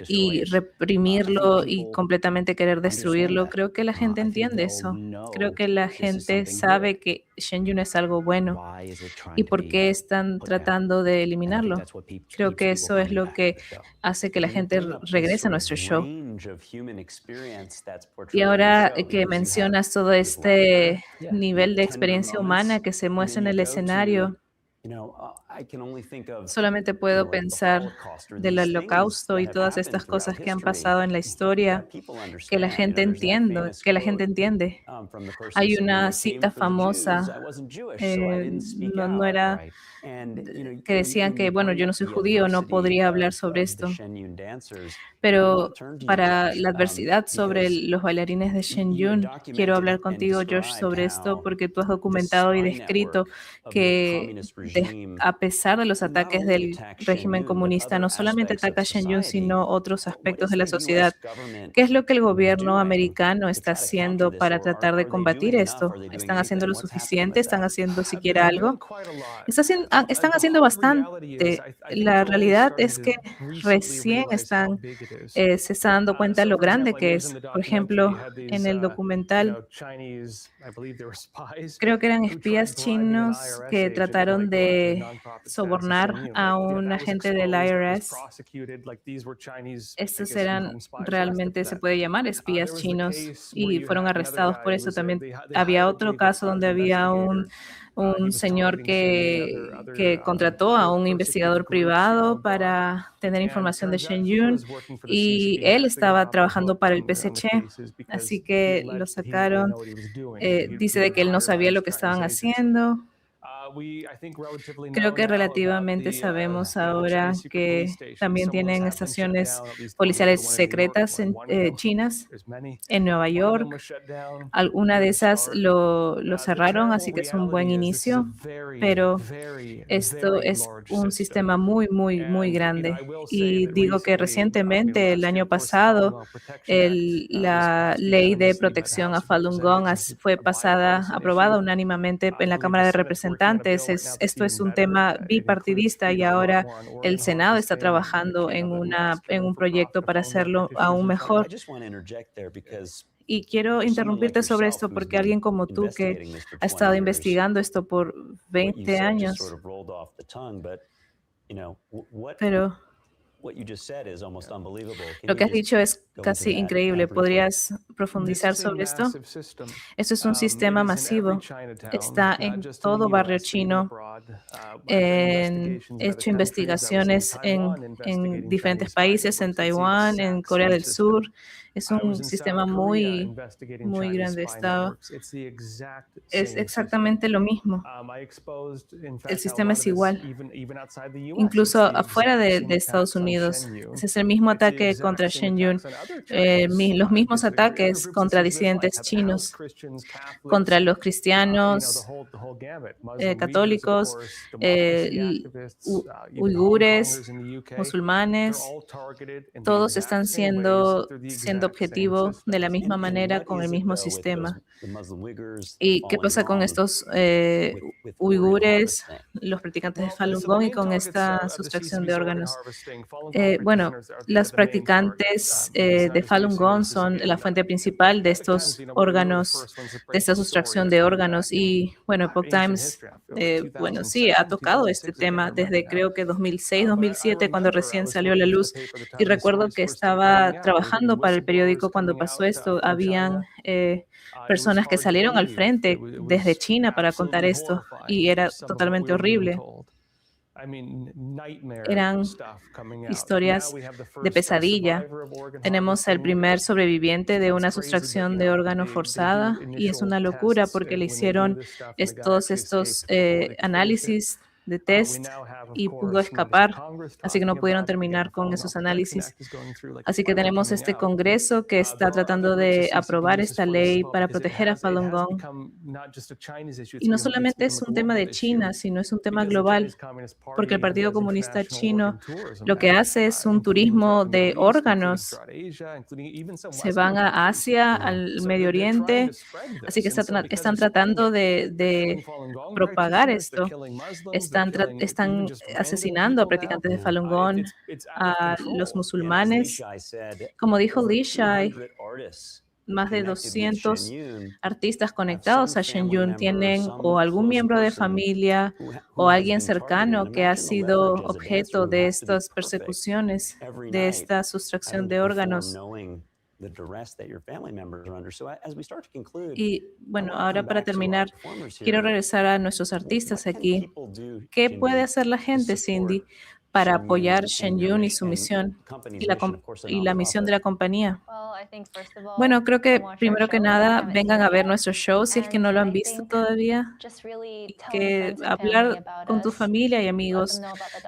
y reprimirlo y completamente querer destruirlo. Creo que la gente entiende eso. Creo que la gente sabe que Shen Yun es algo bueno y por qué están tratando de eliminarlo. Creo que eso es lo que hace que la gente regrese a nuestro show. Y ahora que mencionas todo este nivel de experiencia humana que se muestra en el escenario, Solamente puedo pensar del holocausto y todas estas cosas que han pasado en la historia que la gente entiende. Hay una cita famosa, no era, que decían que, bueno, yo no soy judío, no podría hablar sobre esto. Pero para la adversidad sobre los bailarines de Shen Yun, quiero hablar contigo, Josh, sobre esto, porque tú has documentado y descrito que a pesar de los ataques del régimen comunista, no solamente ataca a Shen Yun, sino otros aspectos de la sociedad. ¿Qué es lo que el gobierno americano está haciendo para tratar de combatir esto? ¿Están haciendo lo suficiente? ¿Están haciendo siquiera algo? Están haciendo bastante. La realidad es que recién se están dando cuenta lo grande que es. Por ejemplo, en el documental, creo que eran espías chinos que trataron de sobornar a un agente del IRS. Estos eran realmente, se puede llamar, espías chinos y fueron arrestados por eso. También había otro caso donde había un señor que contrató a un investigador privado para tener información de Shen Yun y él estaba trabajando para el PSC, así que lo sacaron. Dice de que él no sabía lo que estaban haciendo. Creo que relativamente sabemos ahora que también tienen estaciones policiales secretas chinas en Nueva York. Alguna de esas lo cerraron, así que es un buen inicio, pero esto es un sistema muy, muy, muy grande. Y digo que recientemente, el año pasado, la ley de protección a Falun Gong fue aprobada unánimemente en la Cámara de Representantes. Esto es un tema bipartidista y ahora el Senado está trabajando en un proyecto para hacerlo aún mejor. Y quiero interrumpirte sobre esto porque alguien como tú que ha estado investigando esto por 20 años, pero lo que has dicho es casi increíble. ¿Podrías profundizar sobre esto? Esto es un sistema masivo. Está en todo barrio chino. He hecho investigaciones en diferentes países, en Taiwán, en Corea del Sur. Es un sistema muy, muy grande. Es exactamente lo mismo. El sistema es igual. Incluso afuera de Estados Unidos. Ese es el mismo ataque contra Shen Yun. Los mismos ataques contra disidentes chinos, contra los cristianos, católicos, uigures, musulmanes. Todos están siendo objetivo de la misma manera con el mismo sistema. ¿Y qué pasa con estos uigures, los practicantes de Falun Gong y con esta sustracción de órganos? Bueno, las practicantes de Falun Gong son la fuente principal de estos órganos, de esta sustracción de órganos. Y bueno, Epoch Times, bueno, sí, ha tocado este tema desde creo que 2006, 2007, cuando recién salió a la luz. Y recuerdo que estaba trabajando para el periódico cuando pasó esto. Habían personas que salieron al frente desde China para contar esto y era totalmente horrible. Eran historias de pesadilla. Tenemos el primer sobreviviente de una sustracción de órgano forzada y es una locura porque le hicieron todos estos análisis de test y pudo escapar, así que no pudieron terminar con esos análisis. Así que tenemos este Congreso que está tratando de aprobar esta ley para proteger a Falun Gong. Y no solamente es un tema de China, sino es un tema global, porque el Partido Comunista Chino lo que hace es un turismo de órganos. Se van a Asia, al Medio Oriente, así que están tratando de propagar esto. Están asesinando a practicantes de Falun Gong, a los musulmanes. Como dijo Li Shai, más de 200 artistas conectados a Shen Yun tienen o algún miembro de familia o alguien cercano que ha sido objeto de estas persecuciones, de esta sustracción de órganos. Y bueno, ahora para terminar, quiero regresar a nuestros artistas aquí. ¿Qué puede hacer la gente, Cindy, para apoyar Shen Yun y su misión y la misión de la compañía? Bueno, creo que primero que nada vengan a ver nuestro show si es que no lo han visto todavía, y que hablar con tu familia y amigos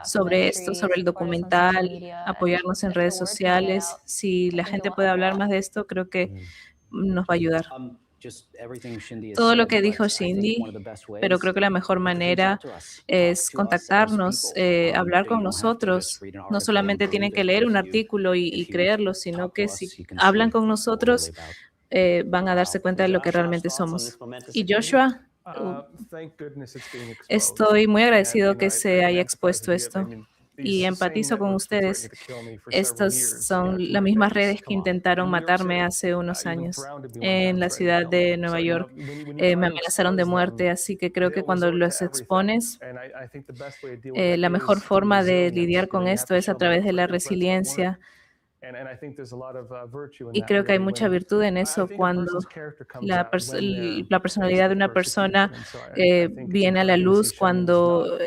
sobre esto, sobre el documental, apoyarnos en redes sociales. Si la gente puede hablar más de esto, creo que nos va a ayudar. Todo lo que dijo Cindy, pero creo que la mejor manera es contactarnos, hablar con nosotros. No solamente tienen que leer un artículo y creerlo, sino que si hablan con nosotros, van a darse cuenta de lo que realmente somos. Y Joshua, estoy muy agradecido que se haya expuesto esto y empatizo con ustedes. Estas son las mismas redes que intentaron matarme hace unos años en la ciudad de Nueva York. Me amenazaron de muerte, así que creo que cuando los expones, la mejor forma de lidiar con esto es a través de la resiliencia. Y creo que hay mucha virtud en eso cuando la personalidad de una persona viene a la luz cuando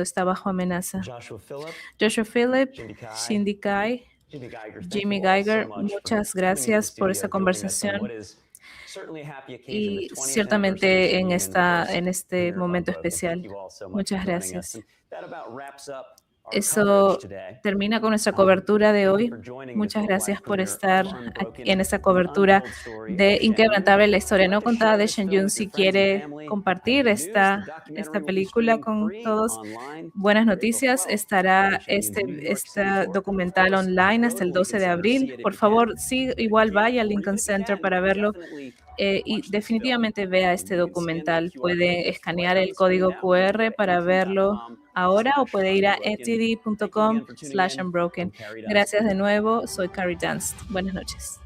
está bajo amenaza. Joshua Phillip, Cindy Kai, Jimmy Geiger, muchas gracias por esta conversación. Y ciertamente en este momento especial. Muchas gracias. Eso termina con nuestra cobertura de hoy. Muchas gracias por estar aquí en esta cobertura de Inquebrantable, la historia no contada de Shen Yun. Si quiere compartir esta película con todos, buenas noticias. Estará este documental online hasta el 12 de abril. Por favor, sí, igual vaya al Lincoln Center para verlo. Y definitivamente vea este documental. Puede escanear el código QR para verlo ahora o puede ir a etd.com/unbroken. Gracias de nuevo. Soy Carrie Dunst. Buenas noches.